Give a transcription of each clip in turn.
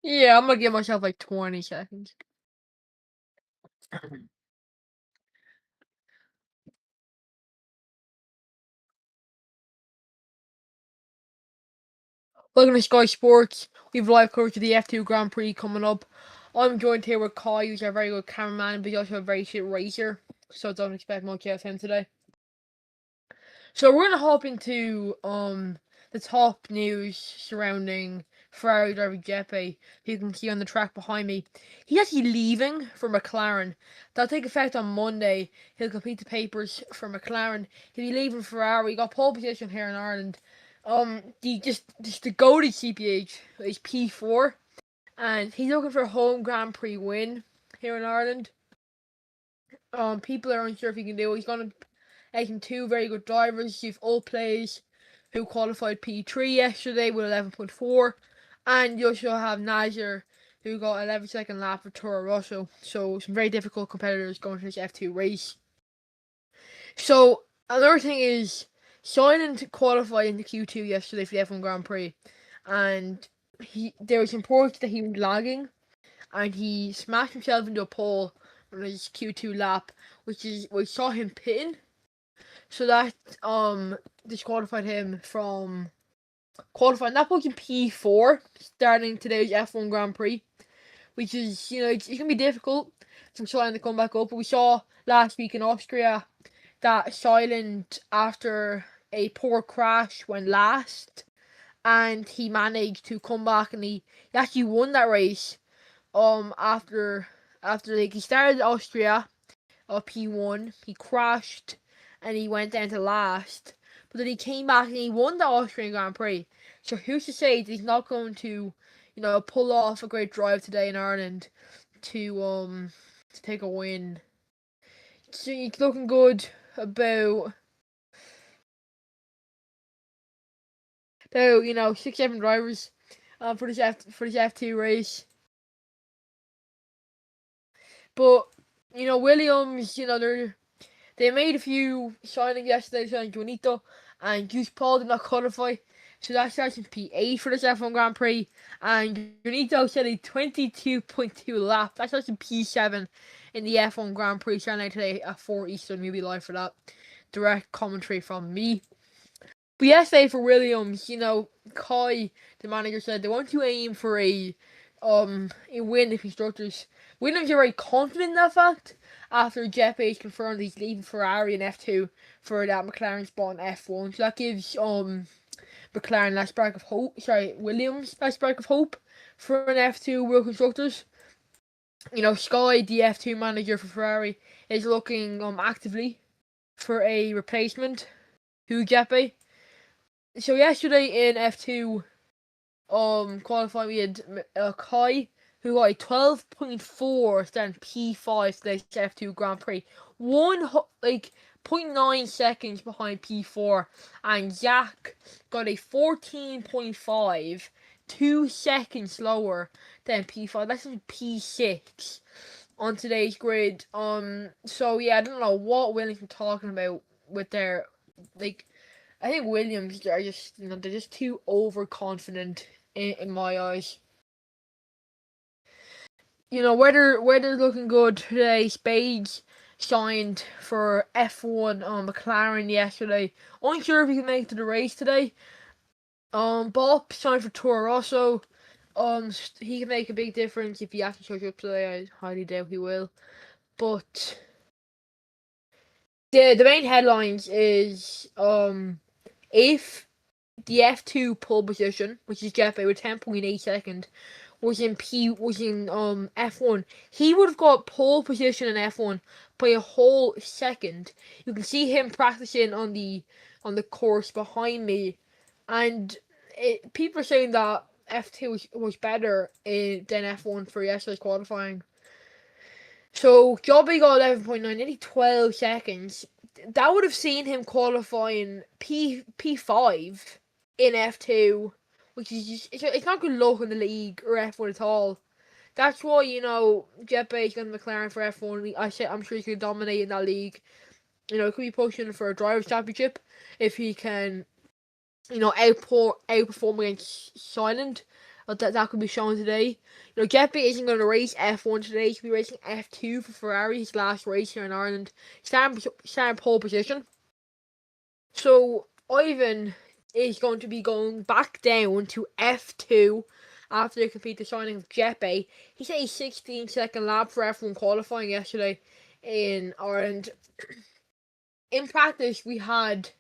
Yeah, I'm gonna give myself like 20 seconds. Welcome to Sky Sports. We have live coverage of the F2 Grand Prix coming up. I'm joined here with Kai, who's a very good cameraman, but he's also a very shit racer, so don't expect much out of him today. So we're gonna hop into the top news surrounding Ferrari driver Giuseppe, who you can see on the track behind me. He's actually leaving for McLaren. That'll take effect on Monday. He'll complete the papers for McLaren. He'll be leaving Ferrari. He got pole position here in Ireland. The goated CPH is P4, and he's looking for a home Grand Prix win here in Ireland. People are unsure if he can do it. He's gonna taking two very good drivers. You've Allplays, who qualified P3 yesterday with 11.4, and you also have Nazir, who got 11-second lap for Toro Rosso. So some very difficult competitors going to this F2 race. So another thing is, Silent qualified in the Q2 yesterday for the F1 Grand Prix, and there was some reports that he was lagging, and he smashed himself into a pole on his Q2 lap, which we saw him pitting. So that disqualified him from qualifying. That puts him P4 starting today's F1 Grand Prix, which is, it's gonna be difficult from trying to come back up. But we saw last week in Austria that Silent, after a poor crash, went last, and he managed to come back, and he actually won that race. After he started Austria, P1, he crashed, and he went down to last. But then he came back and he won the Austrian Grand Prix. So who's to say that he's not going to, pull off a great drive today in Ireland to take a win. So it's looking good about 6-7 drivers for this F2 race. But Williams, they made a few signings yesterday, signing Juanito, and Juice Paul did not qualify. So that starts in P8 for this F1 Grand Prix. And Juanito said a 22.2 lap. That starts in P7 in the F1 Grand Prix, starting out today at 4 Eastern. We'll be live for that. Direct commentary from me. But yesterday for Williams, Kai, the manager, said they want to aim for a win in constructors. Williams are very confident in that fact after Giuseppe confirmed he's leaving Ferrari in F2 for that McLaren spot in F1. So that gives McLaren that spark of hope. Williams that spark of hope for an F2 World Constructors. Sky, the F2 manager for Ferrari, is looking actively for a replacement to Giuseppe. So yesterday in F2 qualifying, we had Kai, who got a 12.4 stand P5 today's F2 Grand Prix. 0.9 seconds behind P4, and Jack got a 14.5, 2 seconds slower than P5. That's in P6 on today's grid. So yeah, I don't know what Williams were talking about with their, I think Williams are just, they're just too overconfident in my eyes. Weather's looking good today. Spades signed for F1 on McLaren yesterday. Unsure if he can make it to the race today. Bob signed for Toro Rosso. He can make a big difference if he actually shows up today. I highly doubt he will. But the main headlines is if the F2 pole position, which is Giuseppe with 10.8 seconds, was in F1, he would have got pole position in F1 by a whole second. You can see him practicing on the course behind me, and people are saying that F2 was better than F1 for yesterday's qualifying. So Jobby got 11.9, nearly 12 seconds. That would have seen him qualifying P5 in F2, which is just, it's not good luck in the league or F1 at all. That's why, Giuseppe is going to McLaren for F1. I'm sure he's going to dominate in that league. He could be pushing for a drivers' championship if he can, outperform against Silent that could be shown today. Geppi isn't going to race F1 today. He'll be racing F2 for Ferrari, his last race here in Ireland. Starting pole position. So Ivan is going to be going back down to F2 after they complete the signing of Geppi. He set a 16-second lap for F1 qualifying yesterday in Ireland. In practice, we had,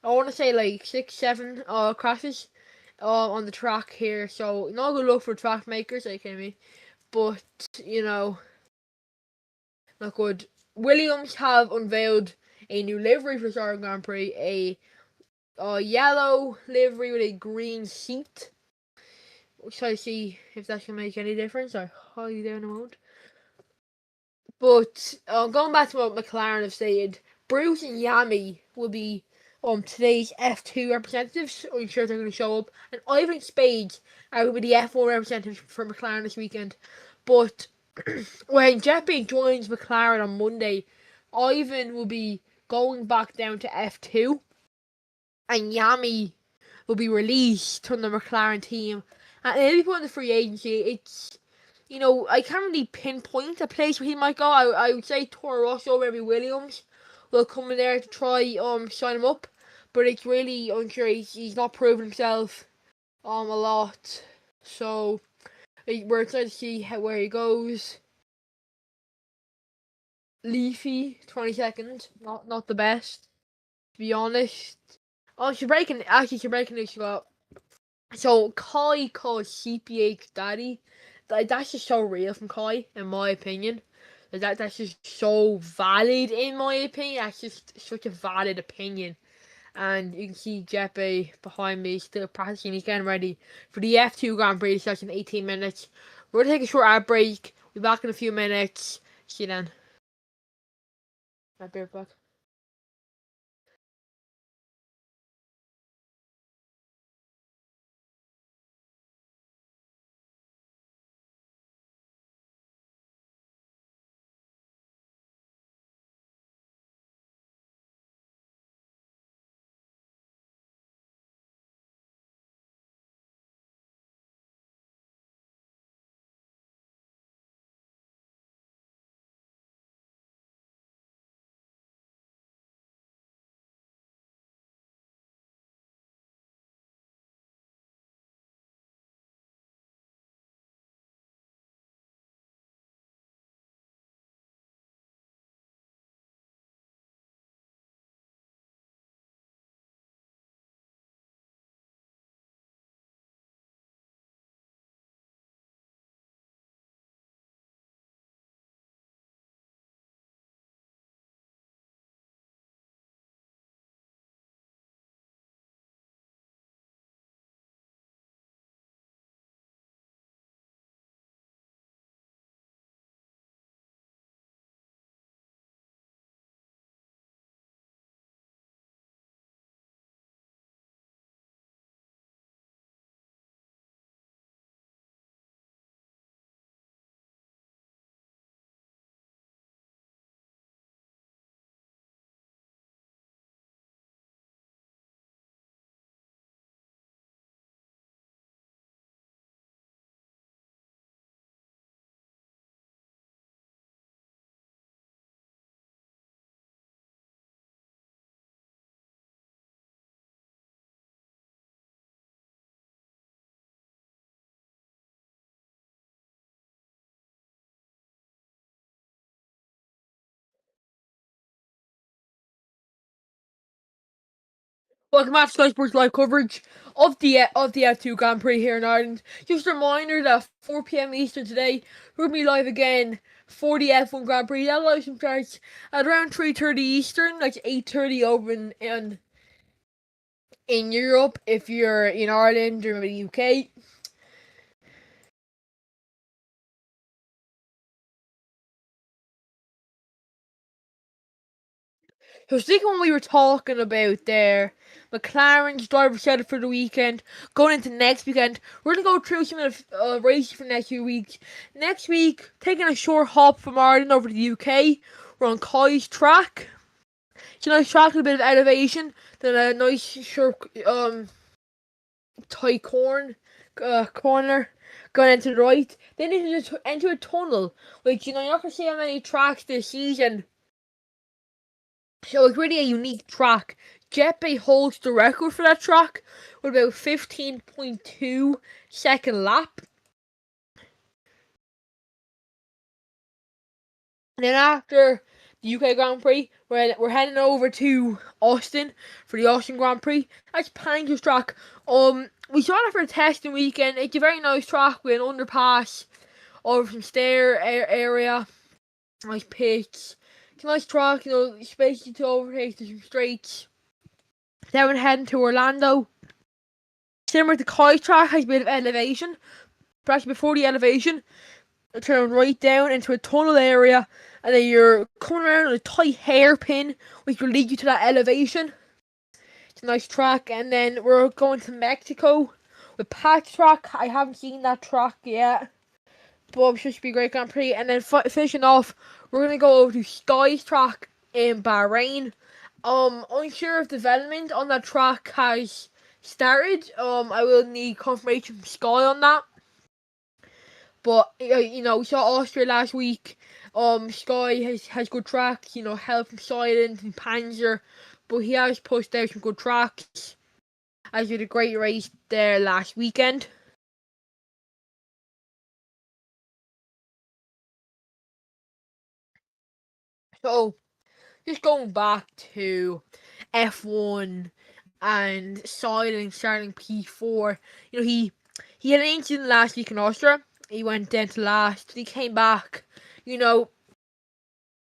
I want to say, like 6-7 crashes on the track here. So not good luck for track makers, aka me. But not good. Williams have unveiled a new livery for the Ireland Grand Prix, a yellow livery with a green seat. So I see if that can make any difference. I highly doubt it won't. But going back to what McLaren have stated, Bruce and Yami will be today's F2 representatives. I'm sure they're going to show up. And Ivan Spades will be the F1 representatives for McLaren this weekend. But when Geppi joins McLaren on Monday, Ivan will be going back down to F2. And Yami will be released from the McLaren team. And he'll be put in the free agency. It's, I can't really pinpoint a place where he might go. I would say Toro Rosso, maybe Williams will come in there to try sign him up. But it's really unsure. He's not proven himself a lot. So we're excited to see where he goes. Leafy, 22nd, not the best, to be honest. Oh, she's breaking news. So Kai calls CPH daddy. That's just so real from Kai, in my opinion. That's just so valid, in my opinion. That's just such a valid opinion. And you can see Geppi behind me still practicing. He's getting ready for the F2 Grand Prix. Starts in 18 minutes. We're going to take a short ad break. We'll be back in a few minutes. See you then. I'll be right back. Welcome back to Sky Sports live coverage of the F2 Grand Prix here in Ireland. Just a reminder that 4 PM Eastern today, we're going to be live again for the F1 Grand Prix. That live stream starts at around 3:30 Eastern, like 8:30 over in Europe if you're in Ireland or maybe the UK. So sticking what we were talking about there, McLaren's driver set for the weekend, going into next weekend. We're going to go through some of the races for next few weeks. Next week, taking a short hop from Ireland over to the UK. We're on Kai's track. It's a nice track with a bit of elevation. Then a nice short tight corn. corner, going into the right, then into a tunnel, which you're not gonna see how many tracks this season. So it's really a unique track. Jetbay holds the record for that track with about 15.2 second lap. And then after the UK Grand Prix, we're heading over to Austin for the Austin Grand Prix. That's Painter's track. We saw that for a testing weekend. It's a very nice track with an underpass over some stair area, nice pitch. It's a nice track, spacey to overtake to some straights. Then we're heading to Orlando. Similar to Kai's track, has a bit of elevation. But actually, before the elevation, turn right down into a tunnel area, and then you're coming around on a tight hairpin, which will lead you to that elevation. It's a nice track, and then we're going to Mexico with Pat's track. I haven't seen that track yet, but I'm sure it should be a great Grand Prix. And then finishing off, we're gonna go over to Sky's track in Bahrain. Unsure if development on that track has started. I will need confirmation from Sky on that. But we saw Austria last week. Sky has good tracks. Help from Silent and Panzer, but he has pushed out some good tracks. As did a great race there last weekend. So, just going back to F1 and Silent starting P4. He had an incident last week in Austria. He went down to last. He came back.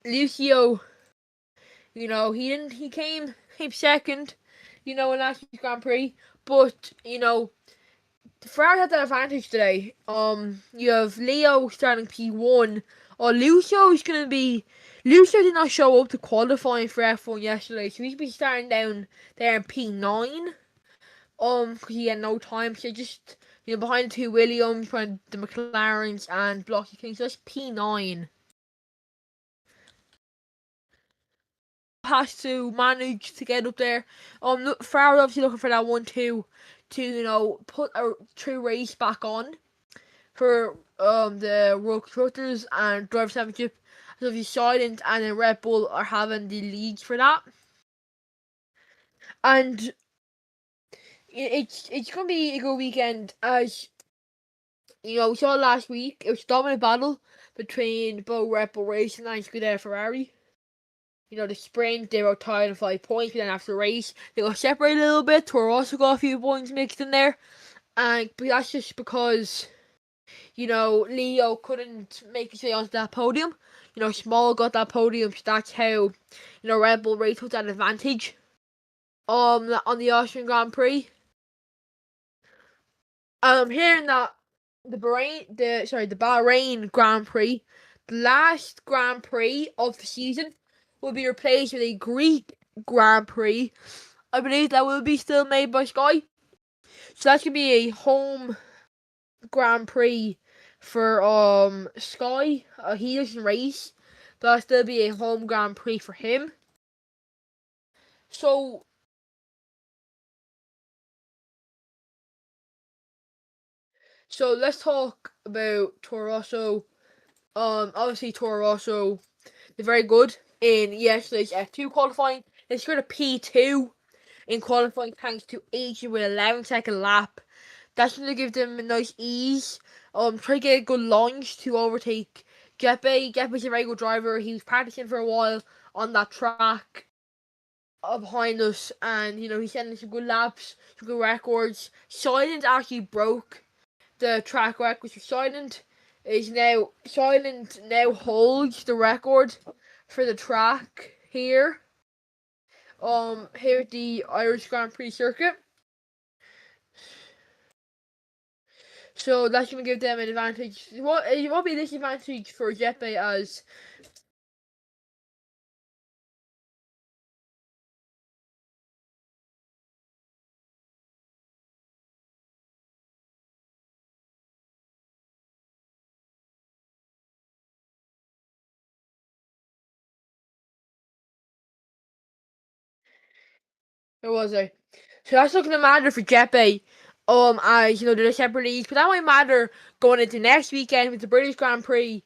Lucio. He came second. In last week's Grand Prix, but Ferrari had that advantage today. You have Leo starting P1. Lucio did not show up to qualifying for F1 yesterday, so he's be starting down there in P9. Because he had no time. So just behind the two Williams, behind the McLarens and Blocky King. So that's P9. Has to manage to get up there. Ferrari obviously looking for that 1-2 to put a true race back on for the World Constructors and Driver Championship. So if Silent and then Red Bull are having the leads for that, and it's gonna be a good weekend. As we saw last week, it was a dominant battle between both Red Bull Racing and Scuderia Ferrari. The sprint, they were tied in 5 points, but then after the race, they got separated a little bit. Toro also got a few points mixed in there. But that's just because, Leo couldn't make his way onto that podium. Small got that podium, so that's how, Red Bull Race took that advantage. On the Austrian Grand Prix. Hearing that the Bahrain Grand Prix, the last Grand Prix of the season, will be replaced with a Greek Grand Prix. I believe that will be still made by Sky. So that should be a home Grand Prix for Sky. He doesn't race, but that'll still be a home Grand Prix for him. So let's talk about Toro Rosso. Obviously Toro Rosso, they're very good in yesterday's F2 qualifying. They scored a P2 in qualifying thanks to Asian with 11-second lap. That's going to give them a nice ease. Try to get a good launch to overtake Jeppe. Jeppe's a very good driver. He was practicing for a while on that track behind us, and he's setting some good laps, some good records. Silent actually broke the track record for Silent. Silent now holds the record for the track here. Here at the Irish Grand Prix circuit. So that's going to give them an advantage. It won't be a disadvantage for Jeppe as there was a. So that's not going to matter for Jeppe as you know, they're separate leagues, but that won't matter going into next weekend with the British Grand Prix.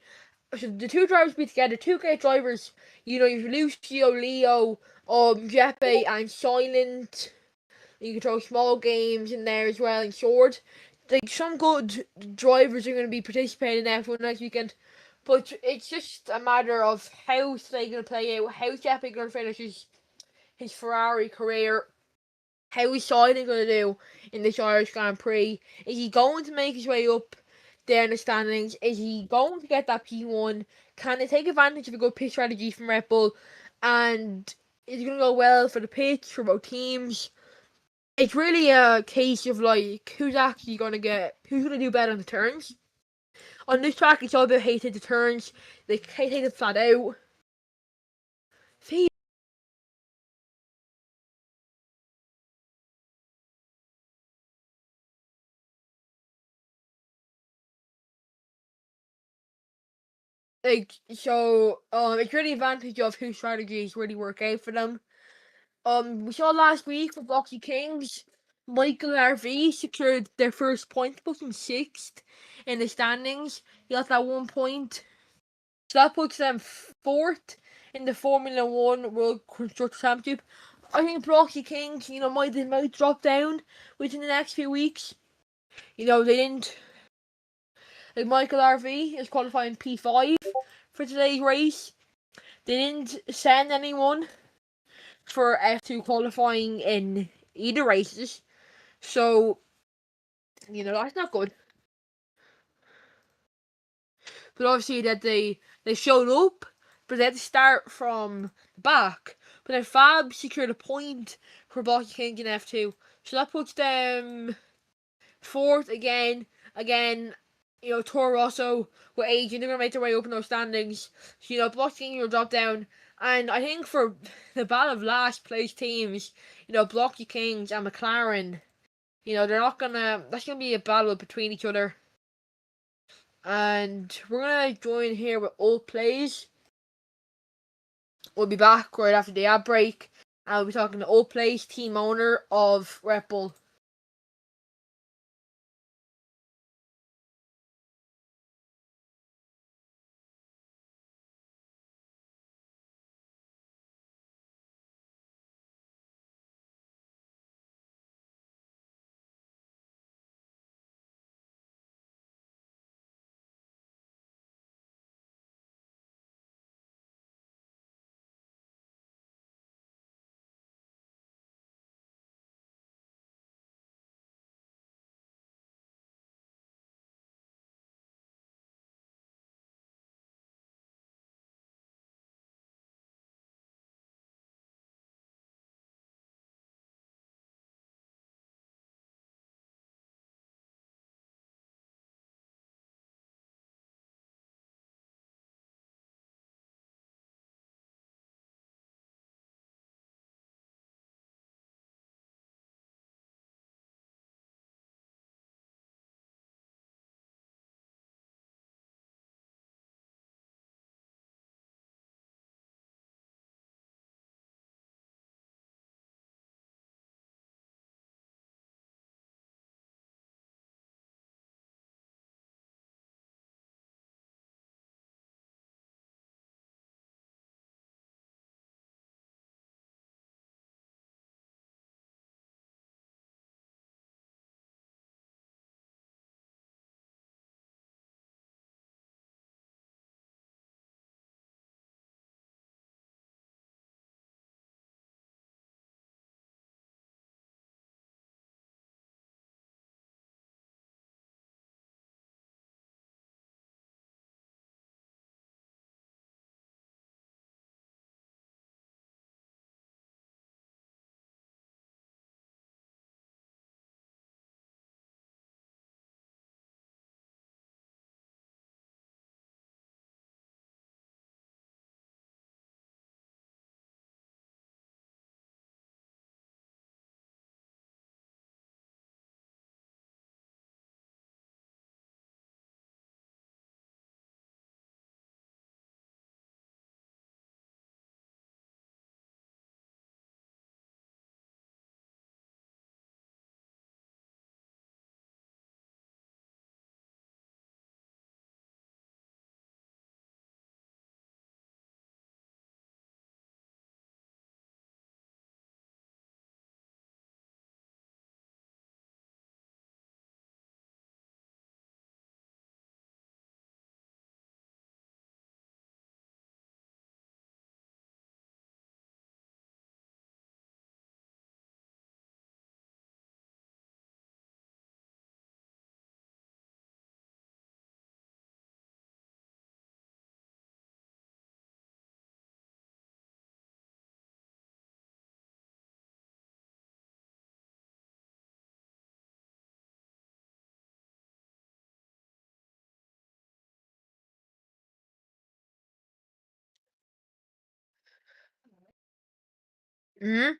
So the two drivers be together, two great drivers. You know, you've Lucio, Leo, Jeppe, and Silent. You can throw small games in there as well and short. Like some good drivers are going to be participating in F1 next weekend, but it's just a matter of how they going to play out. How Jeppe going to finish his Ferrari career? How is Silent going to do in this Irish Grand Prix? Is he going to make his way up there in the standings? Is he going to get that P1? Can they take advantage of a good pit strategy from Red Bull? And is it going to go well for the pitch, for both teams? It's really a case of like who's actually going to who's going to do better on the turns. On this track, it's all about hated the turns. They hate it flat out. Like so, it's really advantage of whose strategies really work out for them. We saw last week for Blocky Kings, Michael RV secured their first point, put in sixth in the standings. He got that 1 point, so that puts them fourth in the Formula One World Constructor Championship. I think Blocky Kings, you know, might drop down within the next few weeks. You know, they didn't. Like Michael RV is qualifying P5 for today's race. They didn't send anyone for F2 qualifying in either races. So, you know, that's not good. But obviously that they showed up, but they had to start from the back. But then Fab secured a point for Blocky King in F2. So that puts them fourth again. Again, you know, Toro Rosso with Adrian, they're going to make their way up in those standings. So, you know, Blocky King will drop down. And I think for the battle of last place teams, you know, Blocky Kings and McLaren, you know, they're not gonna. That's gonna be a battle between each other. And we're gonna join here with old plays. We'll be back right after the ad break. And we'll be talking to old plays team owner of Red Bull. Hmm.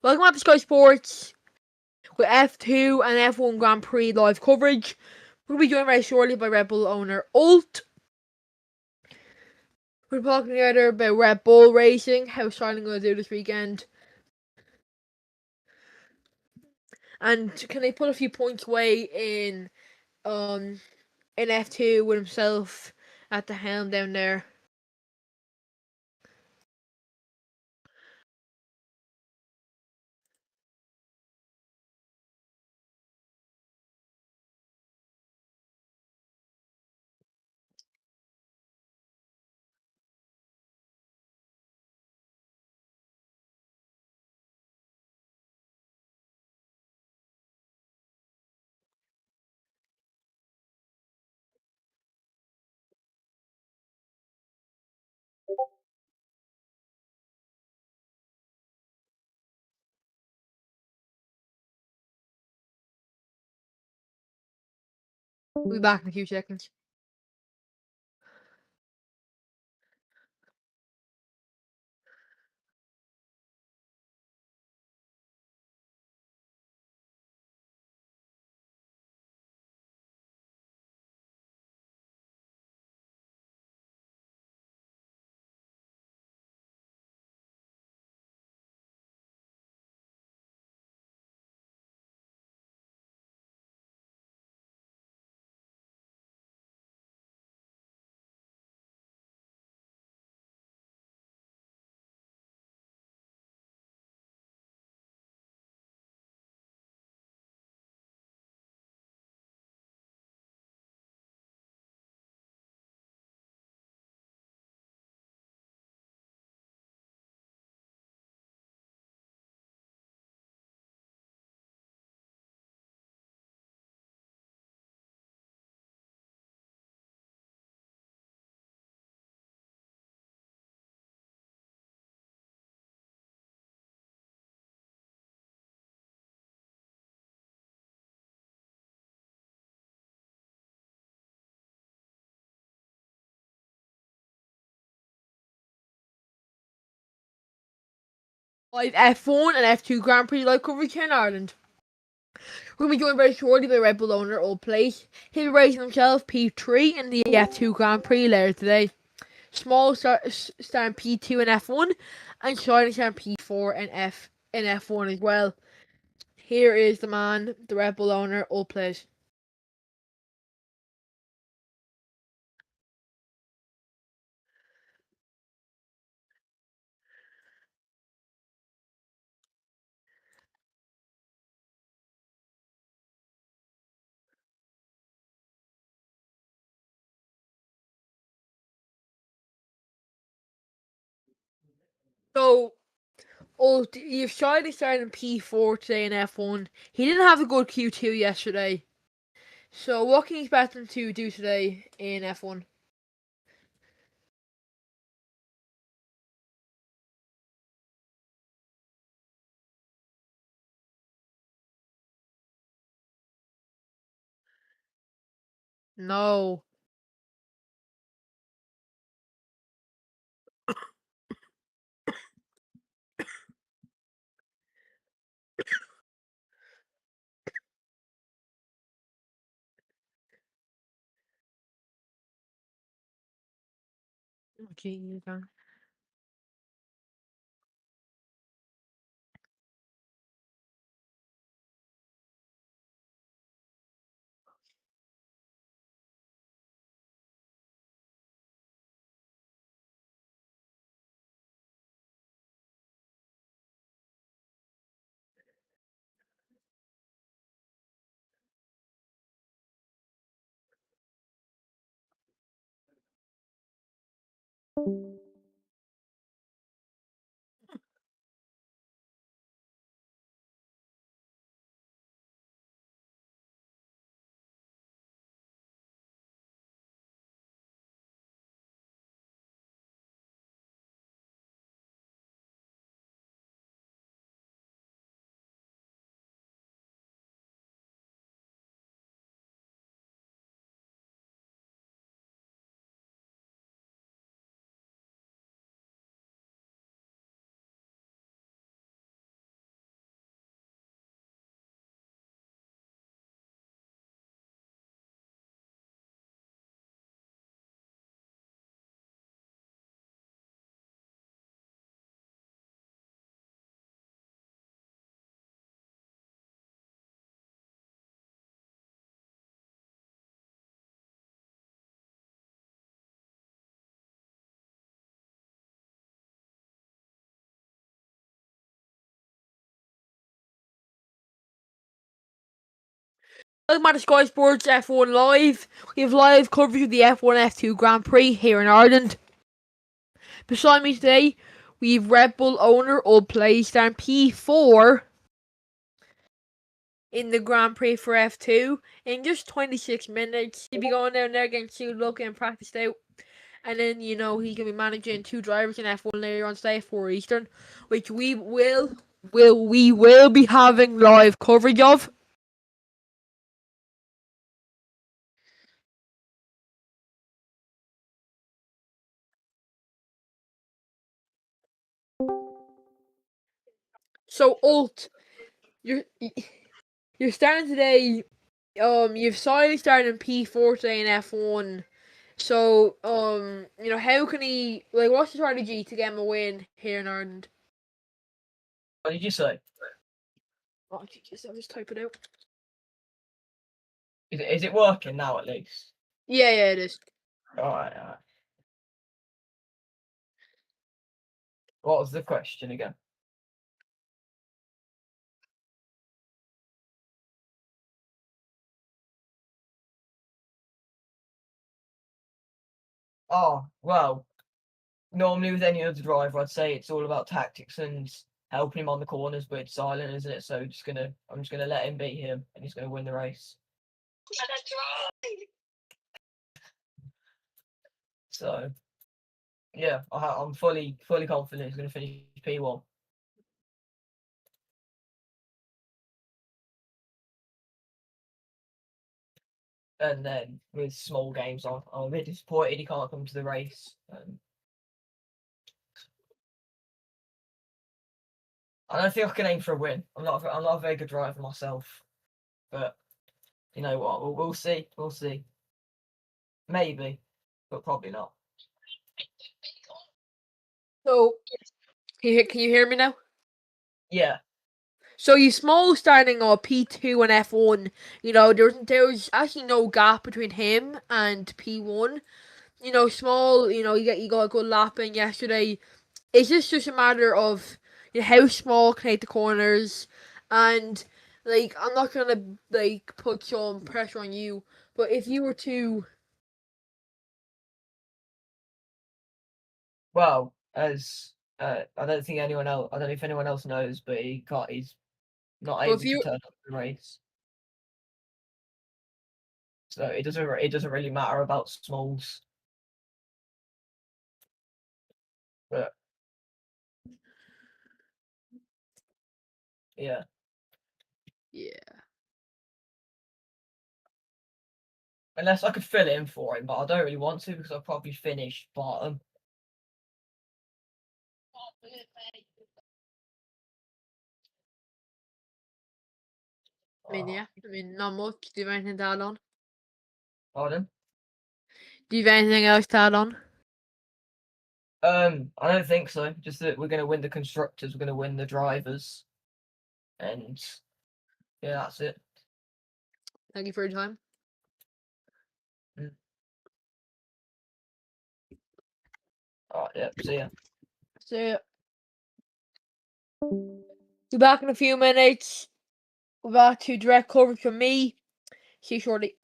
Welcome back to Sky Sports with F2 and F1 Grand Prix live coverage. We'll be joined very shortly by Red Bull owner Ult. We're talking together about Red Bull racing, how Silent going to do this weekend, and can they put a few points away in F2 with himself at the helm down there. We'll be back in a few seconds. Live F1 and F2 Grand Prix live coverage here in Ireland. We're going to be joined very shortly by Red Bull owner Old Place. He'll be racing himself P3 in the F2 Grand Prix later today. Small star in P2 and F1, and Shining star in P4 and F1 as well. Here is the man, the Red Bull owner, Old Place. So, you've Shining started in P4 today in F1. He didn't have a good Q2 yesterday. So, what can you expect him to do today in F1? No. Okay, you can. Welcome back to Sky Sports F1 Live. We have live coverage of the F1 F2 Grand Prix here in Ireland. Beside me today, we have Red Bull owner Old Play starting P4 in the Grand Prix for F2 in just 26 minutes. He'll be going down there getting suited up and practiced out. And then, he's going to be managing two drivers in F1 later on today, 4 Eastern, which we will be having live coverage of. So, Ult, you're starting today. You've slightly started in P4 today in F1. So, how can he, what's the strategy to get him a win here in Ireland? What did you say? Oh, Jesus, I'll just type it out. Is it working now at least? Yeah, it is. Alright. What was the question again? Oh, well, normally with any other driver, I'd say it's all about tactics and helping him on the corners, but it's silent, isn't it? So I'm just gonna let him beat him, and he's gonna win the race. So, yeah, I'm fully confident he's gonna finish P1. And then with small games, I'm a bit disappointed he can't come to the race. I don't think I can aim for a win. I'm not a very good driver myself, but you know what? We'll see. We'll see. Maybe, but probably not. So, can you hear me now? Yeah. So you small starting on P2 and F1, there's actually no gap between him and P1. Small, you got a good lap in yesterday. It's just a matter of how small can hit the corners, and I'm not gonna put some pressure on you, but if you were to, Well, as I don't think anyone else. I don't know if anyone else knows, but he's not well, if able to you, turn up to the race. So it doesn't really matter about smalls. But yeah. yeah, Unless I could fill in for him, but I don't really want to because I'll probably finish bottom. not much. Do you have anything to add on? Pardon? Do you have anything else to add on? I don't think so. Just that we're gonna win the constructors, we're gonna win the drivers, and yeah, that's it. Thank you for your time. Alright, yeah, see ya. So, be back in a few minutes. We're back to direct coverage from me. See you shortly.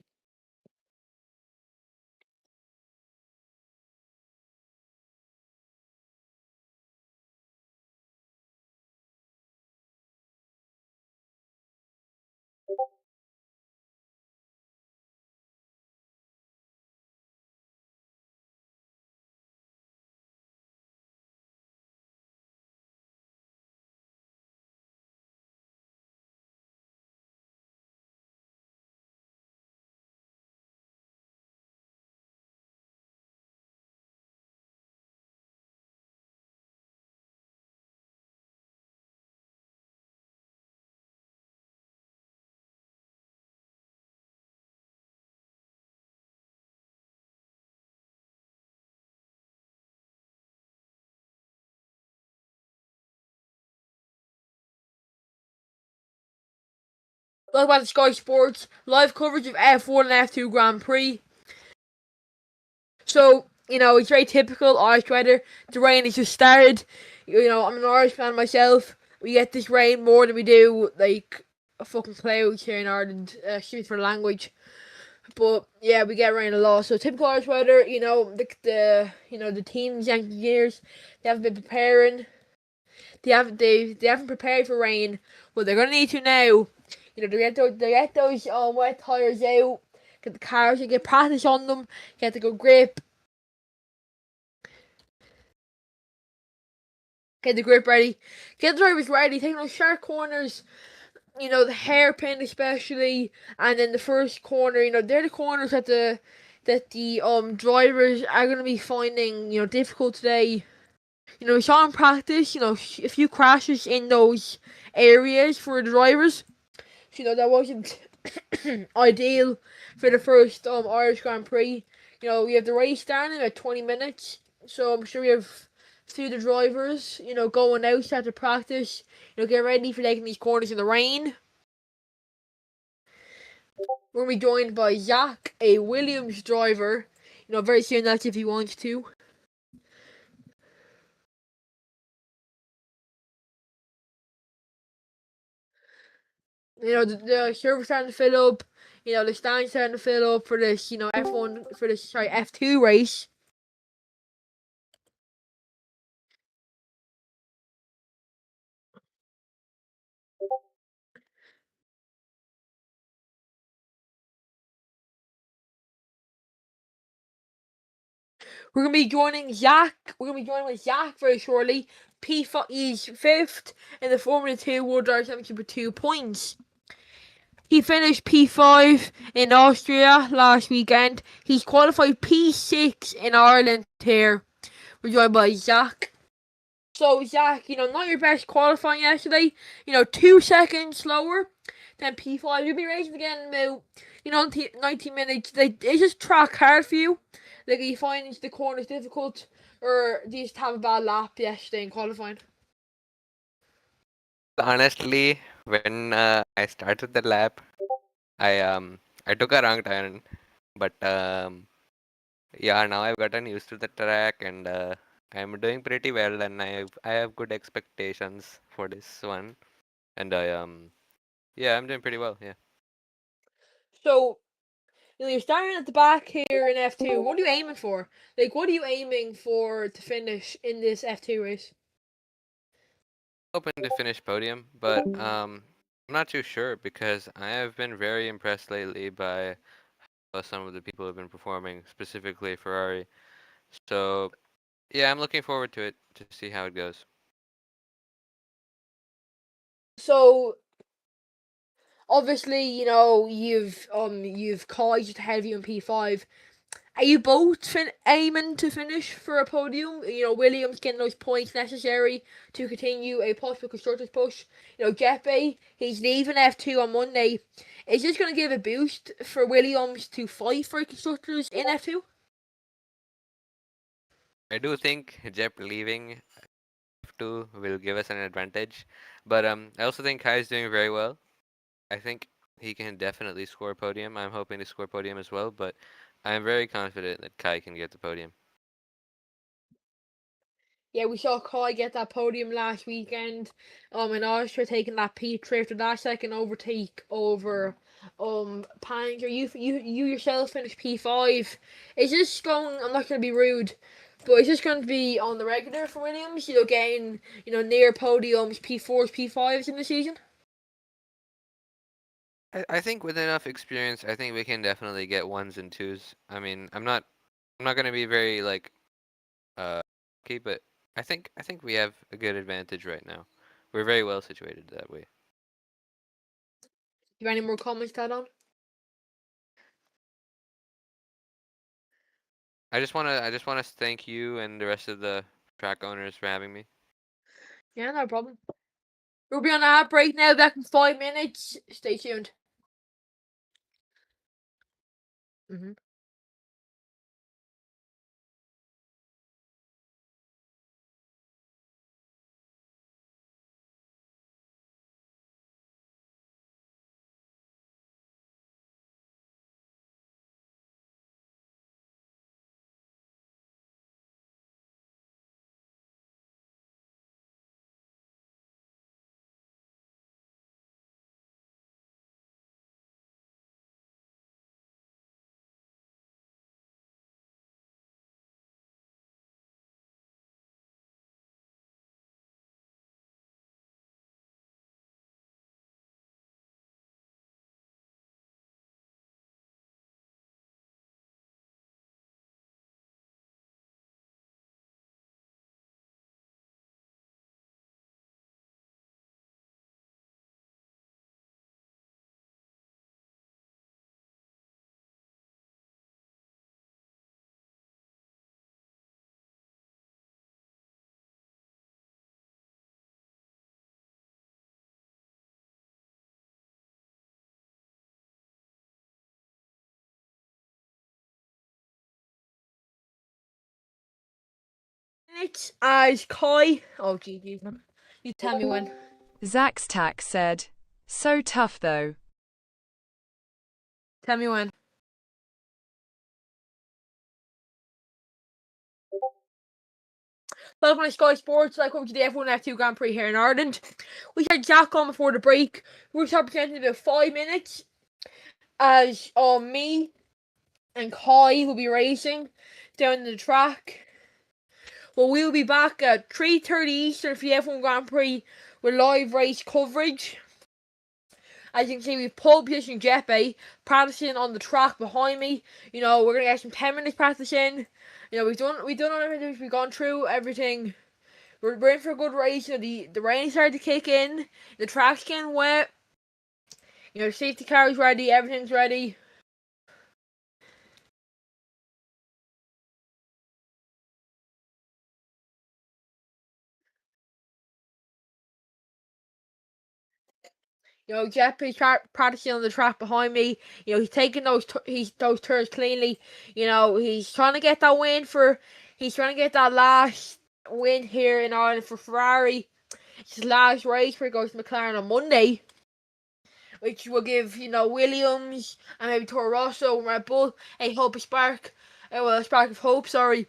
Welcome back to Sky Sports, live coverage of F1 and F2 Grand Prix. So, it's very typical Irish weather. The rain has just started. I'm an Irish fan myself. We get this rain more than we do, like, a fucking clouds here in Ireland. Excuse for the language. But, yeah, we get rain a lot. So, typical Irish weather, the teams, engineers, they haven't been preparing. They haven't prepared for rain. Well, they're going to need to now. They get those wet tires out, get the cars, you get practice on them, get the good grip, get the grip ready, get the drivers ready, taking those sharp corners, the hairpin especially, and then the first corner, they're the corners that the drivers are going to be finding, difficult today. We saw in practice, a few crashes in those areas for the drivers. That wasn't ideal for the first Irish Grand Prix. We have the race starting in about 20 minutes, so I'm sure we have few of the drivers, going out after practice, get ready for taking these corners in the rain. We're going to be joined by Zach, a Williams driver, very soon, that's if he wants to. The server's starting to fill up. The stand's starting to fill up for this, F2 race. We're gonna be joining Zach. We're gonna be joining with Zach very shortly. P5, he's fifth in the Formula 2 World Drivers' Championship with 2 points. He finished P5 in Austria last weekend. He's qualified P6 in Ireland here. We're joined by Zach. So, Zach, not your best qualifying yesterday. 2 seconds slower than P5. You'll be racing again in about, 90 minutes. It's just track hard for you. Like, are you finding the corners difficult, or do you just have a bad lap yesterday in qualifying? Honestly, when I started the lap, I took a wrong turn, but yeah, now I've gotten used to the track and I'm doing pretty well, and I have good expectations for this one, and yeah, I'm doing pretty well. Yeah. So, you're starting at the back here in F2. What are you aiming for? Like, what are you aiming for to finish in this F2 race? Hoping to finish podium, but I'm not too sure because I have been very impressed lately by how some of the people have been performing, specifically Ferrari. So yeah, I'm looking forward to it to see how it goes. So, obviously, you've Kai just ahead of you in P5. Are you both aiming to finish for a podium? Williams getting those points necessary to continue a possible constructors push. Jeppe, he's leaving F2 on Monday. Is this going to give a boost for Williams to fight for constructors in F2? I do think Jep leaving F2 will give us an advantage, but I also think Kai is doing very well. I think he can definitely score podium. I'm hoping to score podium as well, but I'm very confident that Kai can get the podium. Yeah, we saw Kai get that podium last weekend. And Austria taking that P3 after that second overtake over Panger. You yourself finished P5. It's just going. I'm not going to be rude, but it's just going to be on the regular for Williams. Getting near podiums, P4s, P5s in the season. I think with enough experience, I think we can definitely get ones and twos. I mean, I'm not gonna be very like lucky, but I think we have a good advantage right now. We're very well situated that way. Do you have any more comments to add on? I just wanna thank you and the rest of the track owners for having me. Yeah, no problem. We'll be on a ad break now. Back in 5 minutes. Stay tuned. Mm-hmm. Minutes as Kai. Oh, GG, man. You tell me when. Zax Tack said, "So tough though." Tell me when. Welcome to Sky Sports. Welcome to the F1 F2 Grand Prix here in Ireland. We had Jack on before the break. We were presenting about 5 minutes as me and Kai will be racing down the track. Well, we'll be back at 3:30 Eastern for the F1 Grand Prix with live race coverage. As you can see, we've pole position Jeppe practicing on the track behind me. We're gonna get some 10 minutes practice in. We've done all everything. We've gone through everything. We're in for a good race. The rain started to kick in. The track's getting wet. Safety car is ready. Everything's ready. Jeppe's practicing on the track behind me. He's taking those turns cleanly. He's trying to get that win He's trying to get that last win here in Ireland for Ferrari. It's his last race where he goes to McLaren on Monday, which will give Williams and maybe Toro Rosso and Red Bull a spark of hope. Sorry.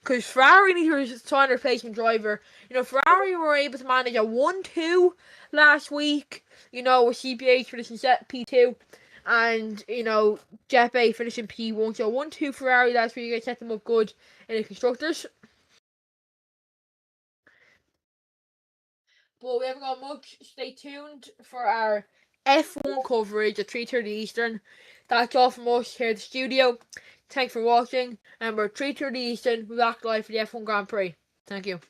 Because Ferrari need to sign a replacement driver. Ferrari were able to manage a 1-2 last week. With CPH finishing set P2. And, Jeppe finishing P1. So 1-2 Ferrari last week. I set them up good in the Constructors. But we haven't got much. Stay tuned for our F1 coverage at 3:30 Eastern. That's all from us here at the studio. Thanks for watching. And we're 3:30 Eastern. We're back live for the F1 Grand Prix. Thank you.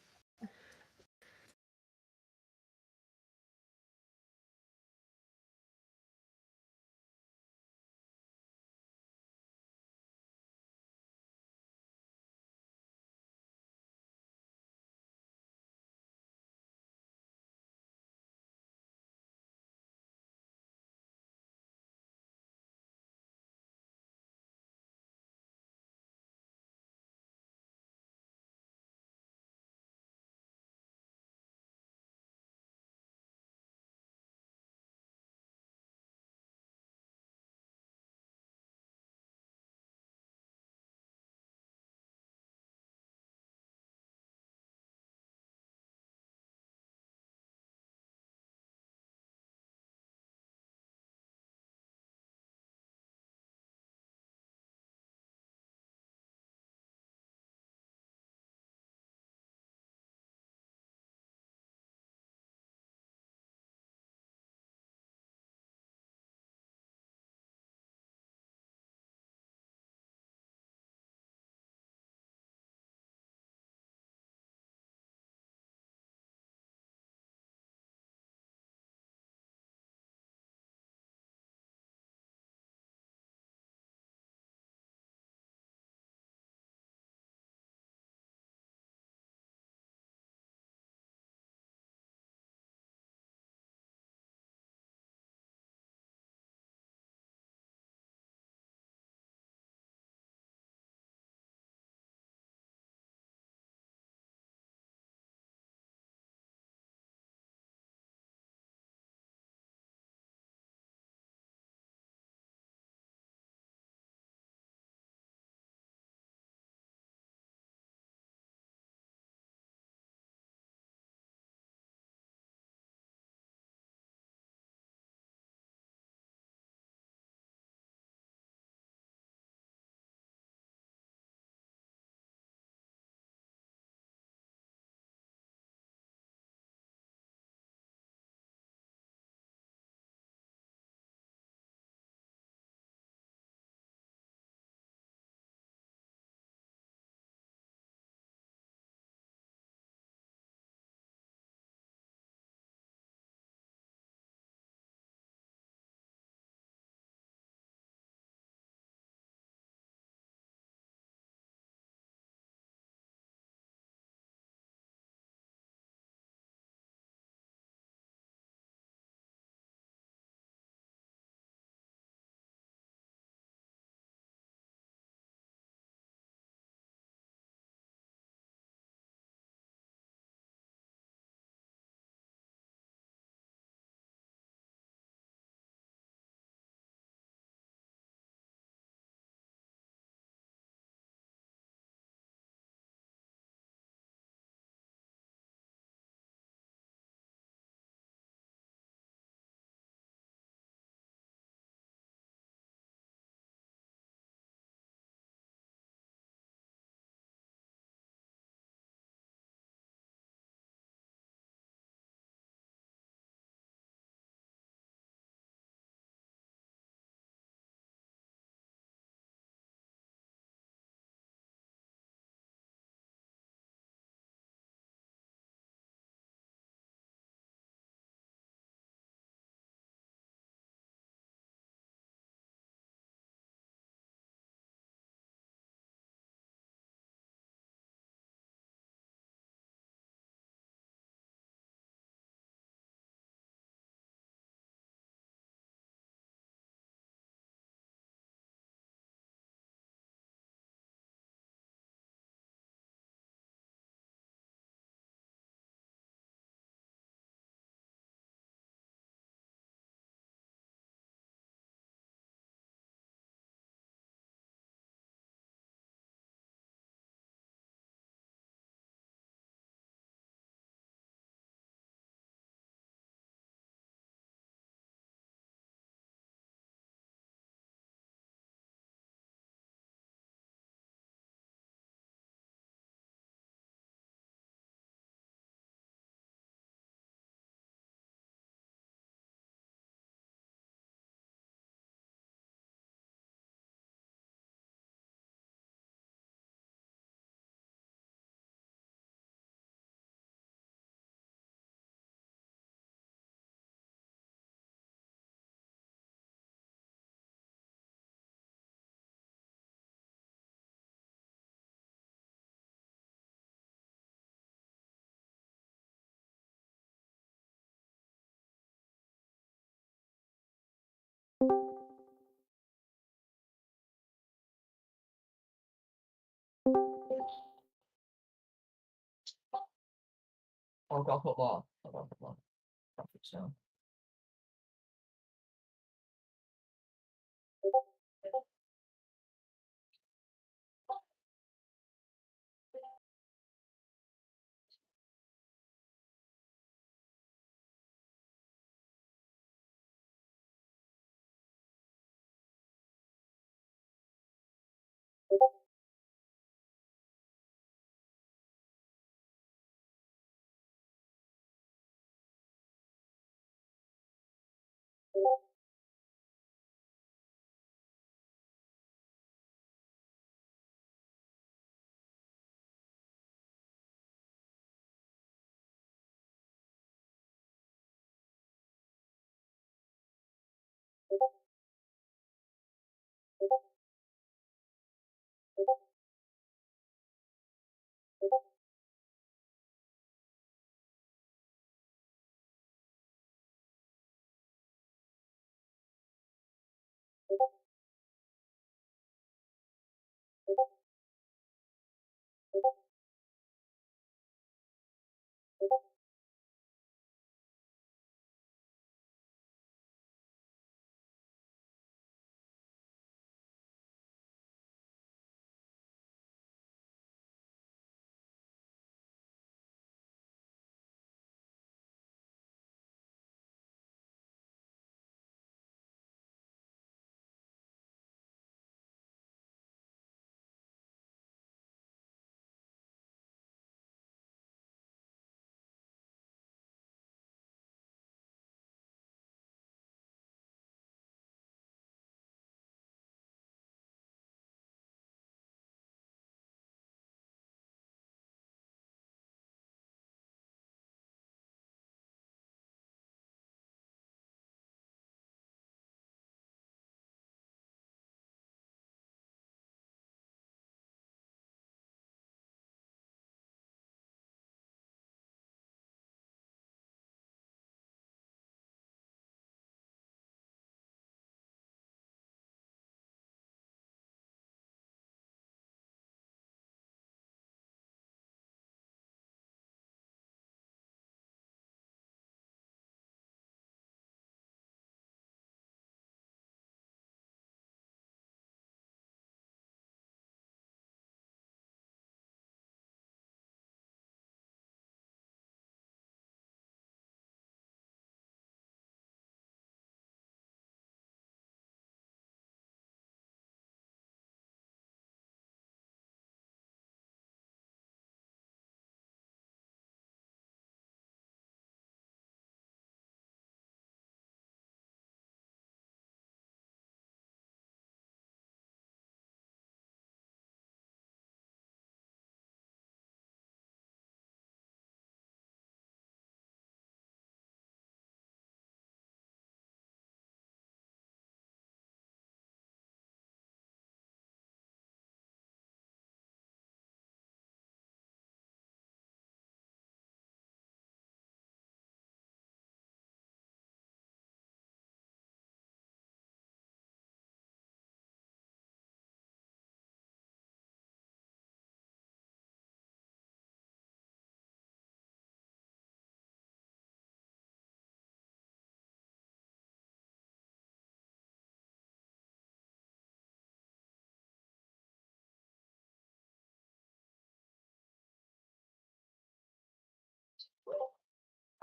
I've got to put my graphics down.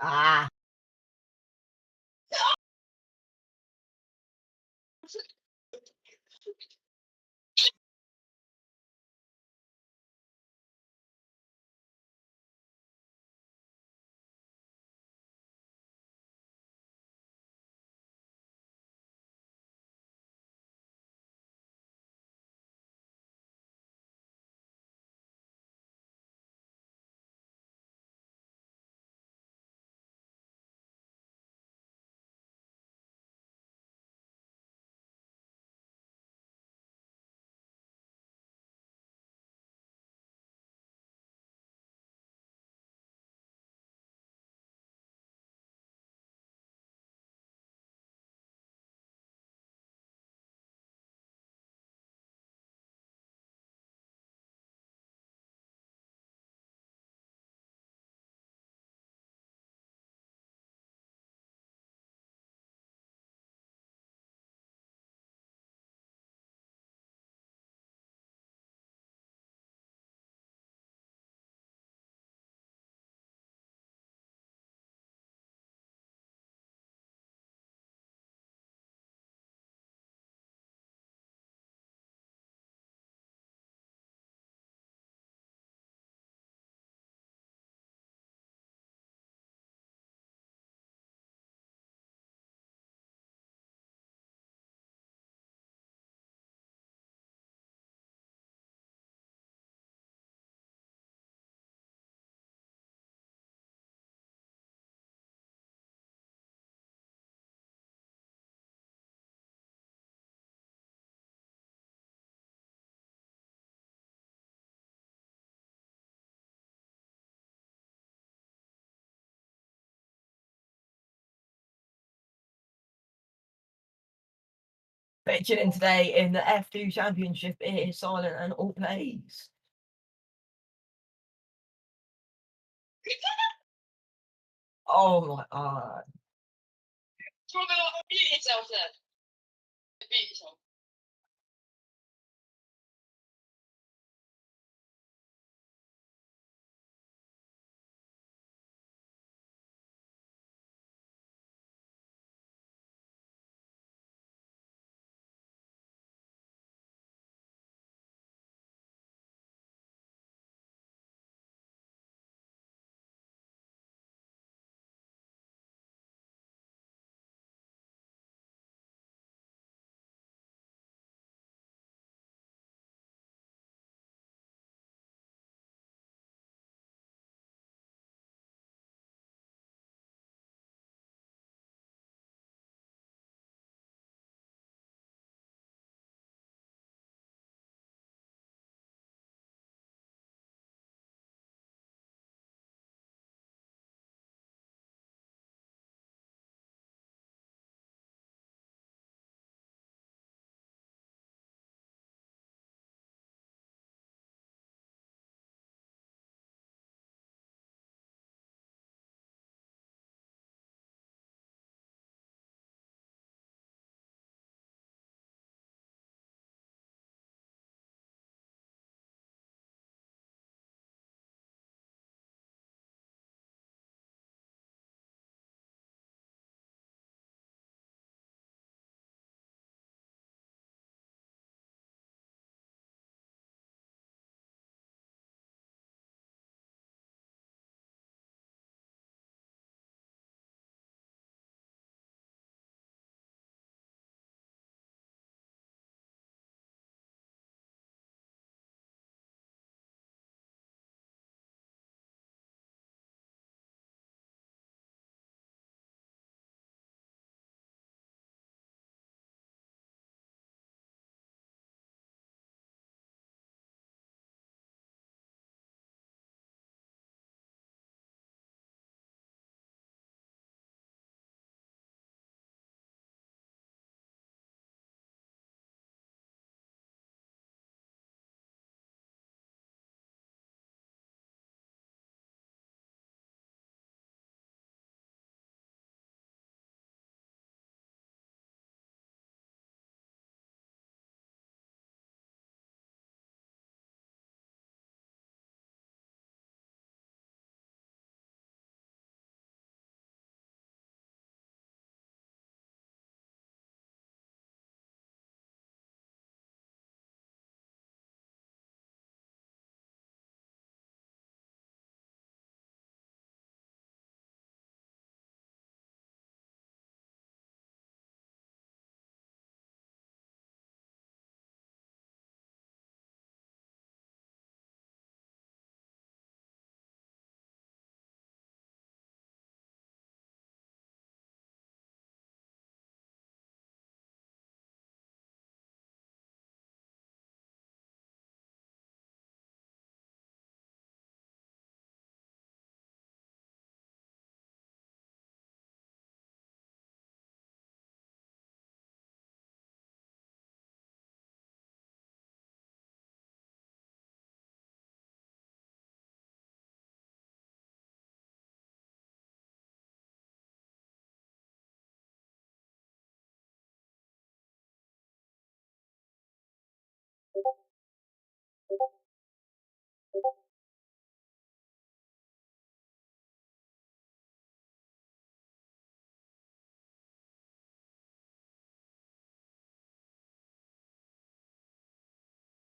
Ah. Pitching in today in the F2 Championship is Silent and All Plays. Oh my god. Mute yourself then. Mute yourself.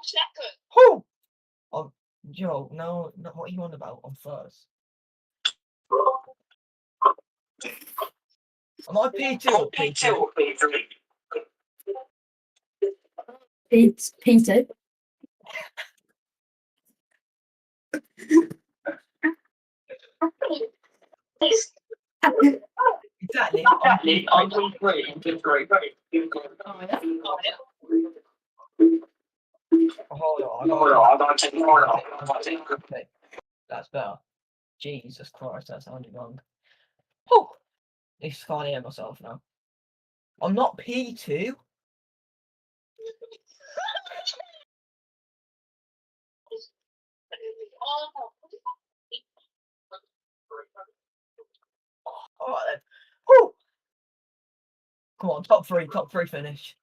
Second. Whew! Oh, Joe, no, what are you on about on first? Am I P2 or P3? It's Peter. Exactly. I'm P3. Hold on. Okay, that's better. Jesus Christ, that sounded wrong. Whew! At least I can't hear myself now. I'm not P2. All right then. Woo! Come on, top three finish.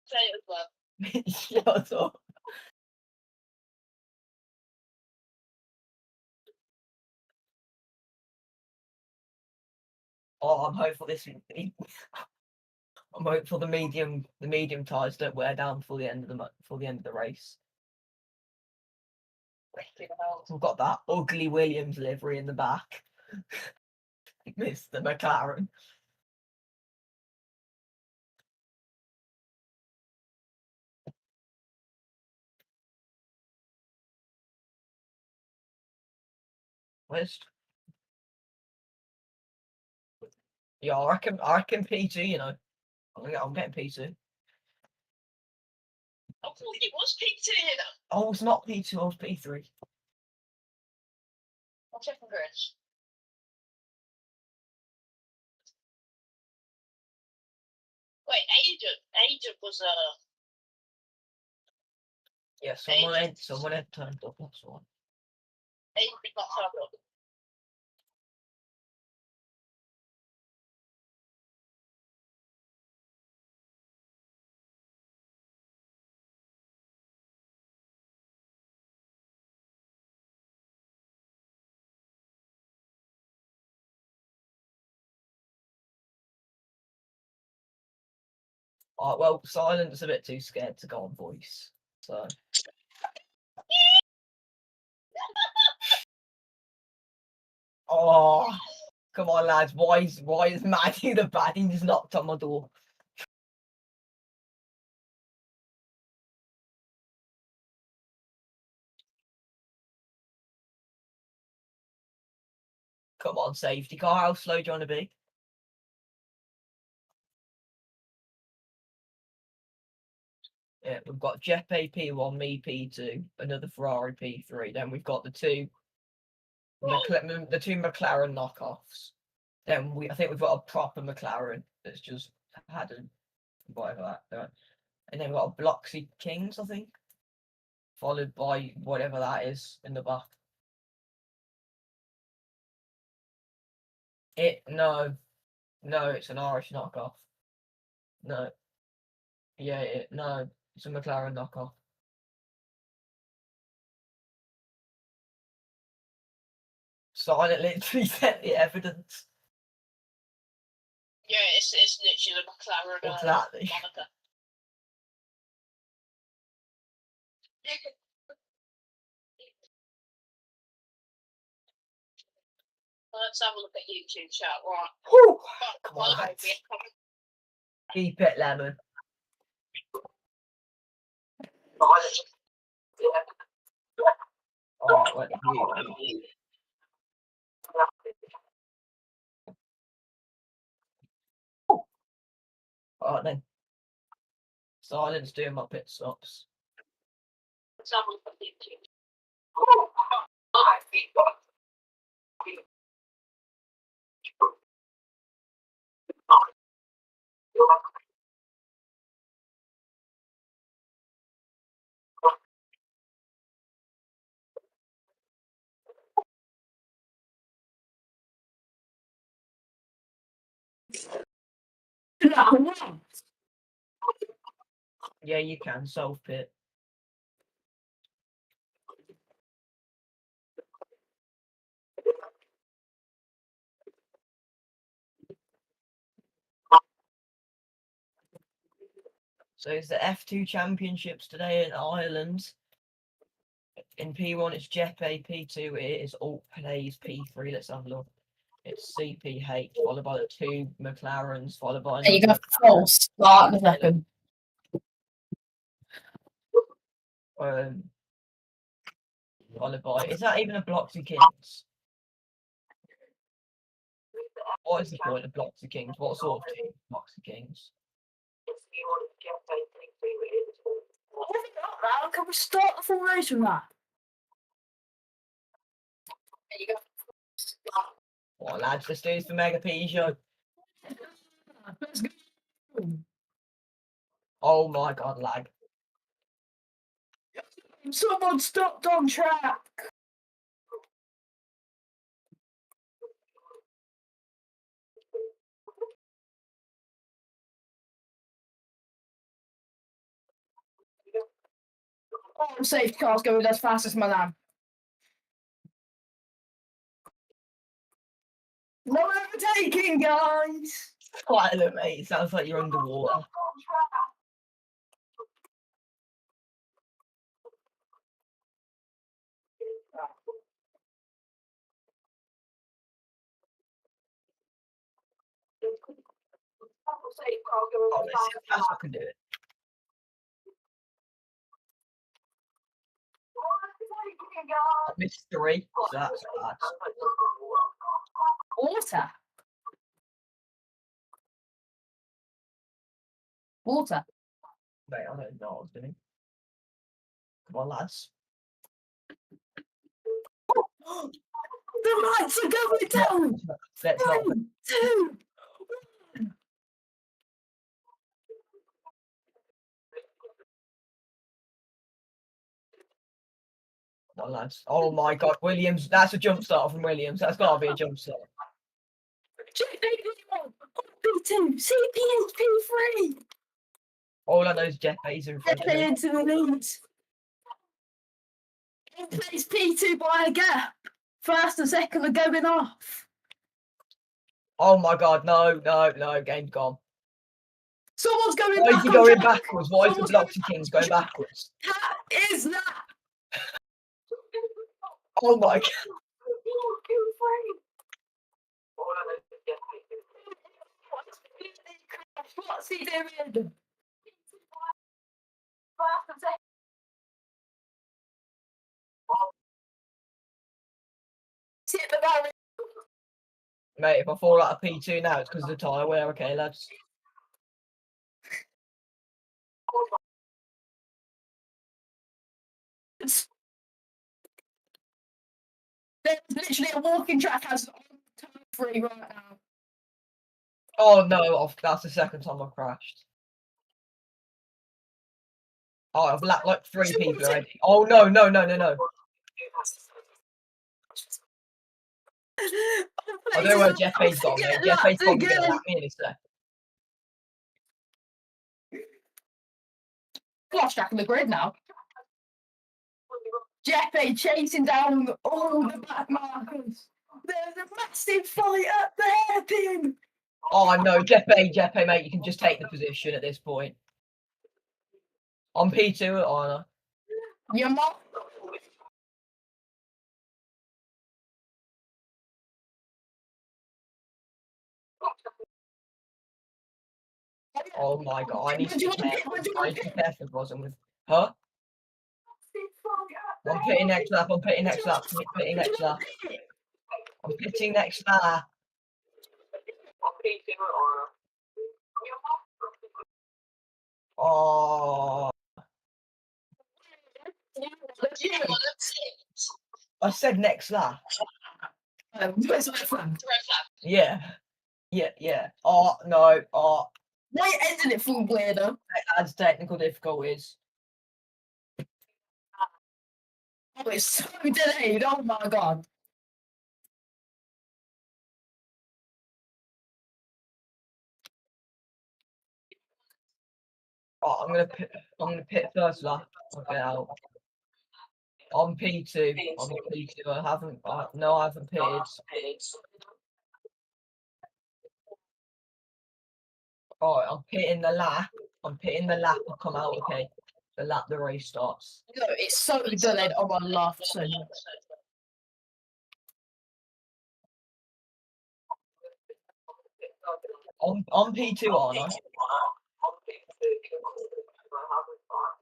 Say it as well. Shut up. Oh, I'm hopeful this. I'm hopeful the medium tires don't wear down before the end of the race. We've got that ugly Williams livery in the back. Mr. McLaren. Where's? Yeah, I reckon P2. You know, I'm getting P2. I thought it was P2 here. Oh, it's not P2. I was P3. I'll check on Chris. Wait, Agent was Yeah, someone had turned up. That's one. Agent did not turn up. Well, Silent's a bit too scared to go on voice, so. Oh, come on, lads! Why is Maddie the baddie just knocked on my door? Come on, safety car! How slow do you want to be? Yeah, we've got Jeppe P1, me P2, another Ferrari P3. Then we've got the two McLaren knockoffs. Then I think we've got a proper McLaren that's just had a whatever that. And then we've got a Bloxy Kings, I think, followed by whatever that is in the back. No, it's an Irish knockoff. No, no, it's a McLaren knockoff. Silent literally sent the evidence. Yeah, it's literally the McLaren. Exactly. Monica. Let's have a look at YouTube chat. Right. Whew. Come Well, on, I lads. Keep it, Lemon. Oh, what you? Alright then. Silence doing my pit stops. Let's have a look at YouTube. Yeah, you can solve pit. So it's the F2 championships today in Ireland. In P1 it's Jeppe, P2 it is Alt Plays, P3 let's have a look. It's CPH followed by the two McLarens followed by You another got full start in a second. followed by is that even a Bloxy Kings? What is the point of Bloxy Kings? What sort of team Bloxy Kings? Can we start the full race from that? What lads, let's do this for Mega P show. Let's go. Oh my god, lag. Someone stopped on track. Oh, safety car's going as fast as Milan. No overtaking, guys. Silent, mate. It sounds like you're underwater. Oh, let's see how fast I can do it. I missed 3, so that's bad. Water. Water. Mate, I don't know what I was doing. Come on, lads. The lights are going down. Let's not. 3, 2. Come on, lads. Oh my god, Williams. That's a jump start from Williams. That's got to be a jump start. P2, CPH P3. All I know is Jeff Hayes in front of me. Into the lead. In place P2 by a gap. First and second are going off. Oh my god, no, game's gone. Someone's going Why back. is he on going track. backwards? Why is the Someone's Bloxy Kings going backwards? That is that. Oh my god. What's he doing? Hit the barrier. Mate, if I fall out of P2 now, it's because of the tyre wear. Okay, lads. There's literally a walking track has time 3 right now. Oh no, that's the second time I've crashed. Oh, I've lapped like 3 people already. Oh no. I don't know where Jeff Hayes gone, mate. Jeff Hayes probably going to lap me in a sec. Lost track of the grid now. Jeppe chasing down all the back markers. There's a massive fight at the hairpin. Oh no, Jeff Hay, mate, you can just take the position at this point. On P2 at Honor. Your mom. Oh my god, I need to be careful. I need to be careful because I'm with. Huh? I'm pitting next lap. I'm pitting next lap. I'm pitting next lap. Oh, I said next lap. Where's my friend? Yeah. Oh no. Oh, Why ended it full weirdo? it adds technical difficulties. Oh, it's so delayed. Oh my god. Oh, I'm gonna pit first lap. I'll get out. On P2. I haven't pitted. Alright, I'm pitting the lap. I'll come out, okay. The lap the race starts. No, it's so delayed. Oh, I laughed so much. On P2, aren't I?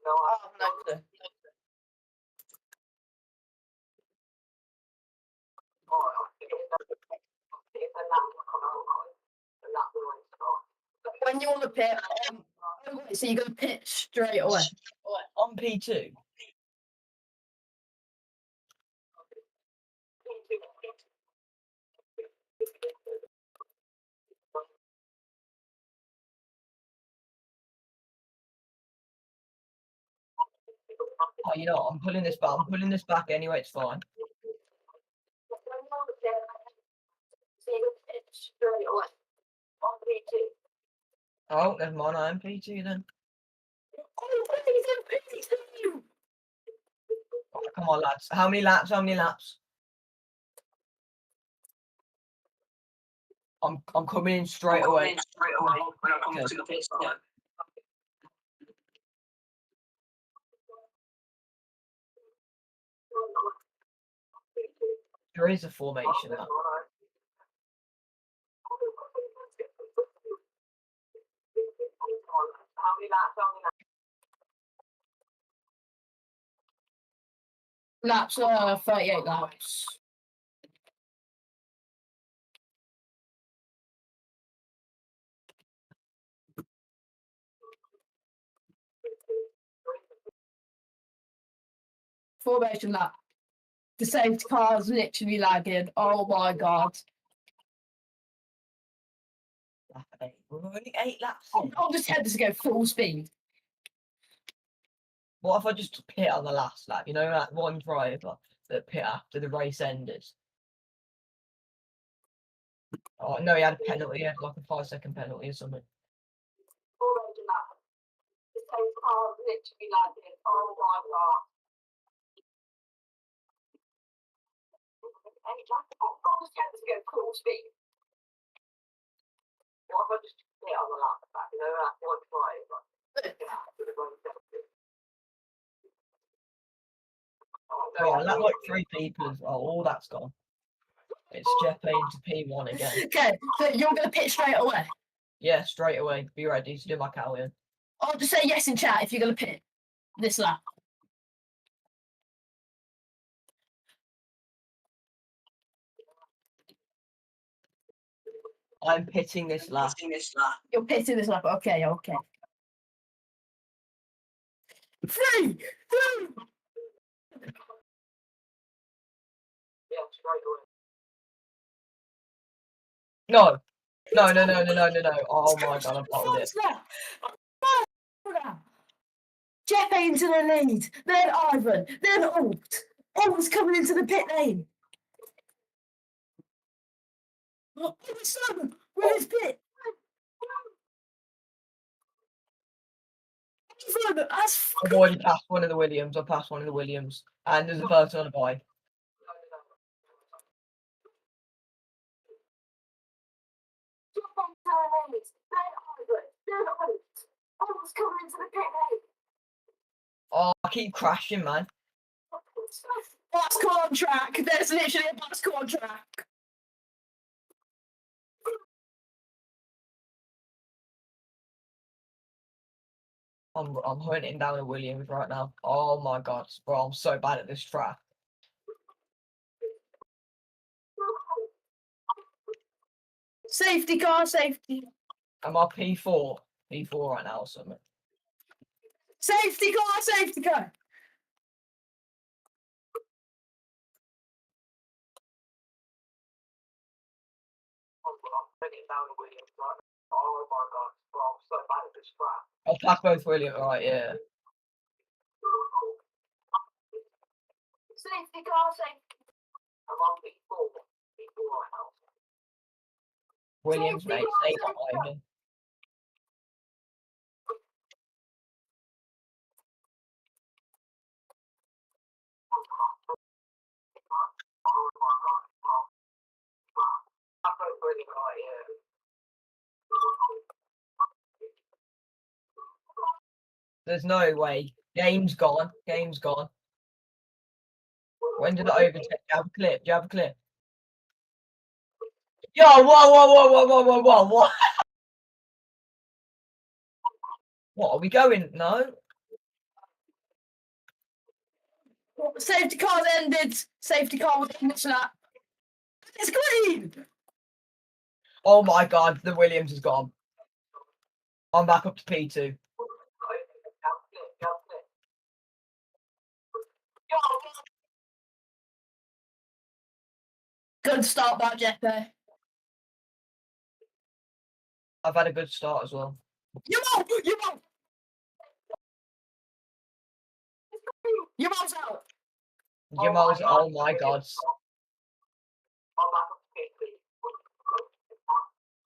Oh, no clue. When you want to pit, oh, wait, so you're going to pit straight away. On P2. Oh, you know what? I'm pulling this back. I'm pulling this back anyway. It's fine. Oh, never mind. I am P2 then. Oh, please, please. Oh, come on, lads. How many laps? How many laps? I'm coming in straight away. Okay. There is a formation. That. Laps, 38 laps. Formation lap. The safety car's literally lagging. Oh my god. Lap 8. We're only 8 laps in. I'm just tempted to go full speed. What if I just pit on the last lap? You know, that one driver that pit after the race ended. Oh no, he had a penalty. He had like a 5-second penalty or something. Formation lap. The safety car's literally lagging. Oh my god. I'm just tempted to go full speed. What if I just pit on the lap back? You know, that one driver. Oh, and that like 3 people as well. All that's gone. It's Jeppe into P1 again. Okay, so you're going to pit straight away. Yeah, straight away. Be ready to do my Callion. I'll just say yes in chat if you're going to pit this lap. I'm pitting this lap. You're pitting this lap. Okay, okay. 3, 2. No. No. Oh my god, I bottled it. Jeppe into the lead, then Ivan, then Alt. Alt's coming into the pit lane. Oh, Simon, with his pit. Ivan, that's I've already passed one of the Williams. I passed one of the Williams. And there's a person on a bike. Oh, I keep crashing, man. bicycle on track. There's literally a bicycle on track. I'm hunting down a Williams right now. Oh my god, bro, I'm so bad at this track. Safety car, safety. I'm on P4. P4 right now or something. Safety car, safety car. Oh my god, bro, I'm so bad at this track. I'll pack both Williams, right, yeah. Safety car, safety. I'm on P4. P4 right now. Williams, mate, stay behind me. There's no way. Game's gone. Game's gone. When did I overtake? Do you have a clip? Do you have a clip? Yo, whoa. What? What, are we going? No? Safety car's ended. Safety car was in this lap. It's green. Oh my god, the Williams is gone. I'm back up to P2. Good start by Jeppe. I've had a good start as well. You won't. Jamal's out. Jamal's, oh my god.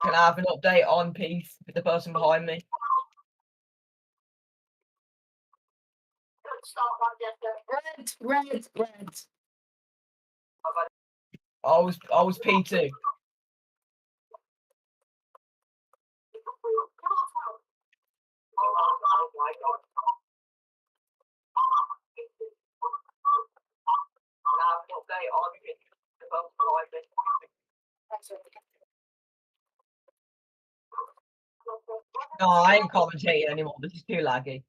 Can I have an update on Peace with the person behind me? Red. I was P2. Can I have an update on Peace with the person behind me? No, I ain't commentating anymore. This is too laggy.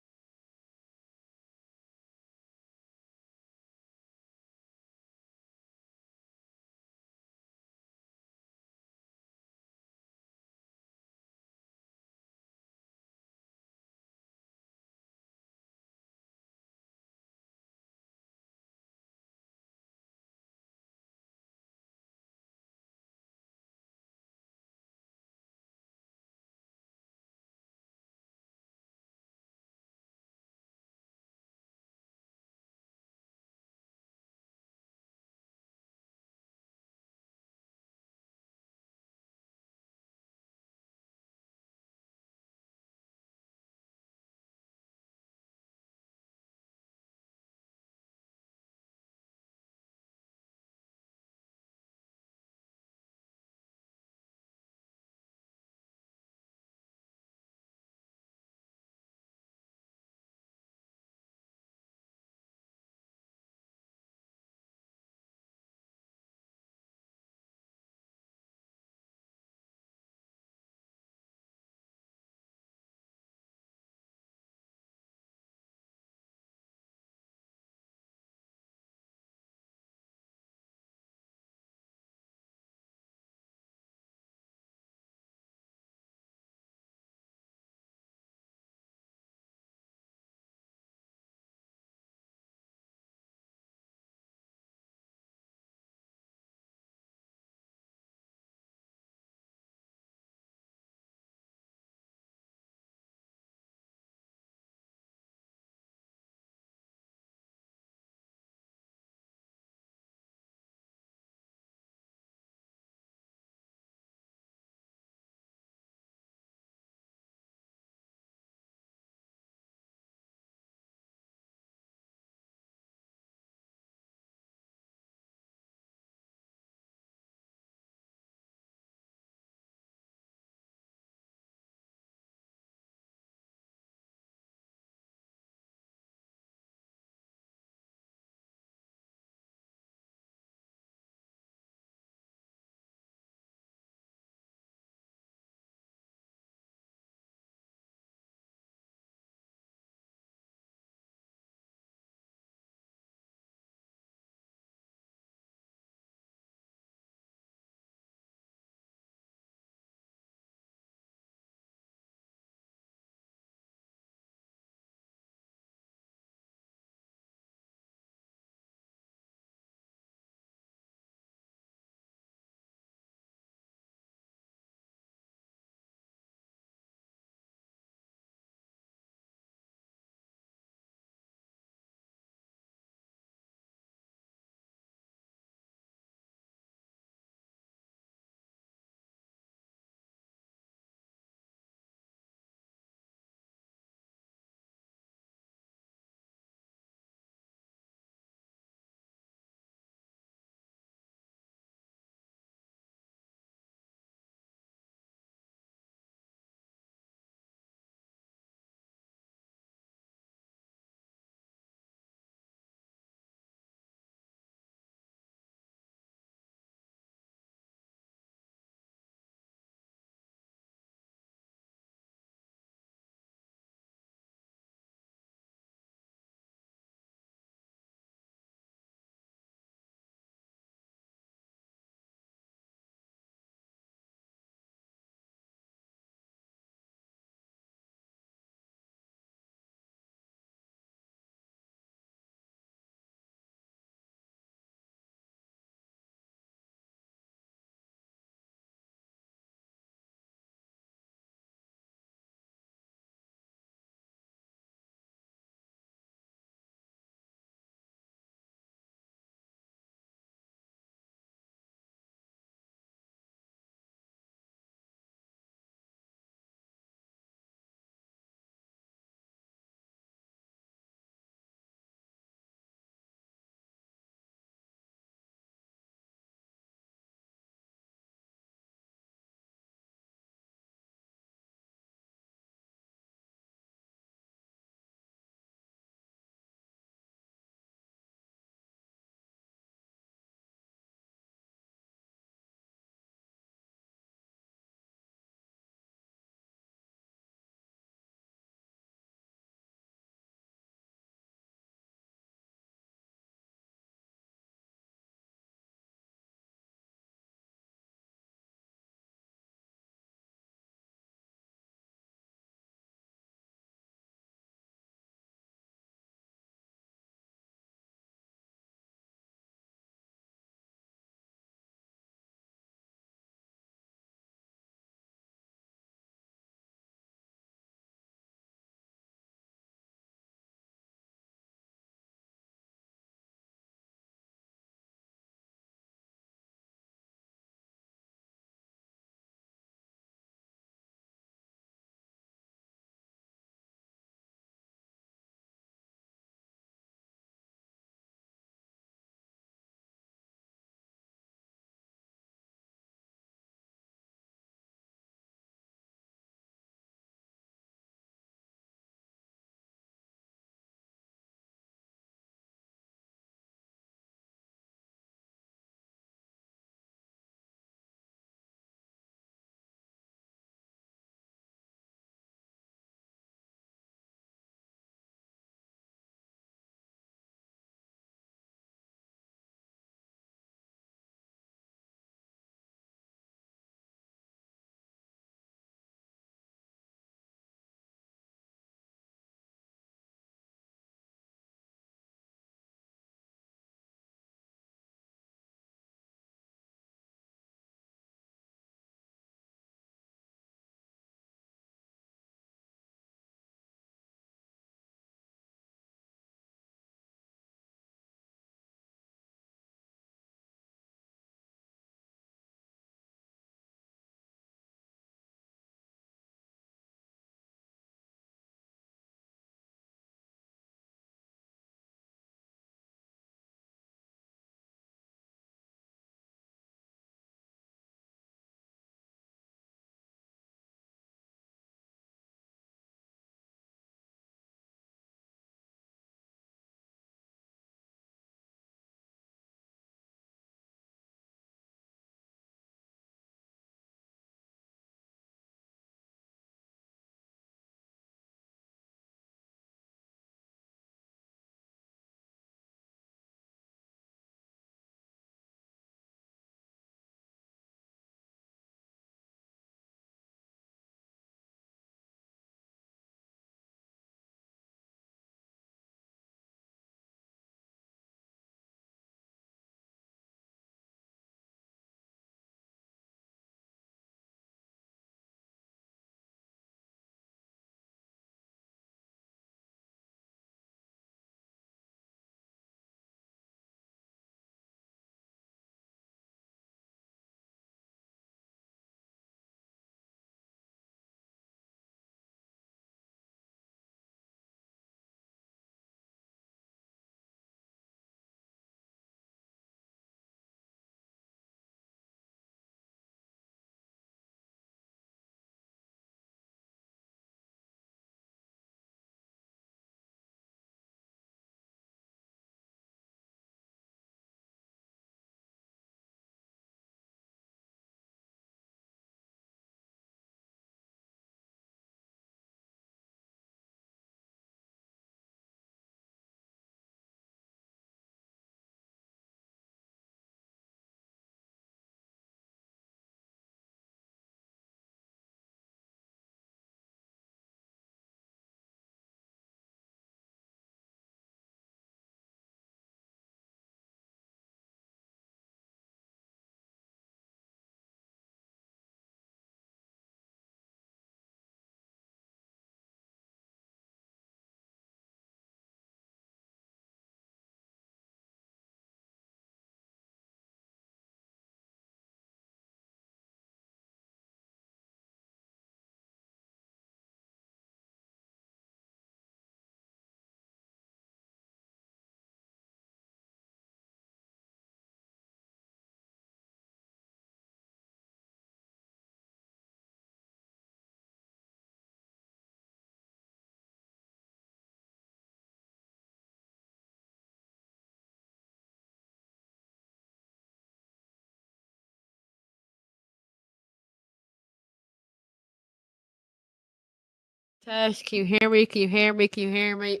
Test, can you hear me? Can you hear me? Can you hear me?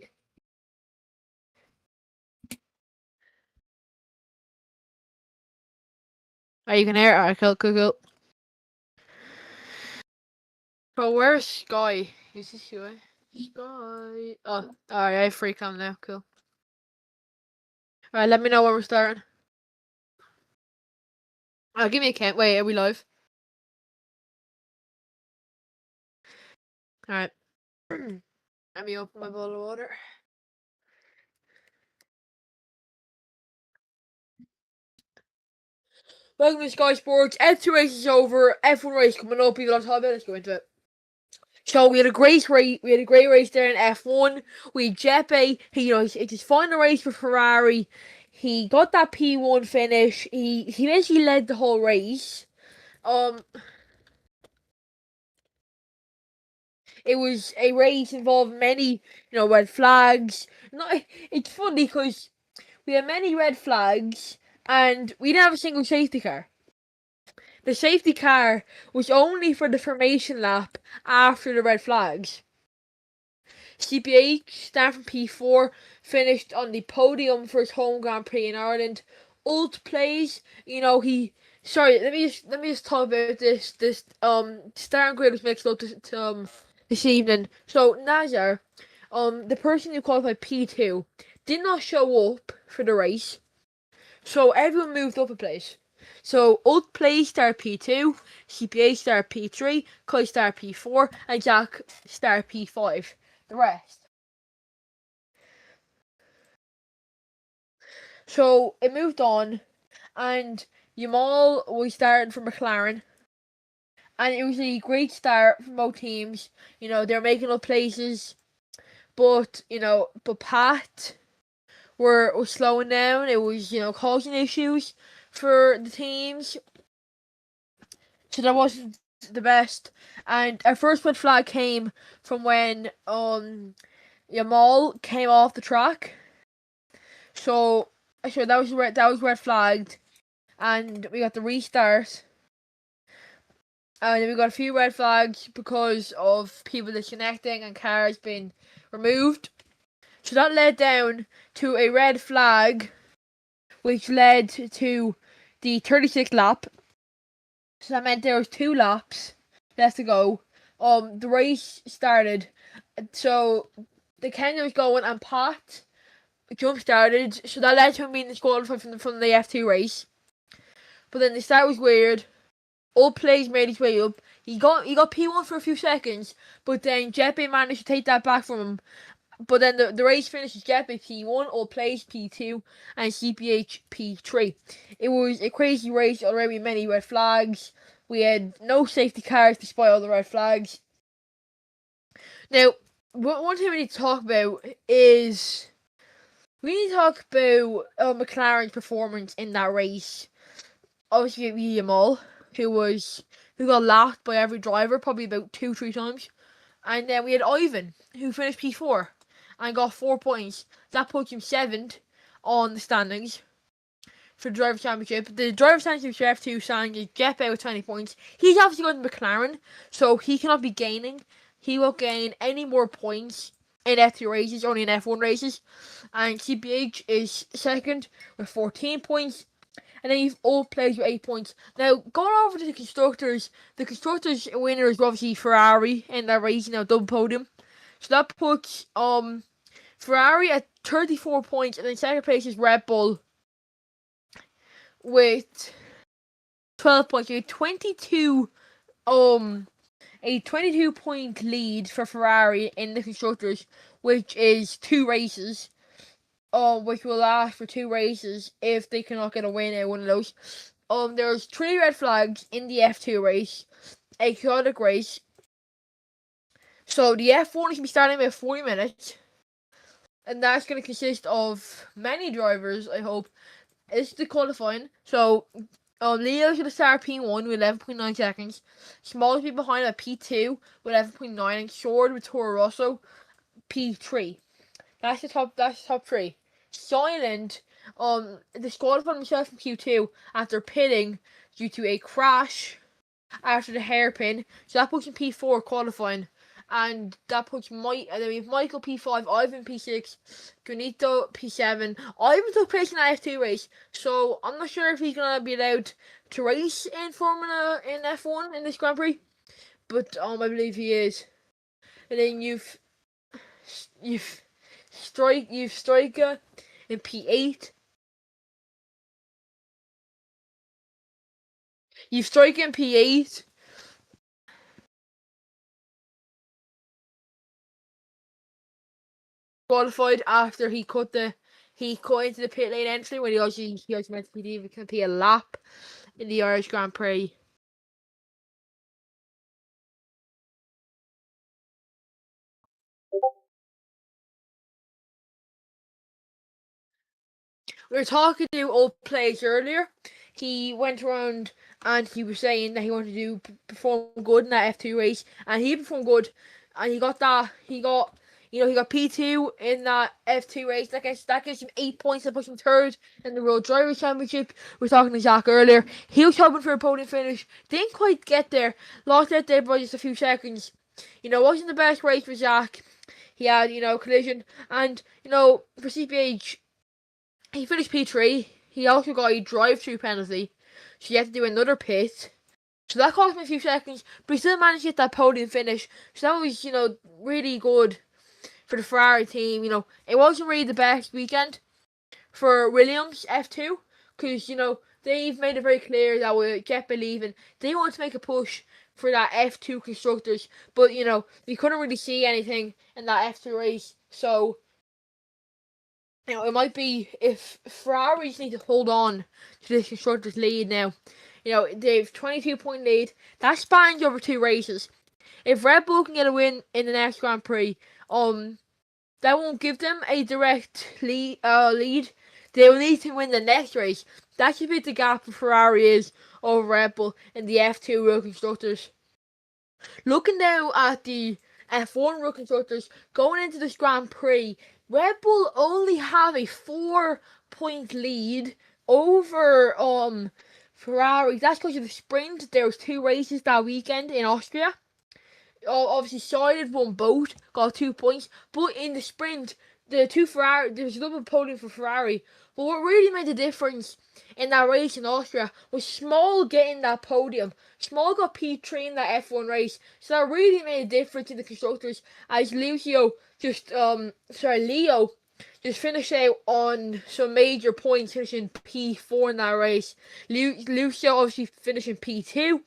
Are you can hear? Alright, cool. So where's Sky? Is this Sky? Sky. Oh, alright, I have free cam now. Cool. Alright, let me know when we're starting. Give me a count. Wait, are we live? Alright. Let me open my bottle of water. Welcome to Sky Sports. F2 race is over. F1 race coming up. People on top of it. Let's go into it. So we had a great race. We had a great race there in F1. We had Jeppe. It's his final race for Ferrari. He got that P1 finish. He basically led the whole race. It was a race involving many, red flags. It's funny because we had many red flags and we didn't have a single safety car. The safety car was only for the formation lap after the red flags. CPH, starting from P4, finished on the podium for his home Grand Prix in Ireland. Ult plays, let me just talk about this. Starting grid was mixed up this evening. So Nazar, the person who qualified P2, did not show up for the race. So everyone moved up a place. So Ult plays started P2, CPA started P3, Kai started P4, and Jack started P5. The rest. So it moved on, and Yamal was starting for McLaren, and it was a great start for both teams. They're making up places, but Pat were slowing down. It was causing issues for the teams, so that wasn't the best. And our first red flag came from when Yamal came off the track. So that was red flagged, and we got the restart. And then we got a few red flags because of people disconnecting and cars being removed. So that led down to a red flag, which led to the 36th lap. So that meant there was 2 laps left to go. The race started. So the Kenya was going and Pat jump started. So that led to him being disqualified from the F2 race. But then the start was weird. All plays made his way up. He got P1 for a few seconds, but then Jeppe managed to take that back from him. But then the race finishes Jeppe P1, All plays P2, and CPH P3. It was a crazy race, already many red flags. We had no safety cars despite all the red flags. Now, one thing we need to talk about is McLaren's performance in that race. Obviously, we had Yamal, who got lapped by every driver probably about 2-3 times. And then we had Ivan, who finished P4 and got 4 points. That puts him 7th on the standings for the Drivers' Championship. The Drivers' Championship F2 standing is Jeppe with 20 points. He's obviously going to McLaren, so he cannot be gaining. He won't gain any more points in F2 races, only in F1 races. And CPH is 2nd with 14 points. And then you've all players with 8 points. Now, going over to the constructors winners were obviously Ferrari in that race, double podium. So that puts Ferrari at 34 points, and then second place is Red Bull with 12 points. You had 22 point lead for Ferrari in the constructors, which is 2 races. Which will last for 2 races if they cannot get a win at one of those. There's 3 red flags in the F2 race, a chaotic race. So the F1 is going to be starting in about 40 minutes, and that's going to consist of many drivers, I hope. This is the qualifying. So Leo's going to start P1 with 11.9 seconds. Small's be behind at P2 with 11.9, and Short with Toro Rosso P3. That's the top 3. Silent disqualified himself from Q2 after pitting due to a crash after the hairpin. So that puts him P4 qualifying. and that puts and then we have Michael P5, Ivan P6, Gunito P7. Ivan took place in that F2 race, so I'm not sure if he's gonna be allowed to race in F1 in this Grand Prix, but I believe he is. And then you've Striker in P8. You've Striker in P8. Qualified after he cut into the pit lane entry when he also meant to be compete a lap in the Irish Grand Prix. We were talking to old players earlier. He went around and he was saying that he wanted to perform good in that F2 race, and he performed good, and he got P2 in that F2 race. That gives him 8 points and puts him third in the World Drivers' Championship. We were talking to Zach earlier. He was hoping for a podium finish, didn't quite get there, lost out there by just a few seconds. It wasn't the best race for Zach. He had, collision, and, for CPH, he finished P3. He also got a drive-through penalty, so he had to do another pit. So that cost him a few seconds, but he still managed to get that podium finish. So that was, really good for the Ferrari team. It wasn't really the best weekend for Williams F2, because, they've made it very clear that with Jeppe leaving, they want to make a push for that F2 constructors. But, we couldn't really see anything in that F2 race, so it might be if Ferraris need to hold on to this constructors lead now. They've 22-point lead. That spans over 2 races. If Red Bull can get a win in the next Grand Prix, that won't give them a direct lead. They will need to win the next race. That should be the gap Ferrari is over Red Bull in the F2 World Constructors. Looking now at the F1 World Constructors going into this Grand Prix, Red Bull only have a 4-point lead over Ferrari. That's because of the sprint. There was 2 races that weekend in Austria. Obviously, Silent won both, got 2 points. But in the sprint, there was a double podium for Ferrari. But what really made the difference in that race in Austria was Small getting that podium. Small got P3 in that F1 race, so that really made a difference in the constructors. As Leo just finished out on some major points, finishing P4 in that race. Lucio obviously finishing P2.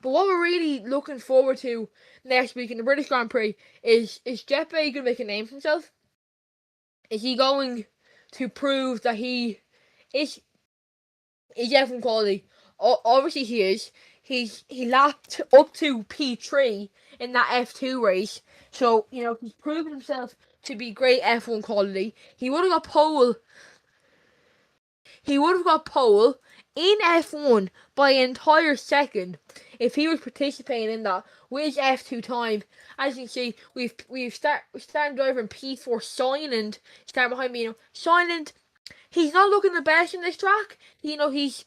But what we're really looking forward to next week in the British Grand Prix is Jeppe going to make a name for himself? Is he going to prove that he is F1 quality? Obviously he is. He lapped up to P3 in that F2 race. So, he's proven himself to be great F1 quality. He would have got pole in F1 by an entire second if he was participating in that with his F2 time. As you can see, we've starting driver in P4 Silent, starting behind me. Silent, he's not looking the best in this track. He's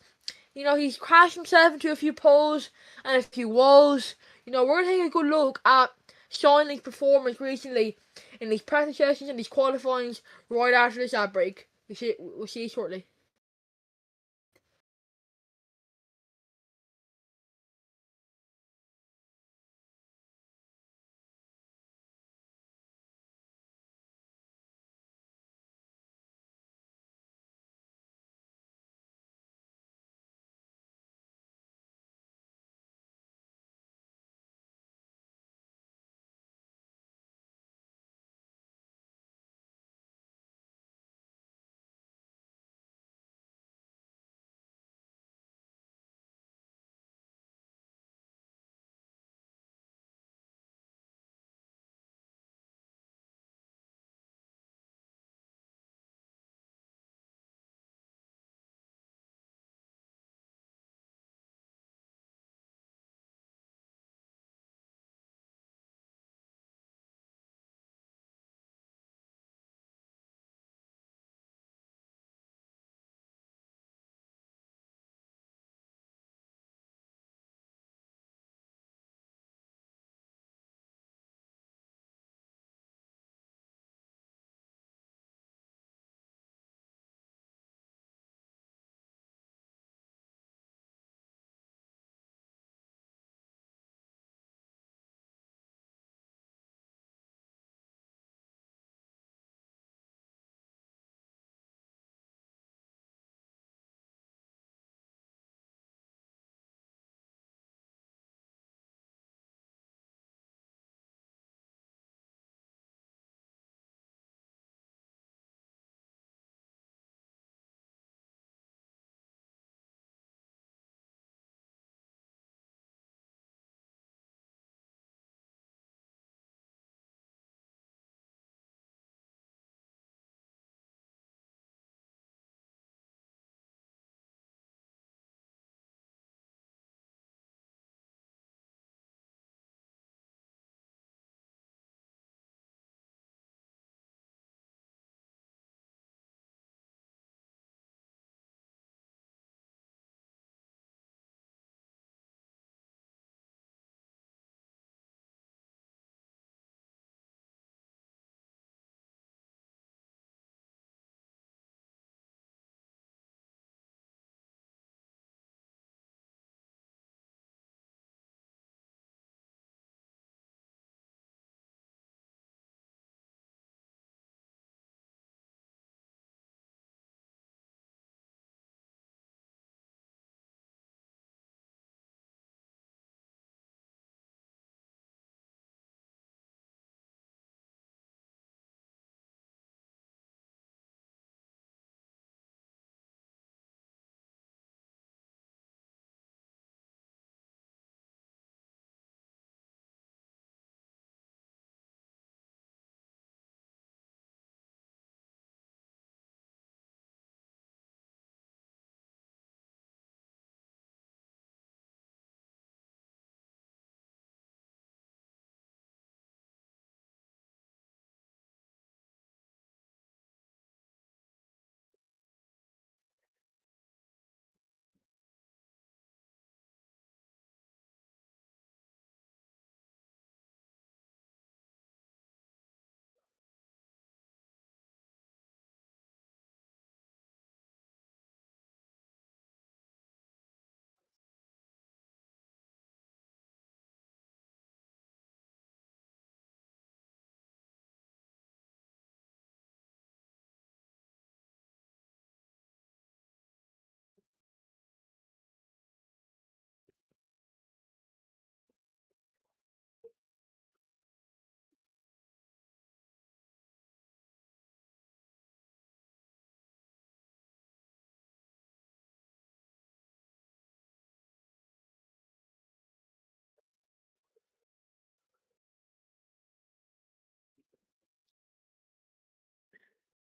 crashed himself into a few poles and a few walls. We're gonna take a good look at Silent's performance recently in these practice sessions and these qualifyings right after this ad break. We'll see you shortly.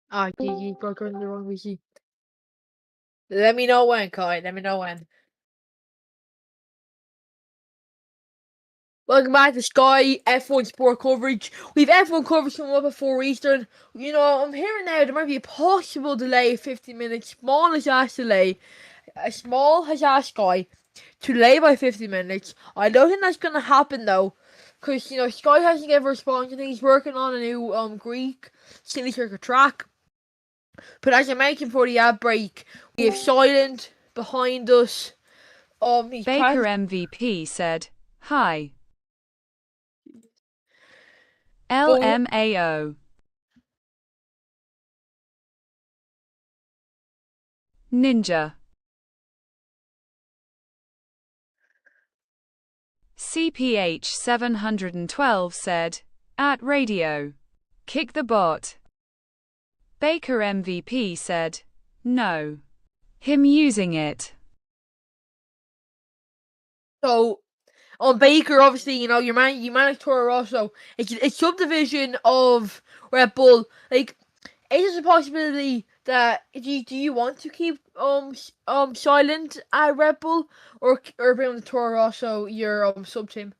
Ah, Gigi, got going the wrong wiki. Let me know when, Kai. Let me know when. Welcome back to Sky F1 Sport coverage. We've F1 coverage coming up at 4 Eastern. You know, I'm hearing now there might be a possible delay of 15 minutes. Small has asked delay. Small has asked Sky to delay by 50 minutes. I don't think that's going to happen though. Because, you know, Sky hasn't given a response. I think he's working on a new Greek City Circuit track. But as I mentioned for the ad break, we have Silent behind us. He's Baker MVP said, Hi. LMAO. Ninja. CPH 712 said, at radio. Kick the bot. Baker MVP said, no. Him using it. So, on Baker, obviously, you know, you manage Toro Rosso. It's subdivision of Red Bull. Like, is there a possibility that do you want to keep Silent at Red Bull or bring on the Toro Rosso your sub team?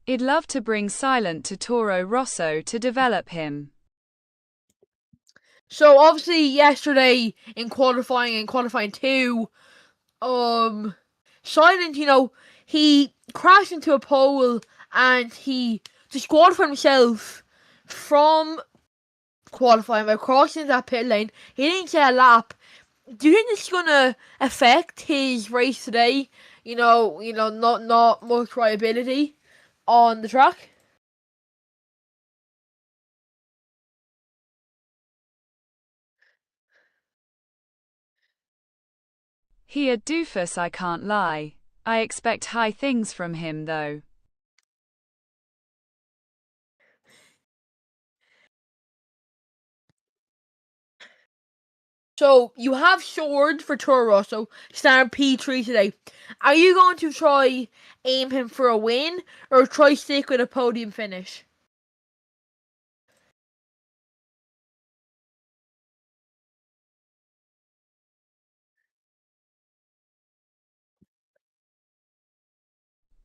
He'd love to bring Silent to Toro Rosso to develop him. So obviously yesterday in qualifying 2, Silent, you know, he crashed into a pole and he disqualified himself from qualifying by crossing that pit lane. He didn't get a lap. Do you think this is gonna affect his race today? Not much reliability on the track. He a doofus, I can't lie. I expect high things from him though. So you have Sword for Toro Rosso, standard P3 today. Are you going to try aim him for a win or try stick with a podium finish?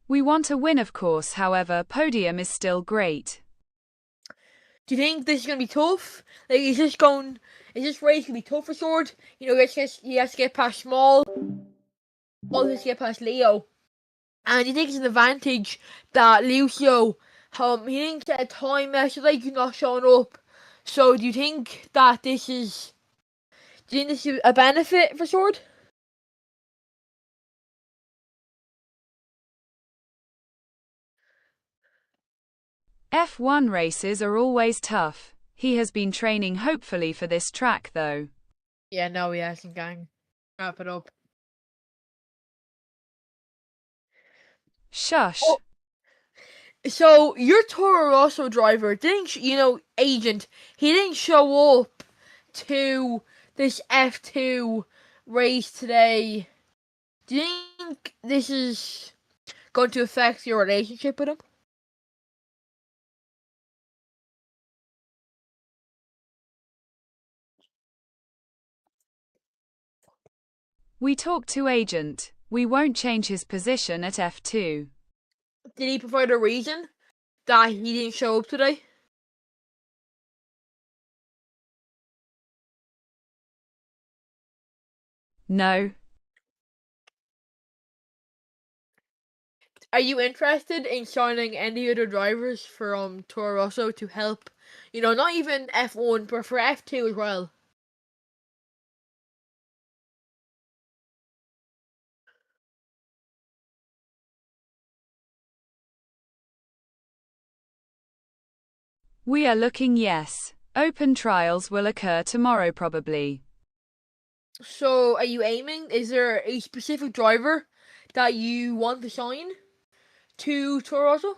We want a win, of course, however, podium is still great. Do you think this is gonna be tough? Like, is this race gonna be tough for Sword? You know, he has to get past Small, or has to get past Leo. And do you think it's an advantage that Lucio, he didn't get a time yesterday, he's not showing up. So do you think that do you think this is a benefit for Sword? F1 races are always tough. He has been training hopefully for this track though. Yeah, no, he hasn't, gang. Wrap it up. Shush. Oh. So your Toro Rosso driver agent, he didn't show up to this F2 race today. Do you think this is going to affect your relationship with him? We talked to agent. We won't change his position at F2. Did he provide a reason that he didn't show up today? No. Are you interested in signing any other drivers for Toro Rosso to help? You know, not even F1, but for F2 as well. We are looking, yes. Open trials will occur tomorrow probably. So, are you aiming? Is there a specific driver that you want to sign to Toro Rosso?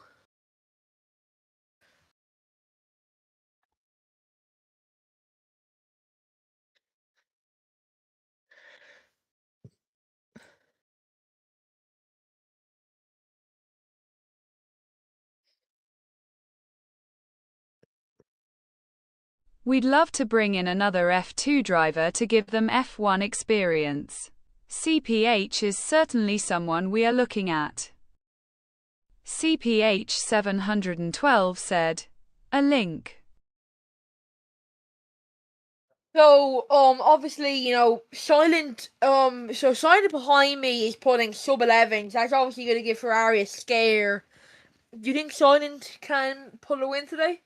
We'd love to bring in another F2 driver to give them F1 experience. CPH is certainly someone we are looking at. CPH 712 said. A link. So, obviously, Silent, so Silent behind me is putting sub 11s. That's obviously going to give Ferrari a scare. Do you think Silent can pull a win today?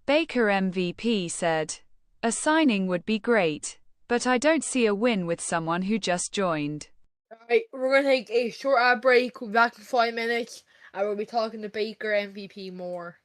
Baker MVP said. A signing would be great, but I don't see a win with someone who just joined. Alright, we're going to take a short ad break. We'll be back in 5 minutes, and we'll be talking to Baker MVP more.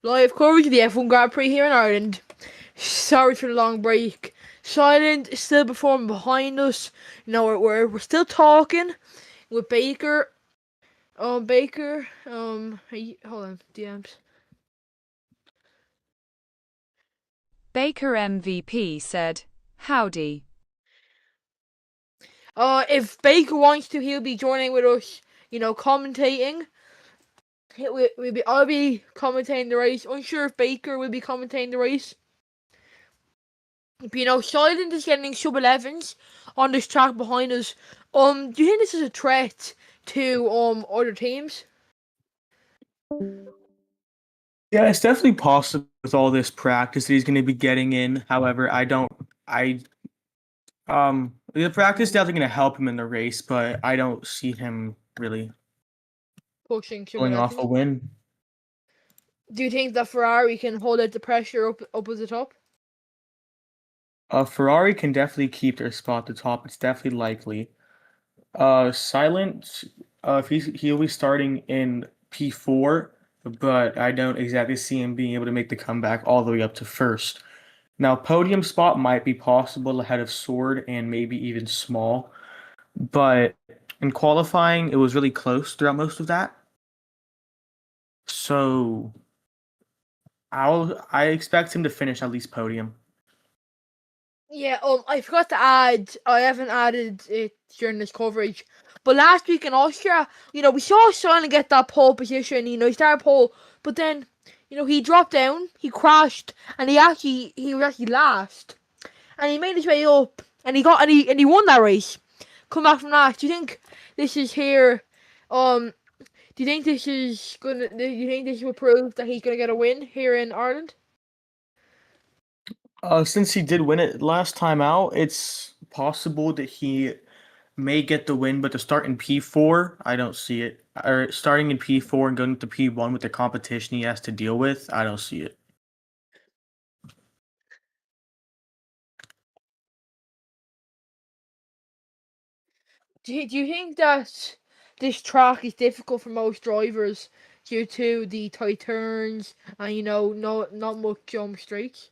Live coverage of the F1 Grand Prix here in Ireland. Sorry for the long break. Silent is still performing behind us. You know, we're still talking with Baker. Hey, hold on, DMs. Baker MVP said, "Howdy." If Baker wants to, he'll be joining with us. You know, commentating. I'll be commentating the race. Unsure if Baker will be commentating the race. But, you know, Silent is getting sub 11s on this track behind us. Do you think this is a threat to other teams? Yeah, it's definitely possible with all this practice that he's going to be getting in. However, the practice is definitely going to help him in the race, but I don't see him really Pushing sub pulling off a 11s. win. Do you think that Ferrari can hold out the pressure up at the top? Ferrari can definitely keep their spot at the top. It's definitely likely. Silent, he'll be starting in P4, but I don't exactly see him being able to make the comeback all the way up to first. Now, podium spot might be possible ahead of Sword and maybe even Small, but in qualifying, it was really close throughout most of that. So I expect him to finish at least podium. Yeah, I forgot to add, I haven't added it during this coverage, but last week in Austria, you know, we saw Silent get that pole position, you know, he started pole, but then, you know, he dropped down, he crashed, and he was actually last, and he made his way up, and he won that race. Come back from last. Do you think this is here, do you think this will prove that he's gonna get a win here in Ireland? Since he did win it last time out, it's possible that he may get the win, but to start in P4, I don't see it. Or starting in P4 and going to P1 with the competition he has to deal with, I don't see it. Do you think that this track is difficult for most drivers due to the tight turns and, you know, not much jump streaks?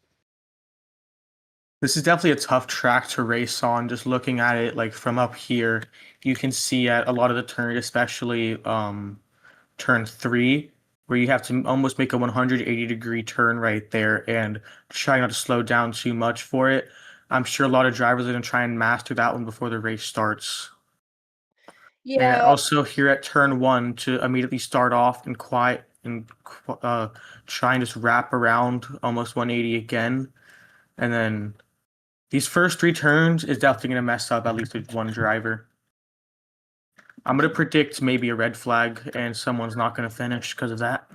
This is definitely a tough track to race on. Just looking at it like from up here, you can see at a lot of the turns, especially turn 3, where you have to almost make a 180-degree turn right there and try not to slow down too much for it. I'm sure a lot of drivers are going to try and master that one before the race starts. And Yeah, also here at turn 1 to immediately start off and quiet and try and just wrap around almost 180 again. And then these first 3 turns is definitely going to mess up at least with one driver. I'm going to predict maybe a red flag and someone's not going to finish because of that.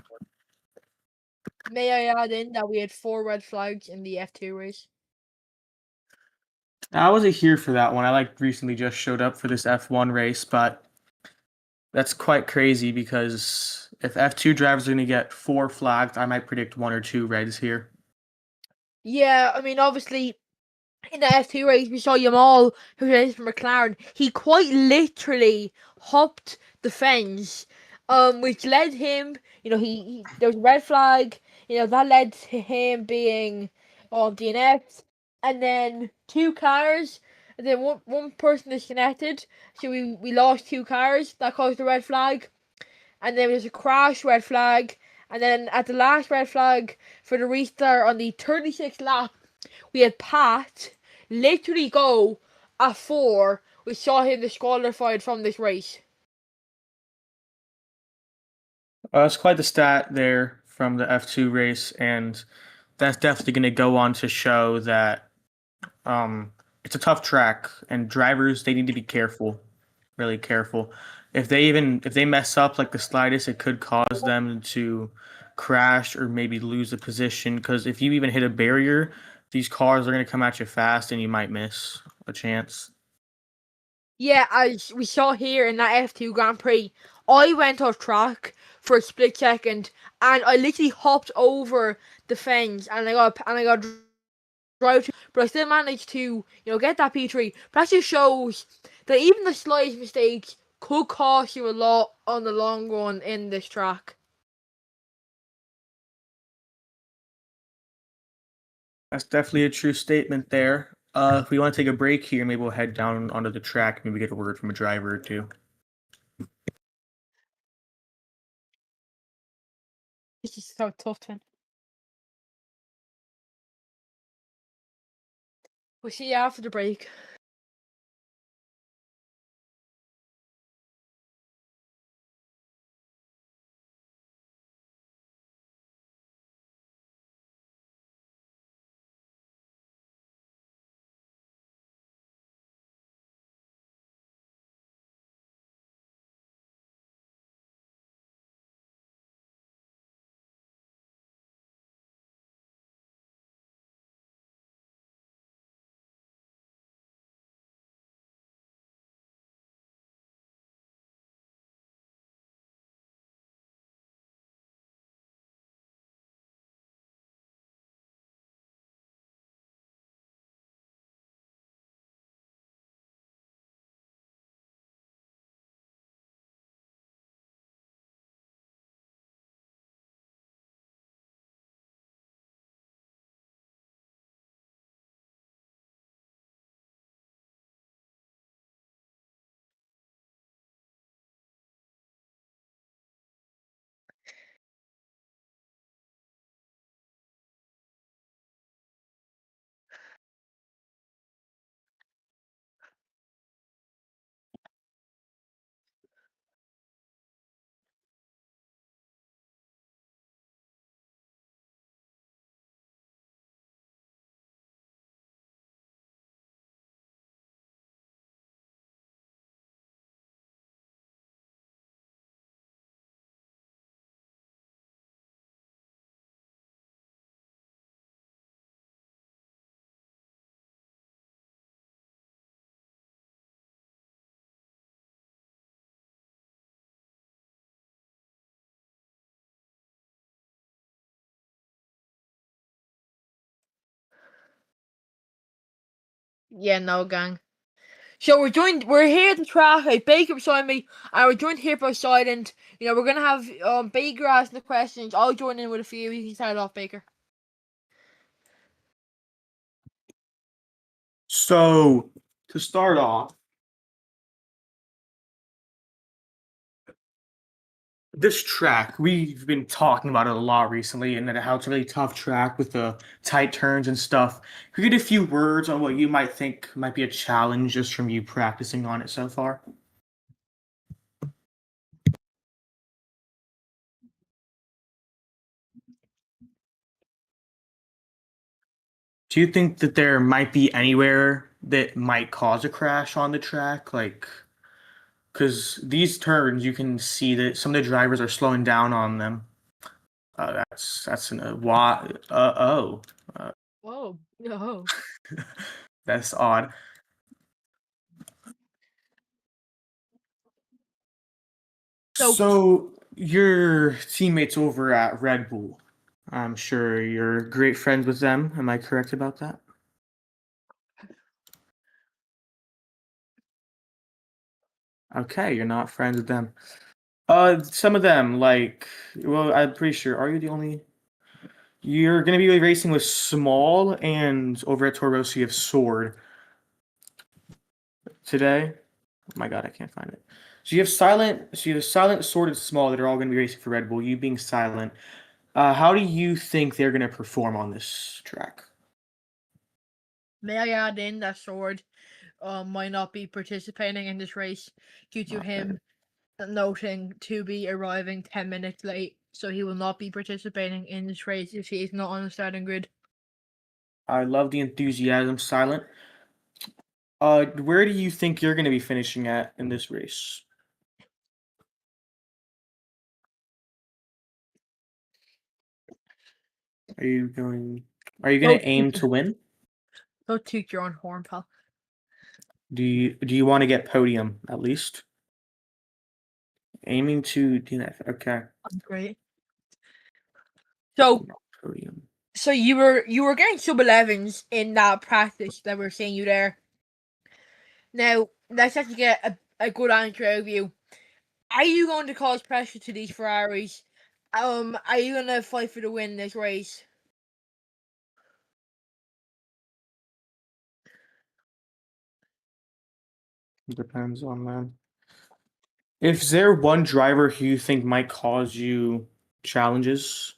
may I add in that we had 4 red flags in the F2 race? I wasn't here for that one. I recently just showed up for this F1 race, but that's quite crazy because if F2 drivers are going to get 4 flags, I might predict 1 or 2 reds here. Yeah, I mean, obviously, in the F2 race, we saw Yamal, who races for McLaren. He quite literally hopped the fence, which led him, you know, there was a red flag, you know, that led to him being DNF'd, and then 2 cars, and then one person disconnected, so we lost 2 cars, that caused a red flag, and then there was a crash, red flag, and then at the last red flag for the restart on the 36th lap, we had Pat literally go at 4. We saw him disqualified from this race. It's quite the stat there from the F2 race, and that's definitely going to go on to show that it's a tough track, and drivers, they need to be careful, really careful. If they mess up like the slightest, it could cause them to crash or maybe lose a position, because if you even hit a barrier, these cars are going to come at you fast and you might miss a chance. Yeah, as we saw here in that F2 Grand Prix, I went off track for a split second, and I literally hopped over the fence, and I got drive to, but I still managed to, you know, get that P3. But that just shows that even the slightest mistakes could cost you a lot on the long run in this track. That's definitely a true statement there. If we want to take a break here, maybe we'll head down onto the track, maybe get a word from a driver or two. This is so tough, then. We'll see you after the break. Yeah, no, gang. So we're here at the track, Baker beside me, and we're joined here by Silent. We're gonna have Baker asking the questions. I'll join in with a few. You can start off, Baker. So, to start off, this track, we've been talking about it a lot recently, and how it's a really tough track with the tight turns and stuff. Could you get a few words on what you might think might be a challenge just from you practicing on it so far? Do you think that there might be anywhere that might cause a crash on the track? Like, because these turns, you can see that some of the drivers are slowing down on them. That's an why. Oh, Whoa, no. that's odd. So your teammates over at Red Bull, I'm sure you're great friends with them. Am I correct about that? Okay, you're not friends with them. Some of them, like, well, I'm pretty sure. Are you the only? You're gonna be racing with Small, and over at Toros you have Sword today. Oh my God, I can't find it. So you have Silent, Sword, and Small that are all gonna be racing for Red Bull. You being Silent. How do you think they're gonna perform on this track? May I add in that Sword might not be participating in this race due to Okay. him noting to be arriving 10 minutes late, so he will not be participating in this race if he is not on the starting grid. I love the enthusiasm, Silent. Where do you think you're gonna be finishing at in this race? Are you going? Are you gonna Don't aim toot- to win? Don't toot your own horn, pal. Do you want to get podium at least? Aiming to DNF. Okay. Great. So Podium. you were getting sub-11s in that practice that we're seeing you there. Now let's actually get a good answer out of you. Are you going to cause pressure to these Ferraris? Are you gonna fight for the win in this race? Depends on that. Is there one driver who you think might cause you challenges?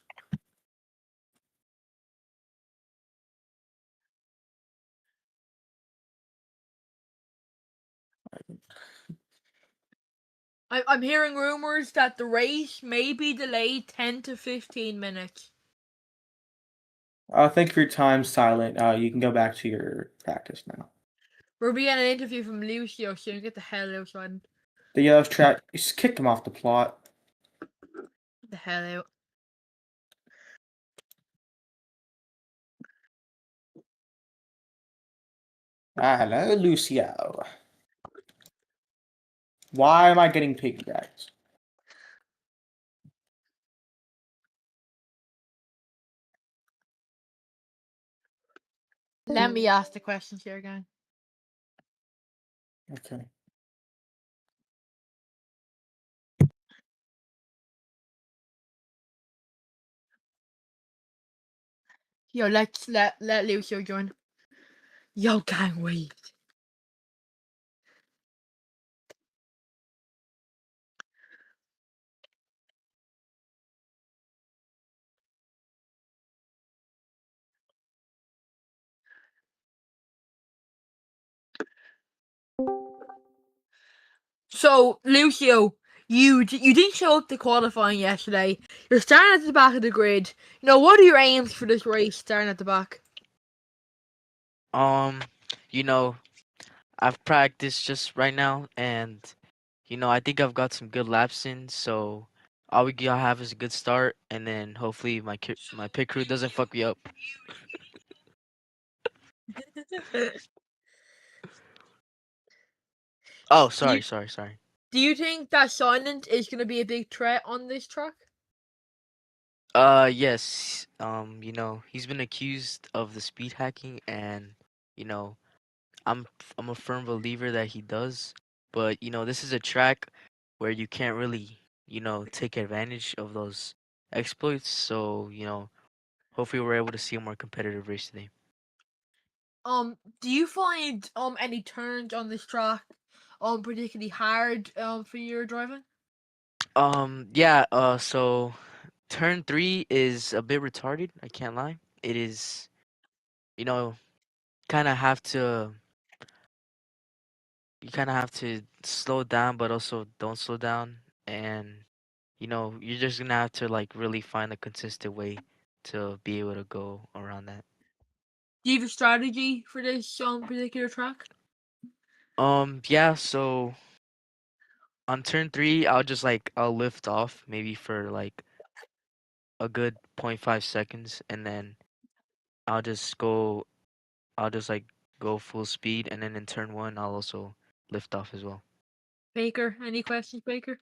I'm hearing rumors that the race may be delayed 10 to 15 minutes. Thank you for your time, Silent. You can go back to your practice now. We're being an interview from Lucio, so you get the hell out, son. The yellow chat, just kick him off the plot. Get the hell out. Hello, Lucio. Why am I getting piggybacked? Let me ask the questions here again. Okay. Yo, let Lucio join. Yo, gang, wait. So, Lucio, you didn't show up to qualifying yesterday. You're starting at the back of the grid. You know, what are your aims for this race starting at the back? You know, I've practiced just right now, and I think I've got some good laps in. So all we gotta have is a good start, and then hopefully my pit crew doesn't fuck me up. Oh, sorry. Do you think that Silent is going to be a big threat on this track? Yes. He's been accused of the speed hacking, and I'm a firm believer that he does. But this is a track where you can't really take advantage of those exploits. So hopefully we're able to see a more competitive race today. Do you find any turns on this track particularly hard for your driving? Yeah. So turn 3 is a bit retarded. I can't lie. It is, you know, kind of have to. You kind of have to slow down, but also don't slow down, and you're just gonna have to like really find a consistent way to be able to go around that. Do you have a strategy for this particular track? Yeah. So on turn 3, I'll lift off maybe for like a good 0.5 seconds, and then I'll just go. I'll just like go full speed, and then in turn 1, I'll also lift off as well. Baker, any questions, Baker?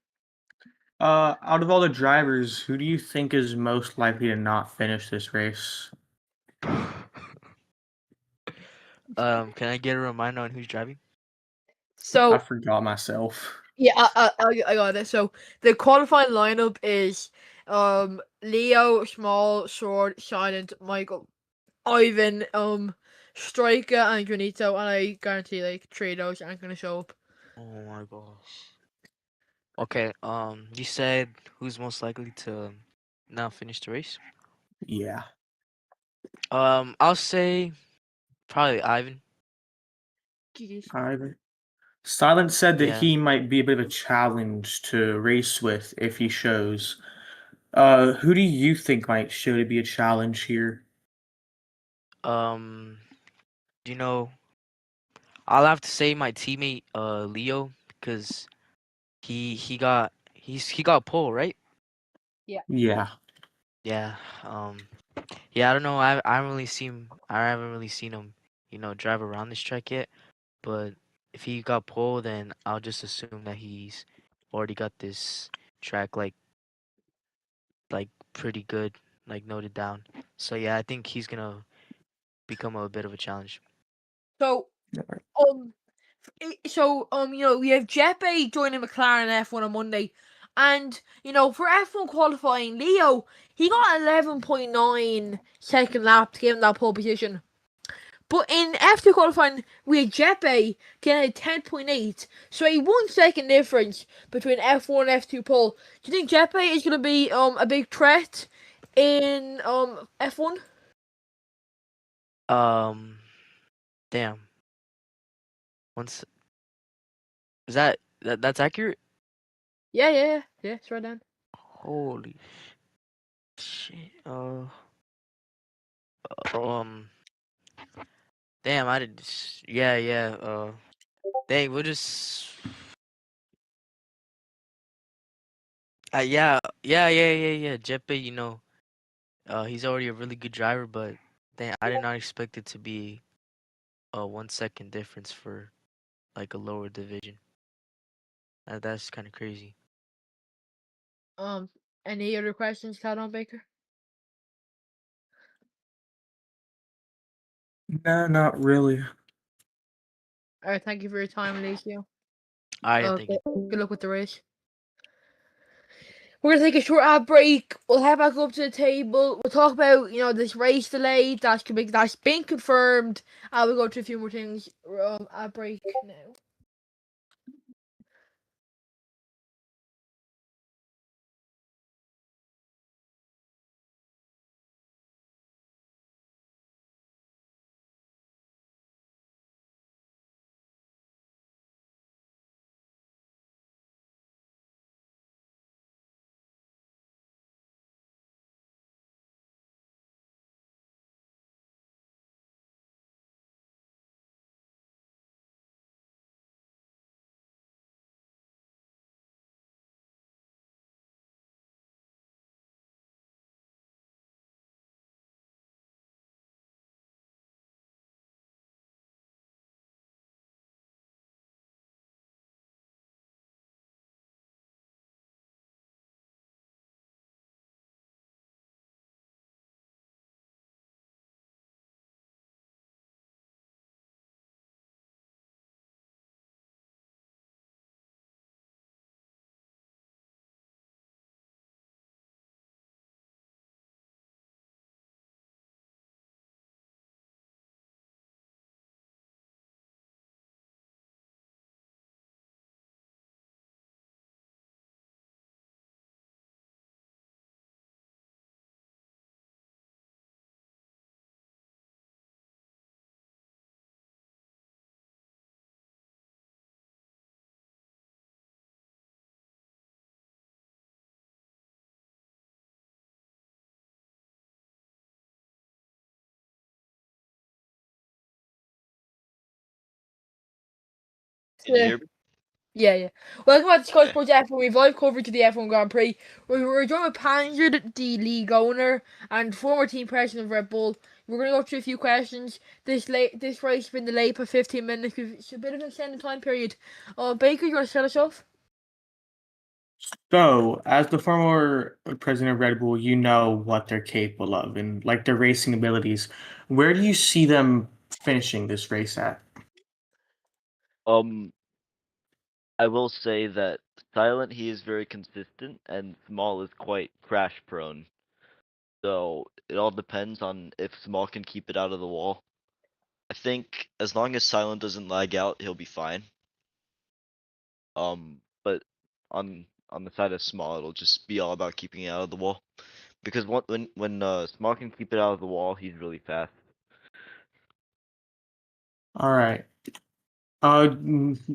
Out of all the drivers, who do you think is most likely to not finish this race? Can I get a reminder on who's driving? So I forgot myself. yeah, I got it. So the qualifying lineup is Leo, Small, Sword, Silent, Michael, Ivan, Striker, and Granito, and I guarantee like 3 of those aren't gonna show up. Oh my gosh. Okay. You said who's most likely to not finish the race? Yeah. I'll say probably Ivan. Jeez. Ivan. Silent said that Yeah. he might be a bit of a challenge to race with if he shows. Who do you think might show to be a challenge here? Um, you know, I'll have to say my teammate Leo, because he got pole, right? Yeah. Yeah. Yeah, I don't know. I haven't really seen him, drive around this track yet. But if he got pole, then I'll just assume that he's already got this track like pretty good, like noted down. So yeah, I think he's gonna become a bit of a challenge. So we have Jeppe joining McLaren F1 on Monday, and for F1 qualifying, Leo he got 11.9 second lap to give him that pole position. But in F2 qualifying, we had Jeppe getting a 10.8, so a 1 second difference between F1 and F2 pole. Do you think Jeppe is going to be a big threat in F1? Damn. Once is that's accurate? Yeah, it's right down. Holy shit. Damn, I did. Yeah. Dang, we'll just. Yeah. Jeppe, he's already a really good driver, but dang, I did not expect it to be a 1 second difference for like a lower division. That's kind of crazy. Any other questions, Caldon Baker? No, not really. All right, thank you for your time, Alicia. All right, thank you. Good luck with the race. We're gonna take a short ad break. We'll head back up to the table. We'll talk about this race delay that's been confirmed. We'll go to a few more things. Ad break now. Can you hear me? Yeah. Welcome back to Sky Sports F1. We've live coverage of the F1 Grand Prix. We're joined with Panzer, the league owner and former team president of Red Bull. We're going to go through a few questions. This race has been delayed by 15 minutes. It's a bit of an extended time period. Baker, you want to start us off? So, as the former president of Red Bull, you know what they're capable of and like their racing abilities. Where do you see them finishing this race at? I will say that Silent, he is very consistent, and Small is quite crash prone. So it all depends on if Small can keep it out of the wall. I think as long as Silent doesn't lag out, he'll be fine. But on the side of Small, it'll just be all about keeping it out of the wall. Because when Small can keep it out of the wall, he's really fast. All right.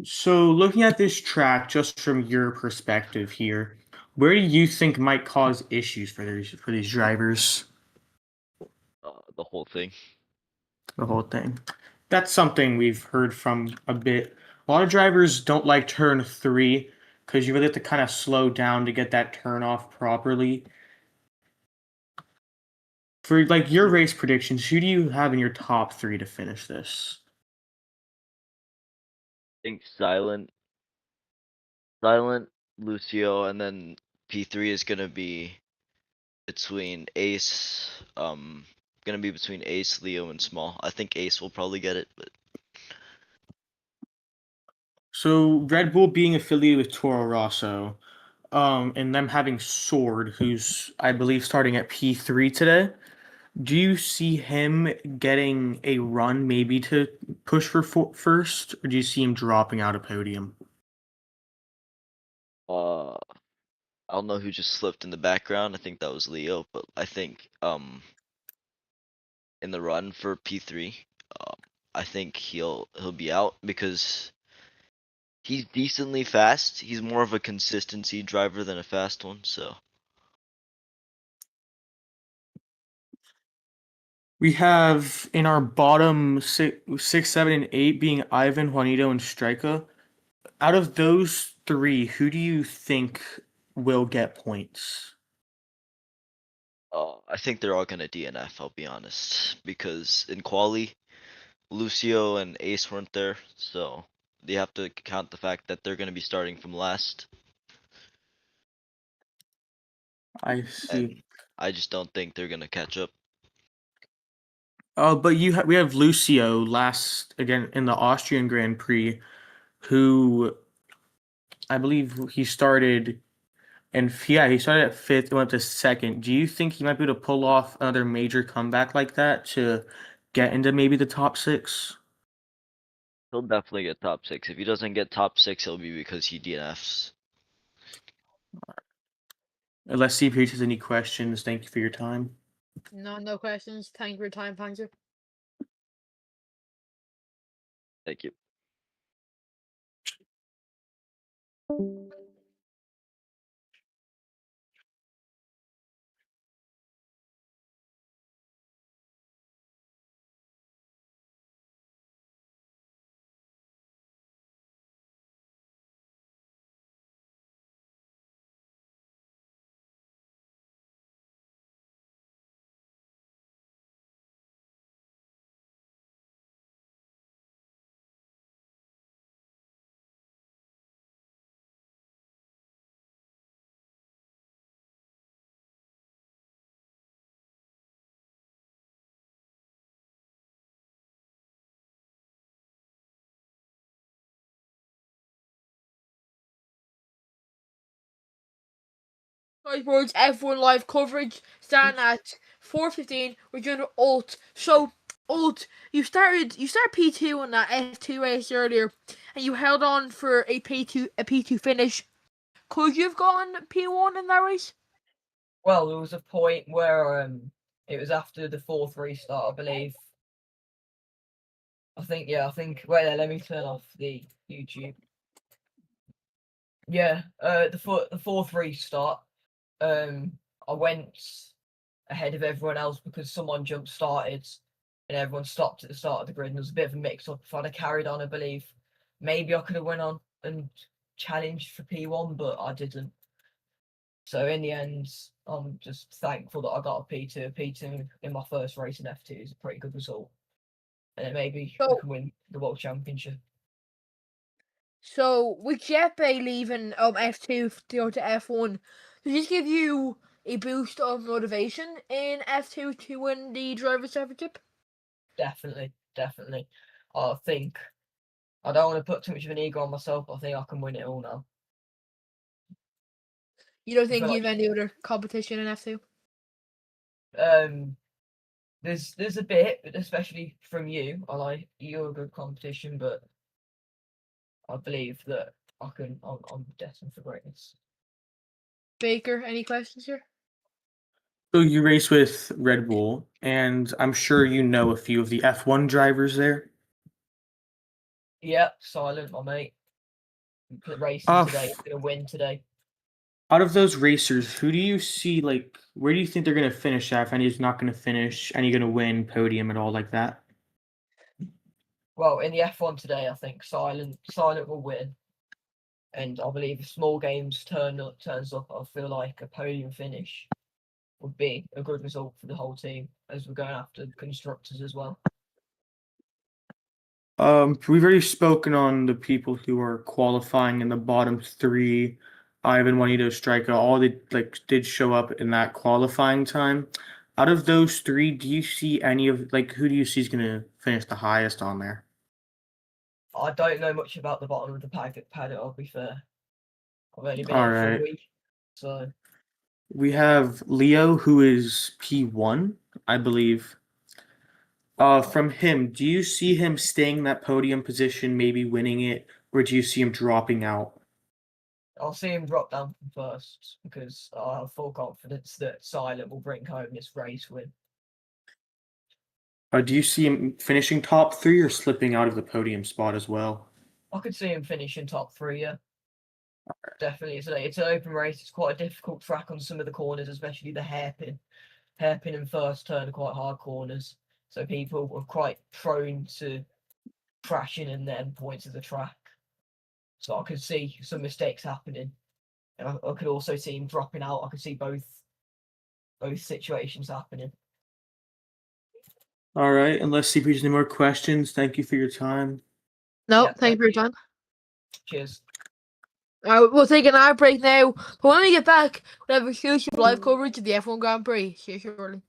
So looking at this track, just from your perspective here, where do you think might cause issues for these drivers? The whole thing. The whole thing. That's something we've heard from a bit. A lot of drivers don't like turn 3 because you really have to kind of slow down to get that turn off properly. For like your race predictions, who do you have in your top 3 to finish this? I think Silent, Lucio, and then P3 is gonna be between Ace, gonna be between Ace, Leo, and Small. I think Ace will probably get it, but So Red Bull being affiliated with Toro Rosso, and them having Sword, who's I believe starting at P3 today. Do you see him getting a run, maybe to push for first, or do you see him dropping out of podium? I don't know who just slipped in the background. I think that was Leo, but I think in the run for P3, I think he'll be out because he's decently fast. He's more of a consistency driver than a fast one, so We have in our bottom six, 7, and 8 being Ivan, Juanito, and Strika. Out of those three, who do you think will get points? I think they're all gonna DNF, I'll be honest. Because in quali, Lucio and Ace weren't there, so they have to count the fact that they're gonna be starting from last. I see. And I just don't think they're gonna catch up. But we have Lucio last again in the Austrian Grand Prix, who I believe he started, and he started at 5th and went to 2nd. Do you think he might be able to pull off another major comeback like that to get into maybe the top 6? He'll definitely get top 6. If he doesn't get top 6, it'll be because he DNFs. Unless CPH has any questions, thank you for your time. No questions. Thank you for your time, Panzer. Thank you. Sports F1 live coverage starting at 4:15. We're doing Ult. So Ult, you started P2 on that F2 race earlier, and you held on for a P2 finish. Could you have gone P1 in that race? Well, there was a point where it was after the 4th restart, I believe. I think wait there, let me turn off the YouTube. Yeah, the 4th restart. I went ahead of everyone else because someone jump started and everyone stopped at the start of the grid, and there was a bit of a mix up. If I'd have carried on, I believe maybe I could have went on and challenged for P1, but I didn't. So in the end, I'm just thankful that I got a P2. A P2 in my first race in F2 is a pretty good result. And then maybe we can win the World Championship. So with Jeppe leaving F2 to go to F1, does this give you a boost of motivation in F2 to win the Drivers' Championship? Definitely. I think I don't want to put too much of an ego on myself, but I think I can win it all now. You don't think feel you have any other competition in F2? There's a bit, especially from you. You're a good competition, but I believe that I'm destined for greatness. Baker, any questions here? So you race with Red Bull, and I'm sure you know a few of the F1 drivers there. Yep, Silent, my mate. Racing today, gonna win today. Out of those racers, who do you see, like, where do you think they're going to finish at? If any's not going to finish, any going to win podium at all like that? Well, in the F1 today, I think Silent will win. And I believe if Small Games turns up, I feel like a podium finish would be a good result for the whole team, as we're going after constructors as well. We've already spoken on the people who are qualifying in the bottom 3. Ivan, Juanito, Strika, all did show up in that qualifying time. Out of those 3, do you see any of who do you see is going to finish the highest on there? I don't know much about the bottom of the paddock. I'll be fair. I've only been All here for right. a week, so We have Leo, who is P1. I believe. From him, do you see him staying in that podium position, maybe winning it, or do you see him dropping out? I'll see him drop down from first because I have full confidence that Silent will bring home this race win. Do you see him finishing top 3 or slipping out of the podium spot as well? I could see him finishing top 3, yeah. Definitely. It's an open race. It's quite a difficult track on some of the corners, especially the hairpin. Hairpin and first turn are quite hard corners. So people are quite prone to crashing in them points of the track. So I could see some mistakes happening. And I could also see him dropping out. I could see both situations happening. All right, unless CP has any more questions, thank you for your time. No, Yeah, thank you for your time. Cheers. We'll take an hour break now. But when we get back, we'll have exclusive live coverage of the F1 Grand Prix. See you shortly.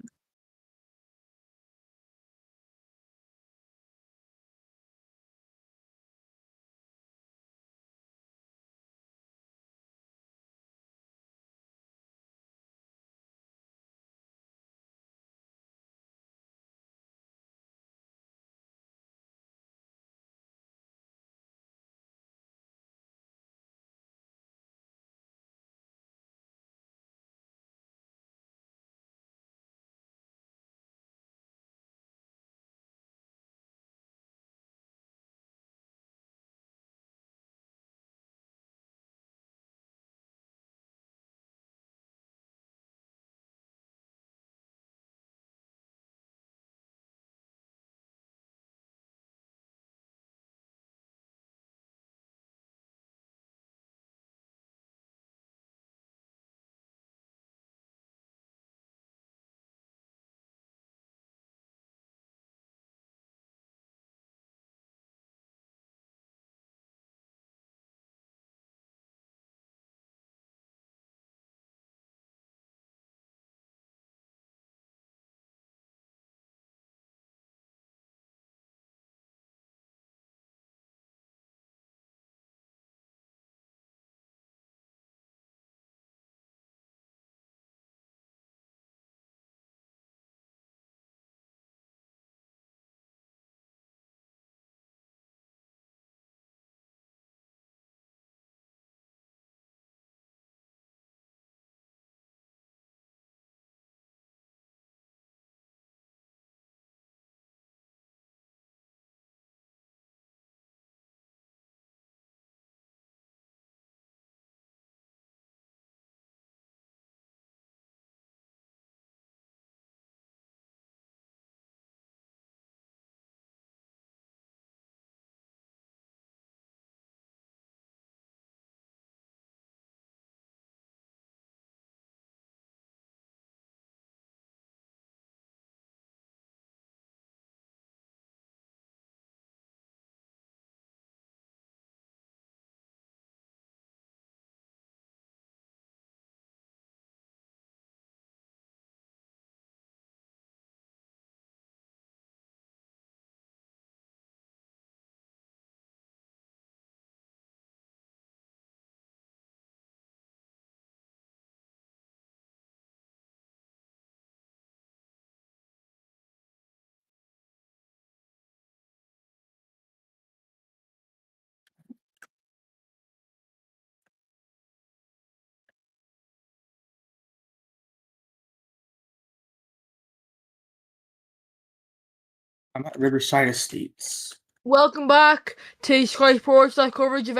I'm at Riverside Estates. Welcome back to Sky Sports live coverage of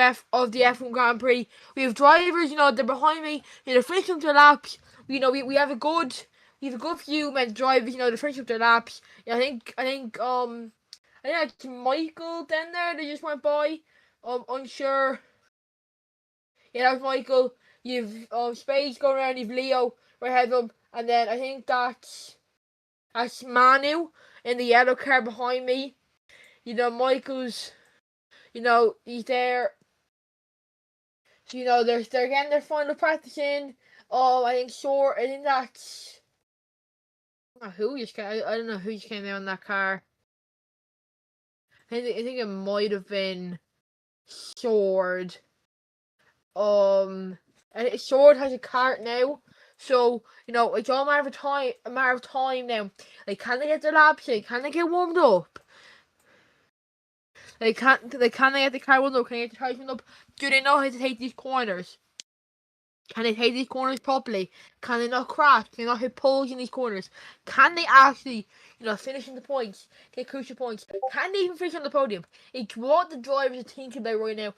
the F1 Grand Prix. We have drivers, they're behind me, they're finishing their laps. We have a good few men drivers, they're finishing their laps. I think it's Michael down there that just went by. Unsure. Yeah, that was Michael. You've Spade going around, you've Leo right ahead of him, and then I think that's Manu in the yellow car behind me. Michael's, he's there. So, they're getting their final practice in. I think that's. I don't know who just came there on that car. I think it might have been Sword. Sword has a cart now, So, it's all a matter of time now. Like, can they get their laps in? Can they get warmed up? Can they get the car warmed up? Can they get the tires warmed up? Do they know how to take these corners? Can they take these corners properly? Can they not crash? Can they not hit poles in these corners? Can they actually, finish in the points, get crucial points? Can they even finish on the podium? It's what the drivers are thinking about right now.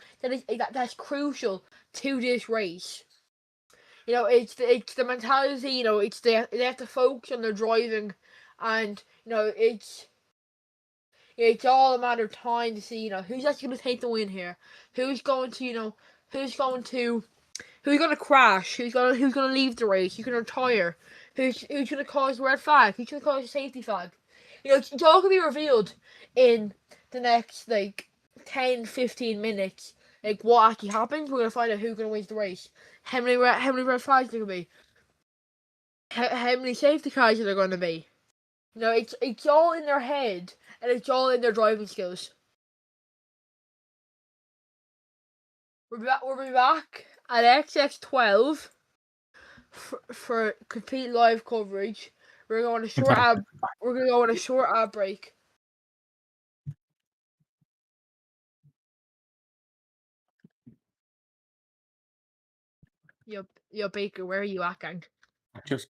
That's crucial to this race. It's the mentality. They have to focus on their driving, and it's all a matter of time to see who's actually going to take the win here. Who's going to who's going to crash? Who's gonna leave the race? Who's gonna retire? Who's gonna cause a red flag? Who's gonna cause a safety flag? It's all gonna be revealed in the next 10-15 minutes. What actually happens? We're gonna find out who's gonna win the race. How many red flags there gonna be? How many safety cars are there gonna be? It's all in their head, and it's all in their driving skills. We'll be back at XX12 for complete live coverage. We're going to short ad. We're gonna go on a short ad break. Yo, Baker, where are you at, gang? Just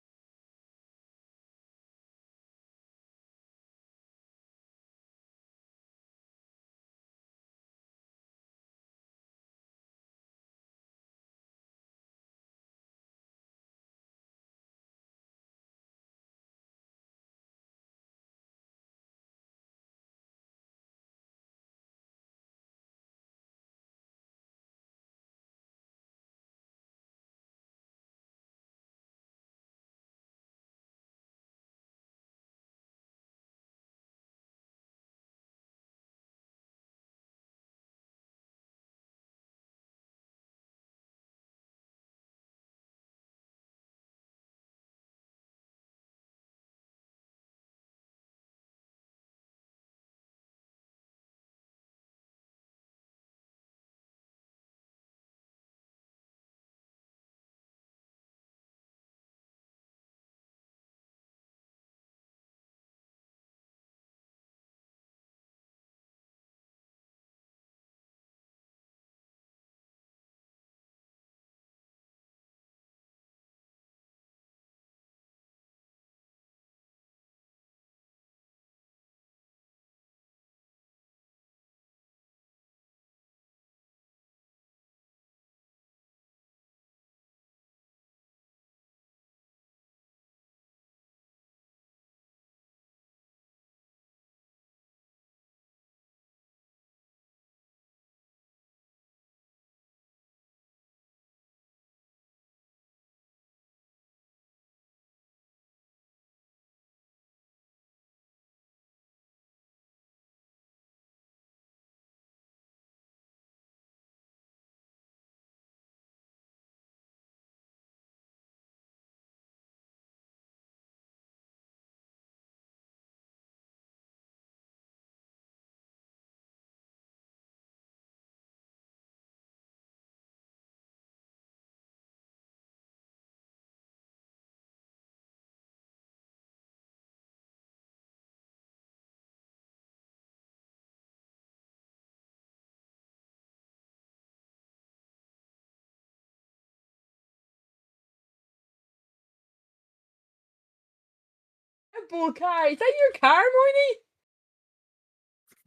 Bull car. Is that your car,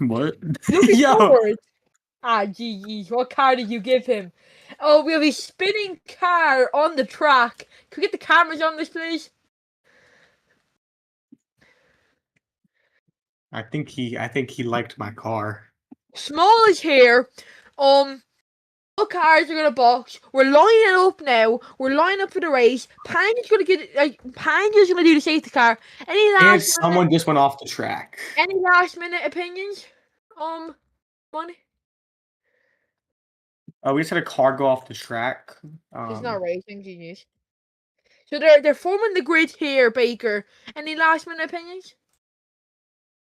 Moini? what? Looking Yo, forward. Geez, what car did you give him? Oh, we have a spinning car on the track. Can we get the cameras on this, please? I think he liked my car. Small is here. All cars are gonna box. We're lining up now. We're lining up for the race. Panga's gonna Panga's gonna do the safety car. And someone just went off the track. Any last minute opinions? Money? Oh, we just had a car go off the track. It's not racing, genius. So they're forming the grid here, Baker. Any last minute opinions?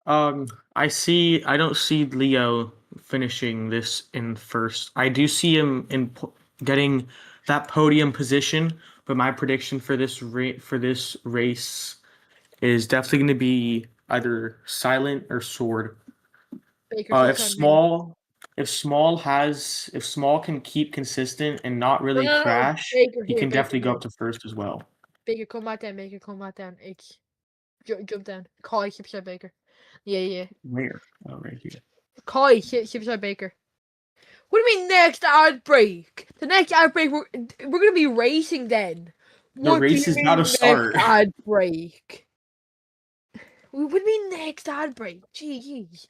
I don't see Leo finishing this in first. I do see him getting that podium position, but my prediction for this race is definitely going to be either Silent or Sword. Baker, so If sorry, Small can keep consistent and not really no, crash, Baker he here, can Baker definitely go here. up to first as well. Baker, come back down. Baker, come back down. It's jump down. Kai, keep beside Baker. Yeah. Where? Oh, right here. Kai, keep beside Baker. What do you mean next outbreak? The next outbreak, we're gonna be racing then. The What do race you is about to mean start. next outbreak? What do you mean next outbreak? Jeez.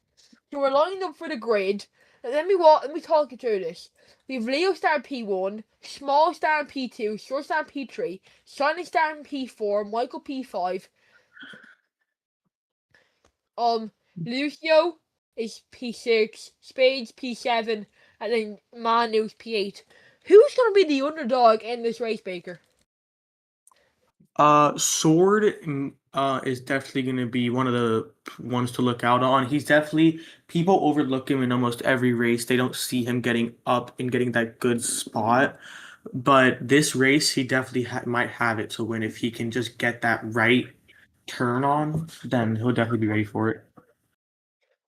So we're lining up for the grid. Let me talk you through this. We have Leo starting P1, Small starting P2, Short starting P3, Shining starting P4, Michael P5. Lucio is P6, Spades P7, and then Manu's P8. Who's gonna be the underdog in this race, Baker? Sword is definitely going to be one of the ones to look out on. He's definitely people overlook him in almost every race. They don't see him getting up and getting that good spot. But this race, he definitely might have it to win if he can just get that right turn on. Then he'll definitely be ready for it.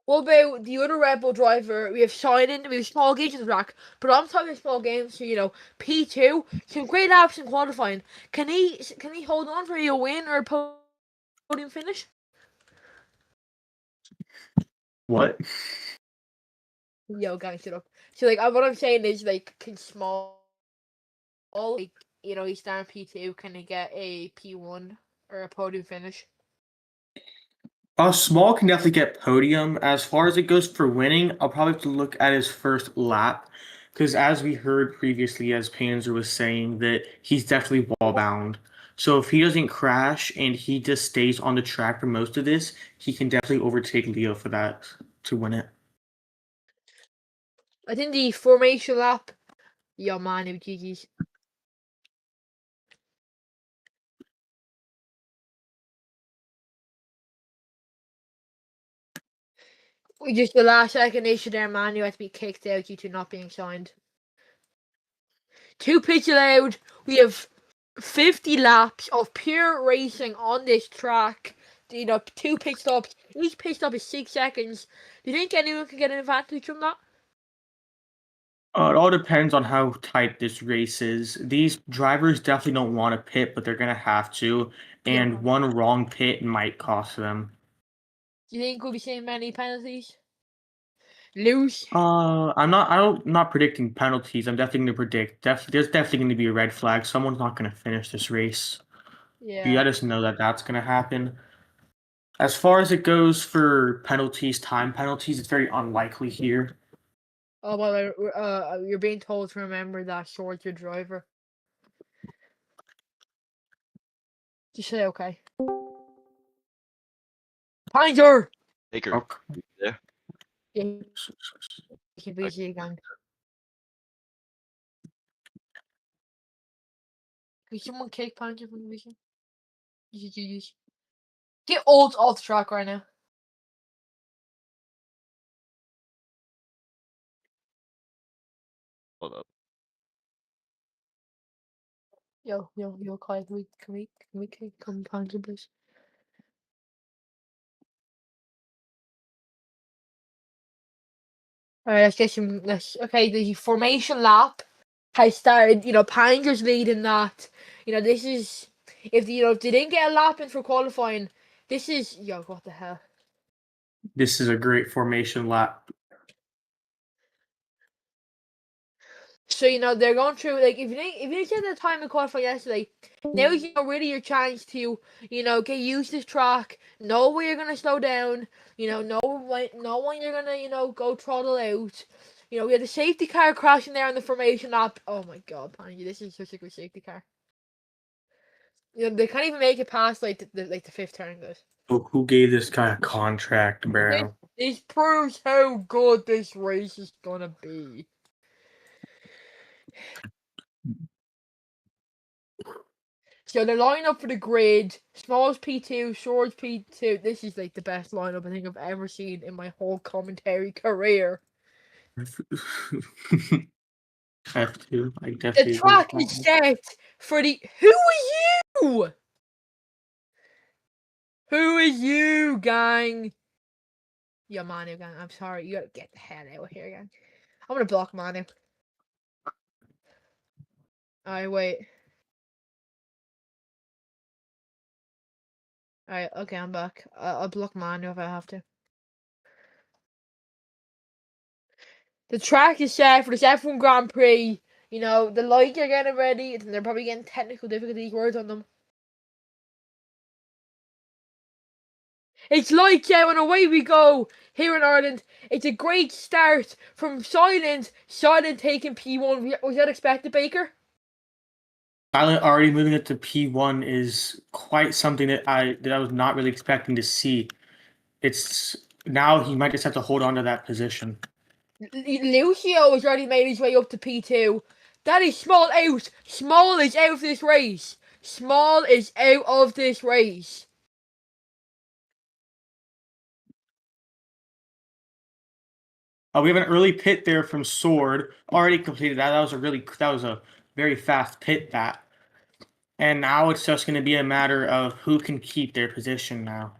What about the other Red Bull driver? We have Shining, we have Small Gauge on the track, but I'm talking small games, so P2, some great laps in qualifying. Can he hold on for a win or a podium finish? What? Yo, guys, shut up. So what I'm saying is can Small, he's down P2, can he get a P1 or a podium finish? Small can definitely get podium. As far as it goes for winning, I'll probably have to look at his first lap. Because as we heard previously, as Panzer was saying, that he's definitely wall bound. So if he doesn't crash and he just stays on the track for most of this, he can definitely overtake Leo for that to win it. I think the formation lap, yo man, GG's. Just the last second issue there, man, you had to be kicked out due to not being signed. 2 pitch allowed. We have 50 laps of pure racing on this track. 2 pit stops. Each pit stop is 6 seconds. Do you think anyone can get an advantage from that? It all depends on how tight this race is. These drivers definitely don't want to pit, but they're gonna have to. And Yeah. one wrong pit might cost them. Do you think we'll be seeing many penalties? Lose? I'm not predicting penalties. I'm definitely gonna predict there's definitely gonna be a red flag. Someone's not gonna finish this race. You Yeah. gotta know that that's gonna happen. As far as it goes for penalties, time penalties, it's very unlikely here. Oh, well, you're being told to remember that Short's your driver. Just say okay. Panzer! Baker, Okay. you there? Yeah, you can be again. Can someone kick Panzer from the vision? Get Old off the track right now. Hold up. Yo, Kai, can we come Panzer, please? Alright, let's get some. Okay, the formation lap has started. Panzer's leading that. This is if they didn't get a lap in for qualifying. This is what the hell. This is a great formation lap. So they're going through if you didn't get the time in qualifying yesterday, now is really your chance to get used to this track, know where you're gonna slow down, know when you're gonna go throttle out. We had the safety car crashing there on the formation lap. Oh my god, Panji, this is such a good safety car. They can't even make it past the 5th turn, guys. Who gave this guy a contract, bro? This proves how good this race is gonna be. So they're lining up for the grid. Smalls P2, Shorts P2. This is the best lineup I think I've ever seen in my whole commentary career. F2, I The definitely. track is set for the. Who are you? Who are you, gang? Yo, Manu, gang. I'm sorry. You gotta get the hell out of here, gang. I'm gonna block Manu. Alright, wait. Alright, okay, I'm back. I'll block Manu if I have to. The track is set for this F1 Grand Prix. You know, the lights are getting ready, and they're probably getting technical difficulties words on them. It's lights out and away we go here in Ireland. It's a great start from Silent. Silent taking P1. Was that expected, Baker? Silent already moving it to P1 is quite something that I was not really expecting to see. It's now he might just have to hold on to that position. Lucio has already made his way up to P2. That is Small out. Small is out of this race. Small is out of this race. We have an early pit there from Sword. Already completed that. That was a very fast pit that. And now it's just going to be a matter of who can keep their position now.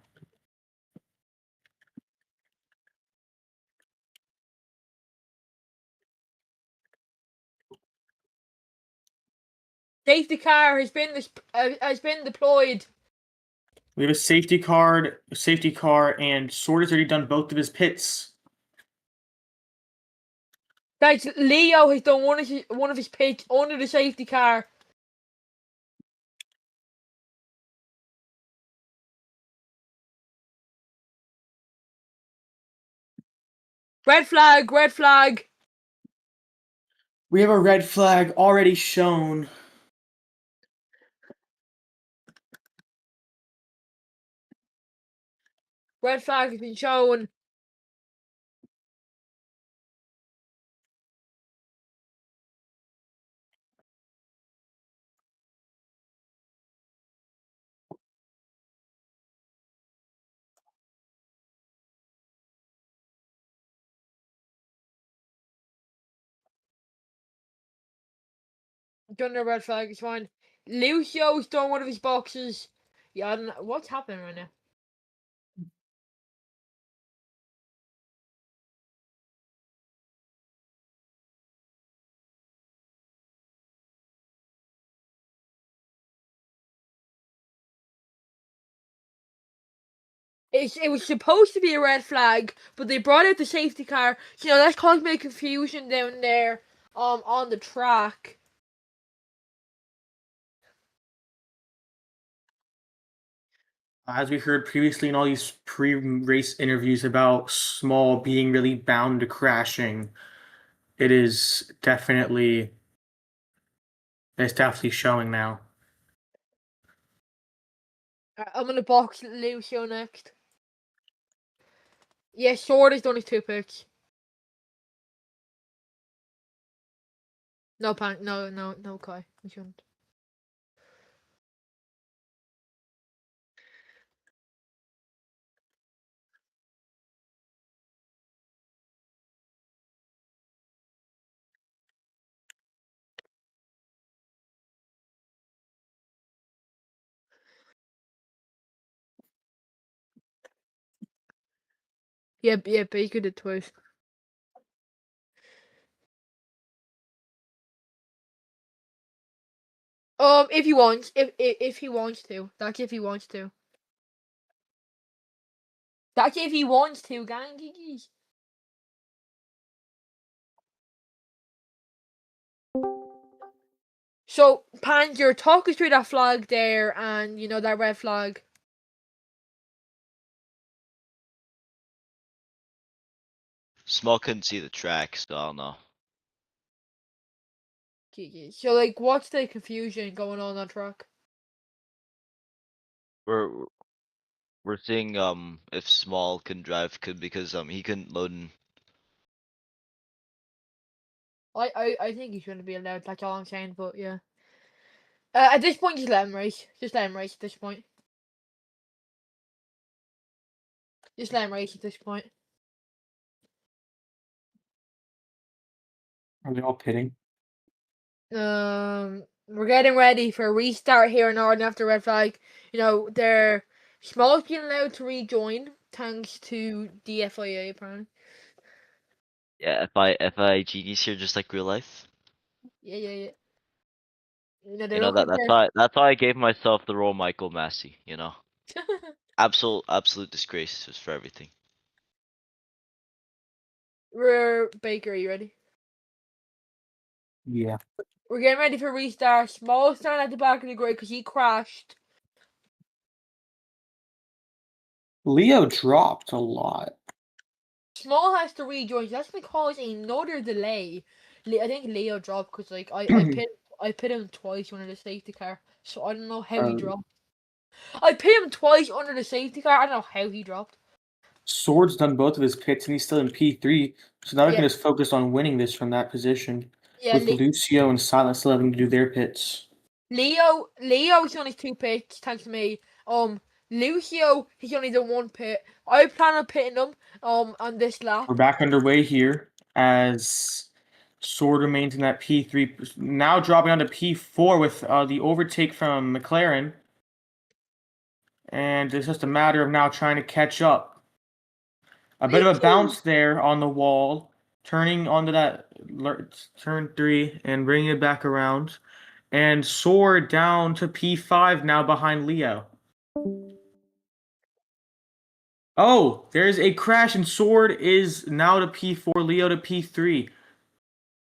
Safety car has been deployed. We have a safety car, and Sword has already done both of his pits. Guys, Leo has done one of his pits under the safety car. Red flag, red flag. We have a red flag already shown. Red flag has been shown. Done the red flag, it's fine. Lucio's done one of his boxes. Yeah, I don't know. What's happening right now? It was supposed to be a red flag, but they brought out the safety car. You know, that caused me confusion down there on the track. As we heard previously in all these pre-race interviews about Small being really bound to crashing, it's definitely showing now. I'm gonna box Lucio next. Yeah, Sword has done his 2 picks. No, no, Kai. You shouldn't. Yeah, Baker did twice. If he wants, if he wants to, that's if he wants to. That's if he wants to, gang. So, Panzer, talk us through that flag there, and you know that red flag. Small couldn't see the track, so I don't know. So, like, what's the confusion going on track? We're seeing if Small can drive because he couldn't load in. I think he shouldn't be allowed. That's all I'm saying. But yeah. At this point, just let him race. Just let him race at this point. Just let him race at this point. Are they all pitting? We're getting ready for a restart here in Arden after red flag. You know, they're Small's being allowed to rejoin thanks to the FIA apparently. Yeah, FI genius here, just like real life. Yeah. You know, You they're know looking that's why I gave myself the role Michael Massey. You know, absolute disgrace just for everything. Baker, are you ready? Yeah. We're getting ready for restart. Small standing at the back of the grid because he crashed. Leo dropped a lot. Small has to rejoin. So that's gonna cause another delay. I think Leo dropped because like I pit him twice under the safety car, so I don't know how he dropped. I pit him twice under the safety car. I don't know how he dropped. Sword's done both of his pits and he's still in P3. So now we Yeah. can just focus on winning this from that position. Yeah, With Lucio and Silent still having to do their pits. Leo's done his 2 pits, thanks to me. Lucio, he's only done 1 pit. I plan on pitting him on this lap. We're back underway here as Sword remains in that P3. Now dropping down to P4 with the overtake from McLaren. And it's just a matter of now trying to catch up. A bit of a bounce there on the wall. Turning onto that turn 3 and bringing it back around. And Sword down to P5 now behind Leo. Oh, there's a crash and Sword is now to P4, Leo to P3.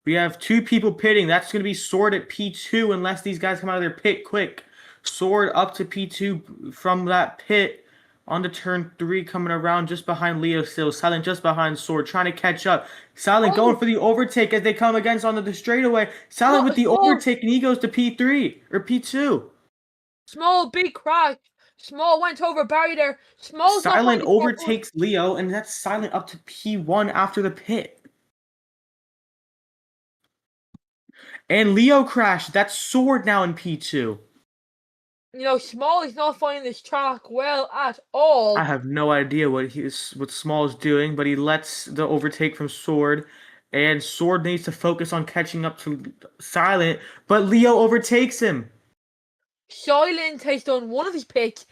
We have 2 people pitting. That's going to be Sword at P2 unless these guys come out of their pit quick. Sword up to P2 from that pit onto turn 3 coming around just behind Leo still. Silent just behind Sword trying to catch up. Silent going for the overtake as they come against onto the straightaway. Silent with the overtake and he goes to P3 or P2. Small big crash. Small went over barrier there. Small Silent overtakes Leo and that's Silent up to P1 after the pit. And Leo crashed. That's Sword now in P2. You know, Small is not finding this track well at all. I have no idea what Small is doing, but he lets the overtake from Sword, and Sword needs to focus on catching up to Silent, but Leo overtakes him. Silent has done 1 of his pits.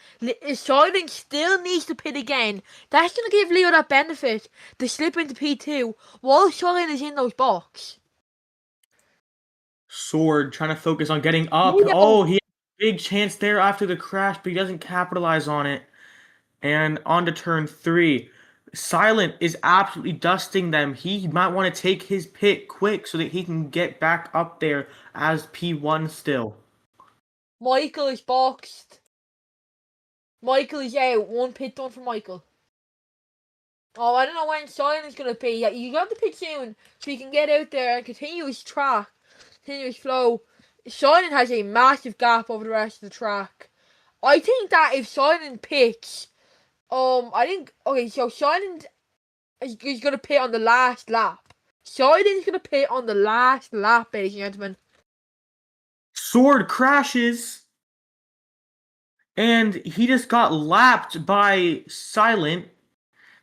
Silent still needs to pit again. That's going to give Leo that benefit to slip into P2 while Silent is in those box. Sword trying to focus on getting up. Leo. Oh, he had a big chance there after the crash, but he doesn't capitalize on it. And on to turn 3. Silent is absolutely dusting them. He might want to take his pit quick so that he can get back up there as P1 still. Michael is boxed. Michael is out. 1 pit done for Michael. Oh, I don't know when Silent's going to pit. Yeah, you got to pit soon so he can get out there and continue his track. Continue his flow. Silent has a massive gap over the rest of the track. I think that if Silent pits, so Silent is going to pit on the last lap. Silent is going to pit on the last lap, ladies and gentlemen. Sword crashes, and he just got lapped by Silent,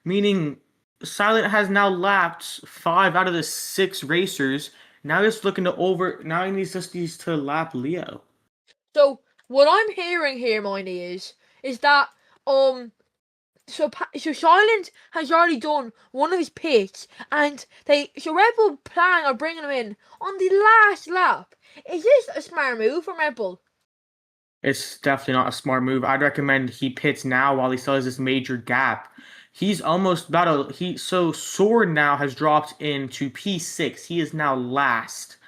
meaning Silent has now lapped 5 out of the 6 racers. Now he's looking to now he needs to lap Leo. So what I'm hearing here, Miney, is that so Silent has already done 1 of his pits, and Red Bull plan on bringing him in on the last lap. Is this a smart move from Red Bull? It's definitely not a smart move. I'd recommend he pits now while he still has this major gap. He's almost about so Sword now has dropped into P6. He is now last.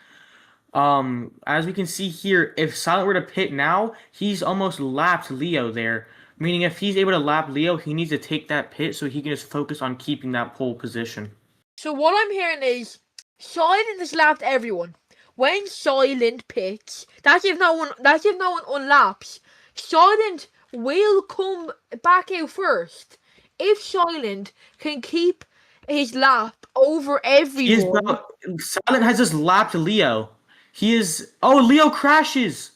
As we can see here, if Silent were to pit now, he's almost lapped Leo there. Meaning if he's able to lap Leo, he needs to take that pit so he can just focus on keeping that pole position. So what I'm hearing is Silent has lapped everyone. When Silent pits, that's if no one unlaps. Silent will come back out first. If Silent can keep his lap over everyone. Silent has just lapped Leo. Leo crashes.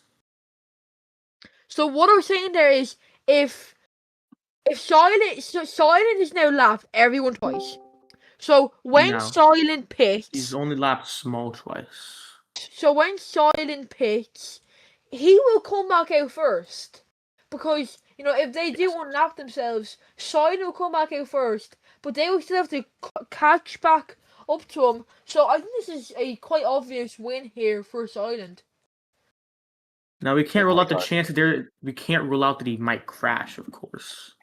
So what I'm saying there is if Silent is now lapped everyone twice. So when Silent pits, he's only lapped Small twice. So when Silent pits, he will come back out first. Because, you know, if they do unlap themselves, Silent will come back out first, but they will still have to catch back up to him. So I think this is a quite obvious win here for Silent. Now we can't Oh rule my out the God. chance that we can't rule out that he might crash, of course.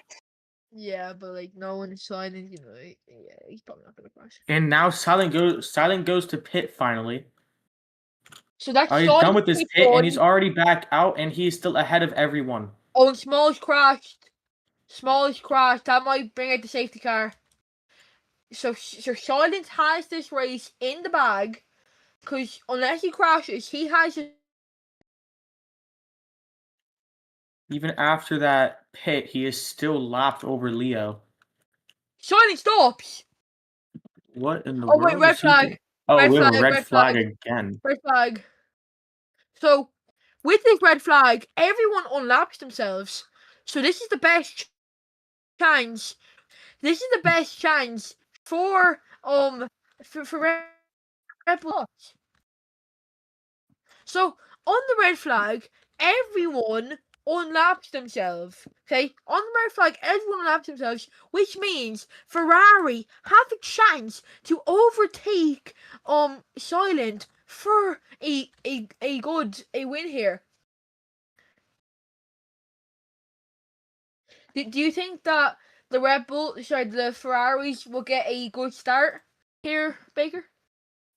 Yeah, but like no one is Silent, you know, yeah, he's probably not gonna crash. And now Silent goes to pit finally. So that's He's Silent done with his pit pit, and one. he's already back out, and he's still ahead of everyone. Oh, and Smalls crashed. Smalls crashed. That might bring out the safety car. So Silent has this race in the bag, because unless he crashes, he has it. Even after that pit, he is still lapped over Leo. Silent stops. What in the Oh world? wait, red is he doing? flag. Oh, Red we have a flag, red red flag flag. again. Red flag. So, with this red flag, everyone unlaps themselves. So this is the best chance. This is the best chance for Red Bull. So on the red flag, everyone unlaps themselves. Okay, on the red flag, everyone unlaps themselves, which means Ferrari have a chance to overtake Silent for a win here. Do you think that the Ferraris will get a good start here, Baker?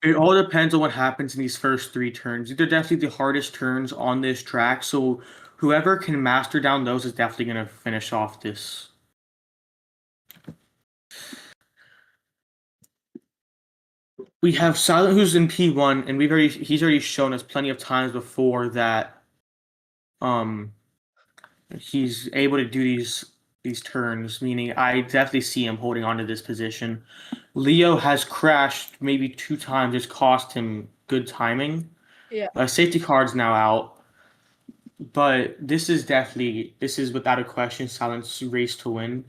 It all depends on what happens in these first 3 turns. They're definitely the hardest turns on this track, so whoever can master down those is definitely going to finish off this. We have Silent, who's in P1, and he's already shown us plenty of times before that he's able to do these turns, meaning I definitely see him holding on to this position. Leo has crashed maybe 2 times, it's cost him good timing. Yeah. Safety card's now out, but this is without a question Silent's race to win.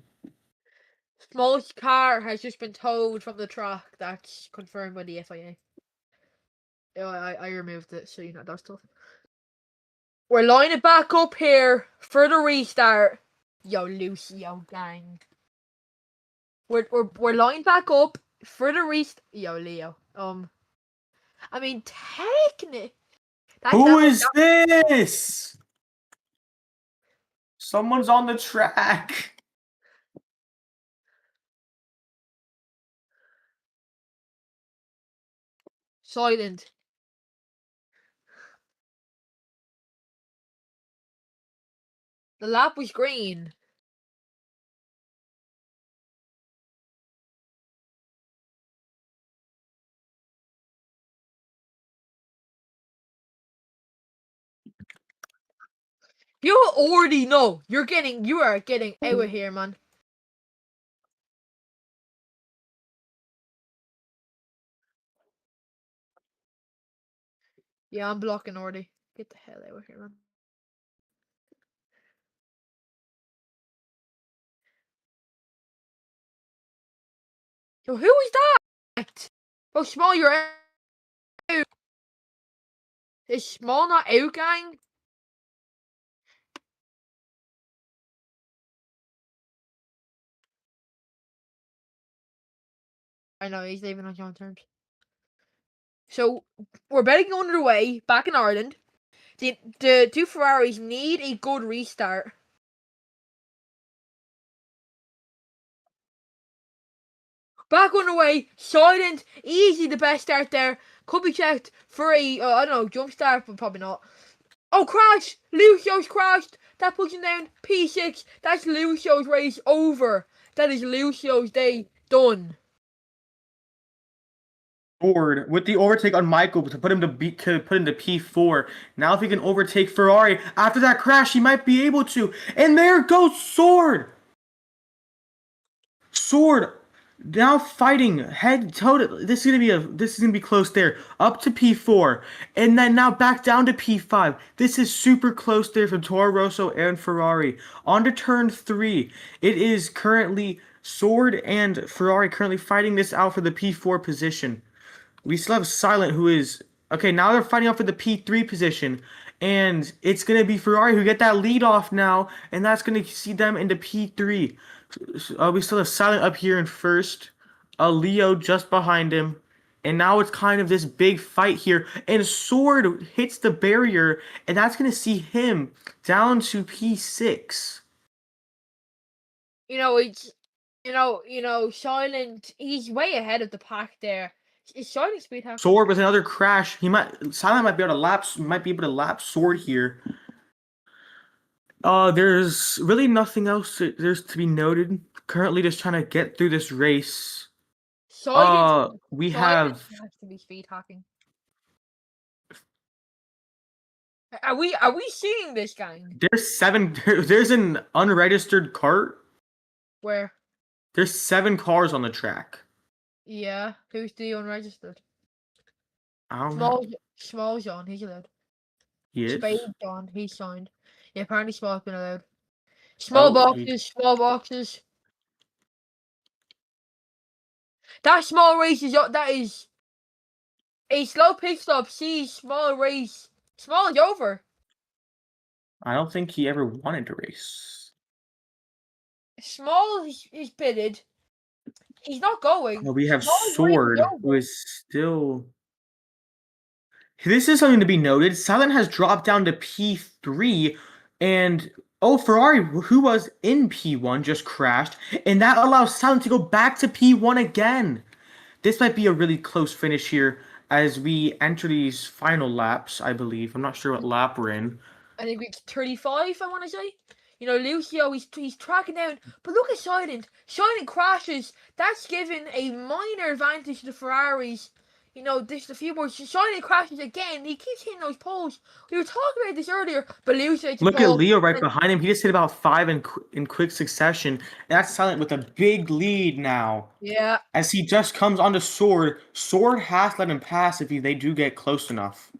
Smallest car has just been towed from the track. That's confirmed by the FIA. Yeah, I removed it, so you know that stuff. We're lining back up here for the restart. Yo, Lucio gang. We're lined back up for the restart. Yo, Leo. I mean, technically. Who is this? Someone's on the track. Silent. The lap was green. You already know. You are getting out of here, man. Yeah, I'm blocking already. Get the hell out of here, man. Yo, who is that? Oh, Small, you're out. Is Small not out, gang? I know, he's leaving on his own terms. So, we're betting underway back in Ireland. The 2 Ferraris need a good restart. Back underway, Silent, easy the best start there. Could be checked for a, I don't know, jump start, but probably not. Oh, crash! Lucio's crashed! That puts him down. P6. That's Lucio's race over. That is Lucio's day done. Ford with the overtake on Michael to put him to P4. Now if he can overtake Ferrari after that crash, he might be able to. And there goes Sword. Sword now fighting head to toe. This is gonna be close there. Up to P4, and then now back down to P5. This is super close there from Toro Rosso and Ferrari. On to turn 3. It is currently Sword and Ferrari currently fighting this out for the P4 position. We still have Silent, who is okay. Now they're fighting out for the P3 position, And it's going to be Ferrari who get that lead off now, and that's going to see them into P3. We still have Silent up here in first, Leo just behind him, and now it's kind of this big fight here. And Sword hits the barrier, and that's going to see him down to P6. Silent, he's way ahead of the pack there. Is Silent speed hack? Sword with another crash. Silent might be able to lap Sword here. There's really nothing else there's to be noted. Currently just trying to get through this race. We have has to be speed hacking. Are we seeing this, gang? there's an unregistered cart. Where? There's 7 cars on the track. Yeah, who's the unregistered? I don't know. Small's on, he's allowed. Yes. Spade's on, he's signed. Yeah, apparently Small's been allowed. Small boxes. That small race is that is a slow pit stop. See, small race. Small is over. I don't think he ever wanted to race. Small is pitted. He's not going. Well, we have Small's Sword, race is who is still. This is something to be noted. Silent has dropped down to P3, and Ferrari, who was in P1, just crashed, and that allows Silent to go back to P1 again. This might be a really close finish here as we enter these final laps, I believe. I'm not sure what lap we're in. I think it's 35, I want to say. Lucio, he's tracking down. But look at Silent. Silent crashes. That's given a minor advantage to the Ferraris. There's a few more. Silent crashes again. He keeps hitting those poles. We were talking about this earlier, but Lucio... Look at Leo right behind him. He just hit about 5 in quick succession. And that's Silent with a big lead now. Yeah. As he just comes onto Sword. Sword has to let him pass if they do get close enough.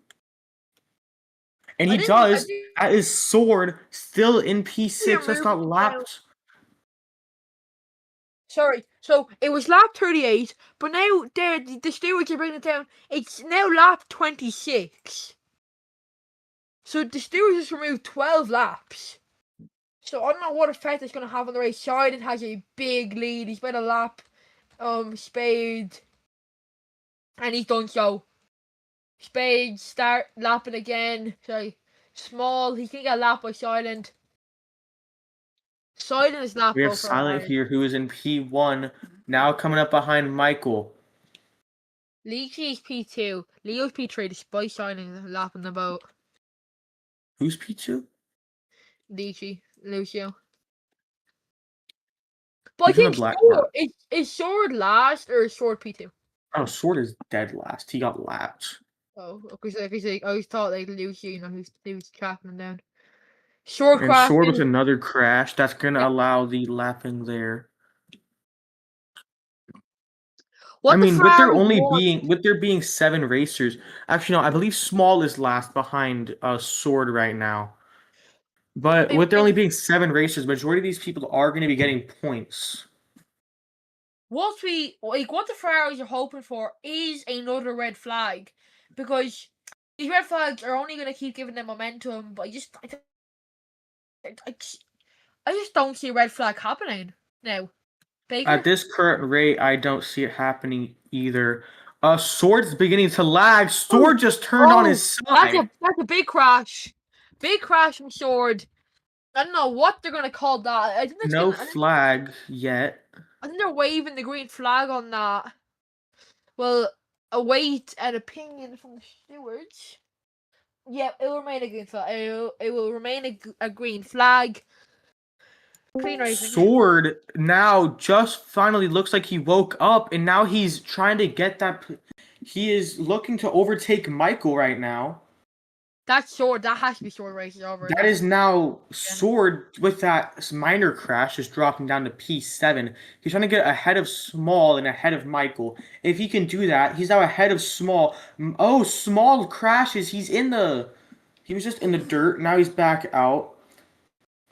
And he does. That is Sword still in P6. That's not lapped. Sorry. So it was lap 38, but now the stewards are bringing it down. It's now lap 26. So the stewards just removed 12 laps. So I don't know what effect it's going to have on the race. Silent has a big lead. He's better lap Spade. And he's done so. Spade start lapping again. Sorry. Small. He's going to get lapped by Silent. Silent is lapped. We have Silent here who is in P1. Now coming up behind Michael. Leachy is P2. Leo's P3 despite Silent lapping the boat. Who's P2? Leachy. Lucio. But I think is Sword last or is Sword P2? Oh, Sword is dead last. He got lapped. Oh, okay. I always thought like Lucio, he was tracking him down. Sword with another crash. That's gonna allow the lapping there. With there being 7 racers. Actually, no, I believe Small is last behind Sword right now. But with there only being 7 racers, majority of these people are going to be getting points. What the Ferraris are hoping for is another red flag, because these red flags are only going to keep giving them momentum. But I just don't see a red flag happening now. Baker? At this current rate, I don't see it happening either. Sword's beginning to lag. Sword just turned on his side. That's a big crash. Big crash from Sword. I don't know what they're going to call that. I think no flag yet. I think they're waving the green flag on that. Well, await an opinion from the stewards. Yeah, it will remain a green flag. It will remain a green flag. Clean racing. Sword now just finally looks like he woke up, and now he's trying to get that. He is looking to overtake Michael right now. That's Sword. That has to be Sword races over. That is now Sword with that minor crash is dropping down to P7. He's trying to get ahead of Small and ahead of Michael. If he can do that, he's now ahead of Small. Oh, Small crashes. He was just in the dirt. Now he's back out.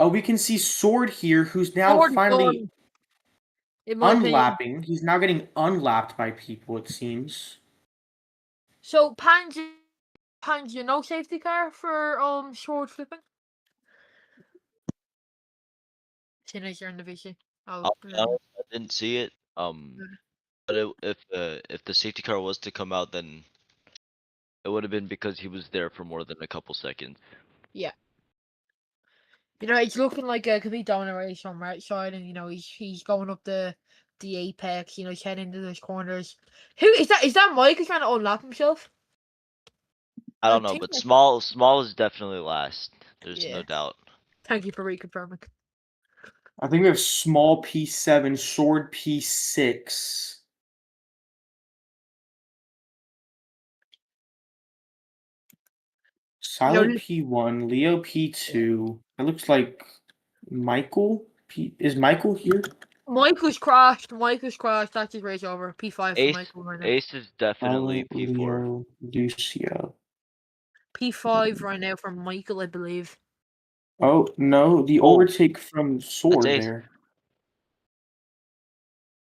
Oh, we can see Sword here, who's now finally unlapping. He's now getting unlapped by people, it seems. So Panzer Pans, you no safety car for short flipping? Seeing as you're in the VC. I'll be honest, I didn't see it. Yeah. But if the safety car was to come out, then it would have been because he was there for more than a couple seconds. Yeah. You know, it's looking like a complete dominant race on right side, and you know he's going up the apex. You know, he's heading into those corners. Who is that? Is that Mike who's trying to unlap himself? I I don't know, think but that's- small is definitely last. There's Yeah. no doubt. Thank you for reconfirming. I think we have small P7, sword P6. Silent P1, Leo P2. It looks like Michael is Michael here? Michael's crashed. That's his race over. P5 for Ace Michael right now. Ace is definitely Silent P4. Leo Lucio. P5 right now for Michael, I believe. Oh no, the Oh. overtake from Sword Ace. there.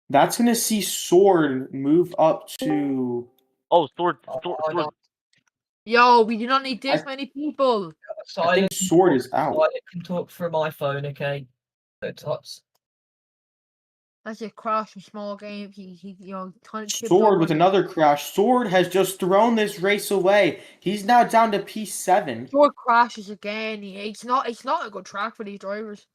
That's gonna see Sword move up to Oh, Sword. Yo, we do not need this I- many people. I Silent think Sword is out. Silent can talk through my phone, okay? So tots. That's a crash from small game. He you know, kind of tipped Sword over with on- another crash. Sword has just thrown this race away. He's now down to P7. Short crashes again. It's not a good track for these drivers.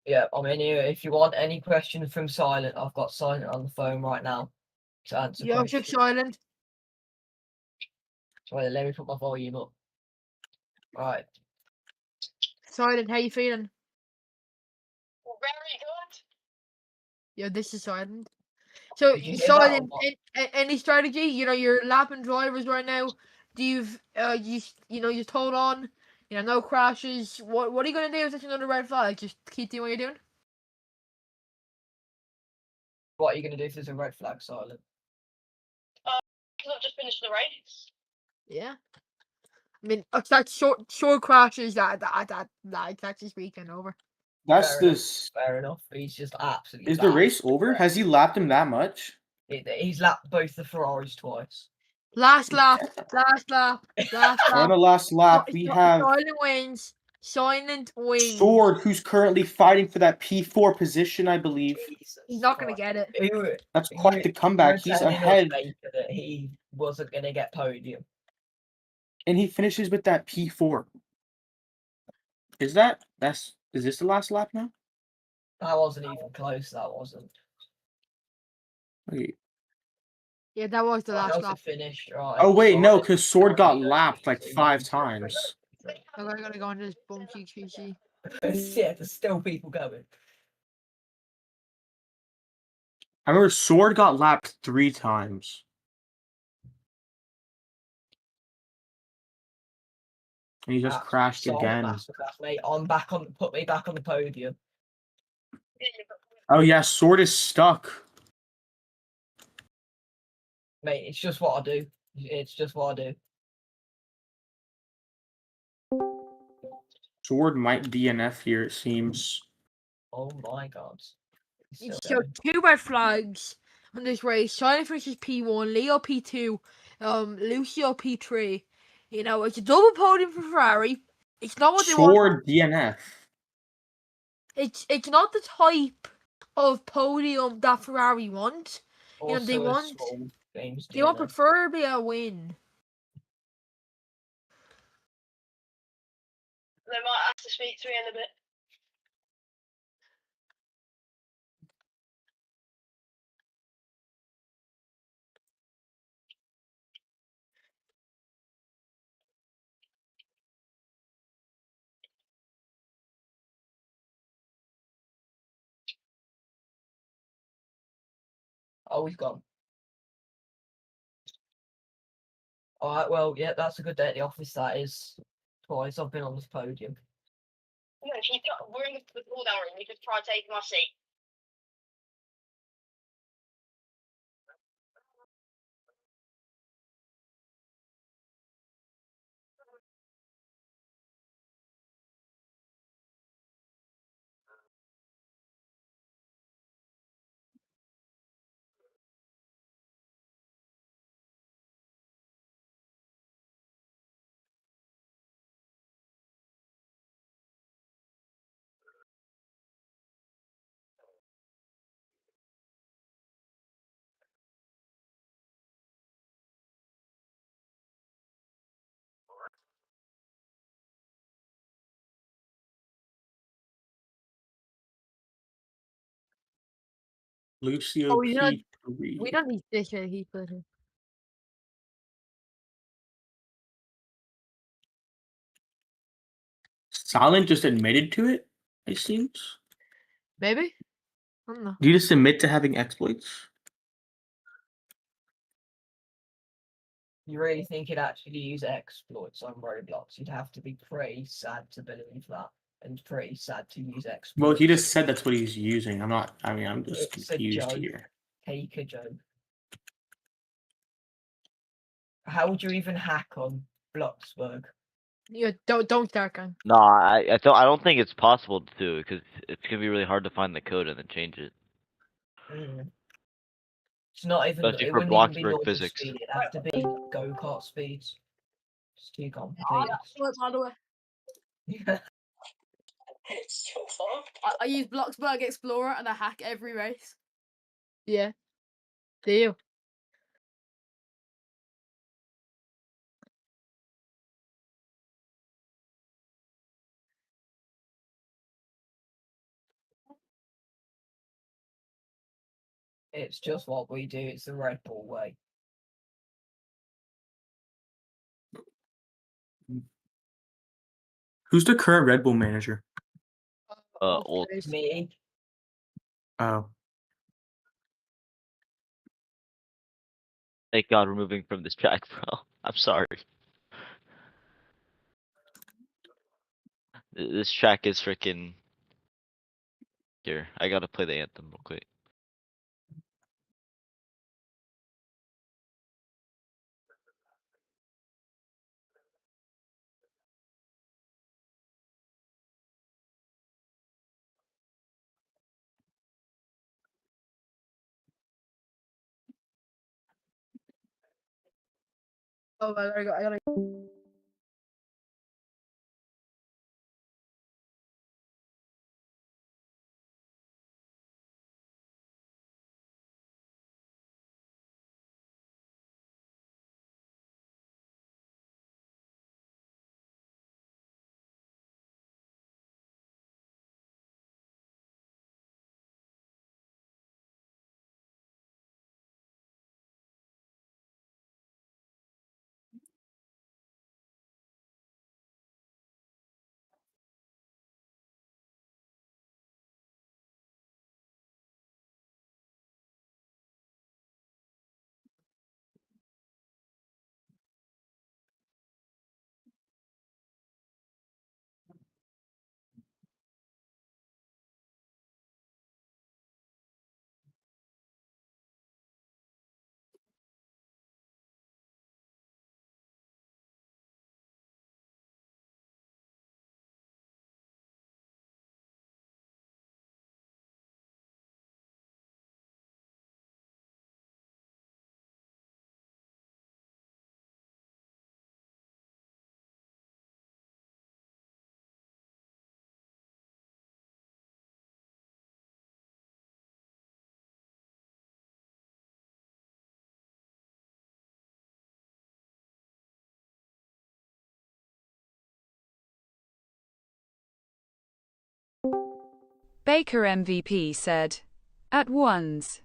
Yeah, I'm in here. If you want any questions from Silent, I've got Silent on the phone right now to answer Yo, questions. silent. Sorry, let me put my volume up. Right. Silent, how you feeling? Very good. Yeah, this is silent. So Did you hear that or silent. what? Any strategy? You know, you're lapping drivers right now. Do you've you told on. You know, no crashes. What are you gonna do if there's another red flag? Just keep doing what you're doing. What are you going to do if there's a red flag, Silent? Because I've just finished the race. Yeah. I mean, it's that short crashes that's his weekend over. That's Fair enough. this. Fair enough. He's just absolutely. Is the race over? Has he lapped him that much? He's lapped both the Ferraris twice. Last lap. On the last lap, we have Silent wins. Silent wins. Sword, who's currently fighting for that P4 position, I believe. Jesus He's not gonna Christ. get it. That's quite the comeback. He's telling us ahead, later that he wasn't going to get podium. and he finishes with that P4. Is this the last lap now? That wasn't even close. That wasn't. Wait. Yeah, that was the Right, last how's lap. it finished? Right. Oh wait, no, Silent- because Sword got Silent lapped like P2. 5 times. I gotta go into this bumpy cheesy. Yeah, there's still people going. I remember Sword got lapped 3 times. And he just Absolute crashed silent again. masterclass, mate. Put me back on the podium. Oh yeah, Sword is stuck. Mate, it's just what I do. It's just what I do. Sword might DNF here, it seems. Oh my god. He's still So going. 2 red flags on this race. Silent finishes P1, Leo P2, Lucio P3. You know, it's a double podium for Ferrari. It's not what they want. Sword DNF. It's not the type of podium that Ferrari want. You know, they Also a want- small games They want DNF. preferably a win. They might have to speak to me in a bit. Oh, he's gone. Alright, well, yeah, that's a good day at the office, that is. Twice I've been on this podium. No, we're in the cool down room. You just try taking my seat. Lucio Oh, we don't- P3. We don't need this yet, Heath Ledger. Silent just admitted to it, it seems. Maybe? I don't know. Do you just admit to having exploits? You really think he'd actually use exploits on Roblox? You'd have to be pretty sad to believe that, and pretty sad to use exploits. Well, he just said that's what he's using. I'm just It's a confused joke. here. Take a joke. How would you even hack on Bloxburg? Yeah, don't start, gang. No, I don't think it's possible to do because it's gonna be really hard to find the code and then change it. Mm. It's not even. Especially It for wouldn't even be Bloxburg normal physics. speed. It'd have to be go-kart speeds. It's too complicated. By the way, It's so far. I use Bloxburg Explorer and I hack every race. Yeah. Do you? It's just what we do. It's the Red Bull way. Who's the current Red Bull manager? Old. Me. Oh. Thank God we're moving from this track, bro. I'm sorry. This track is freaking. Here, I gotta play the anthem real quick. Oh, I gotta. Baker MVP said. At ones.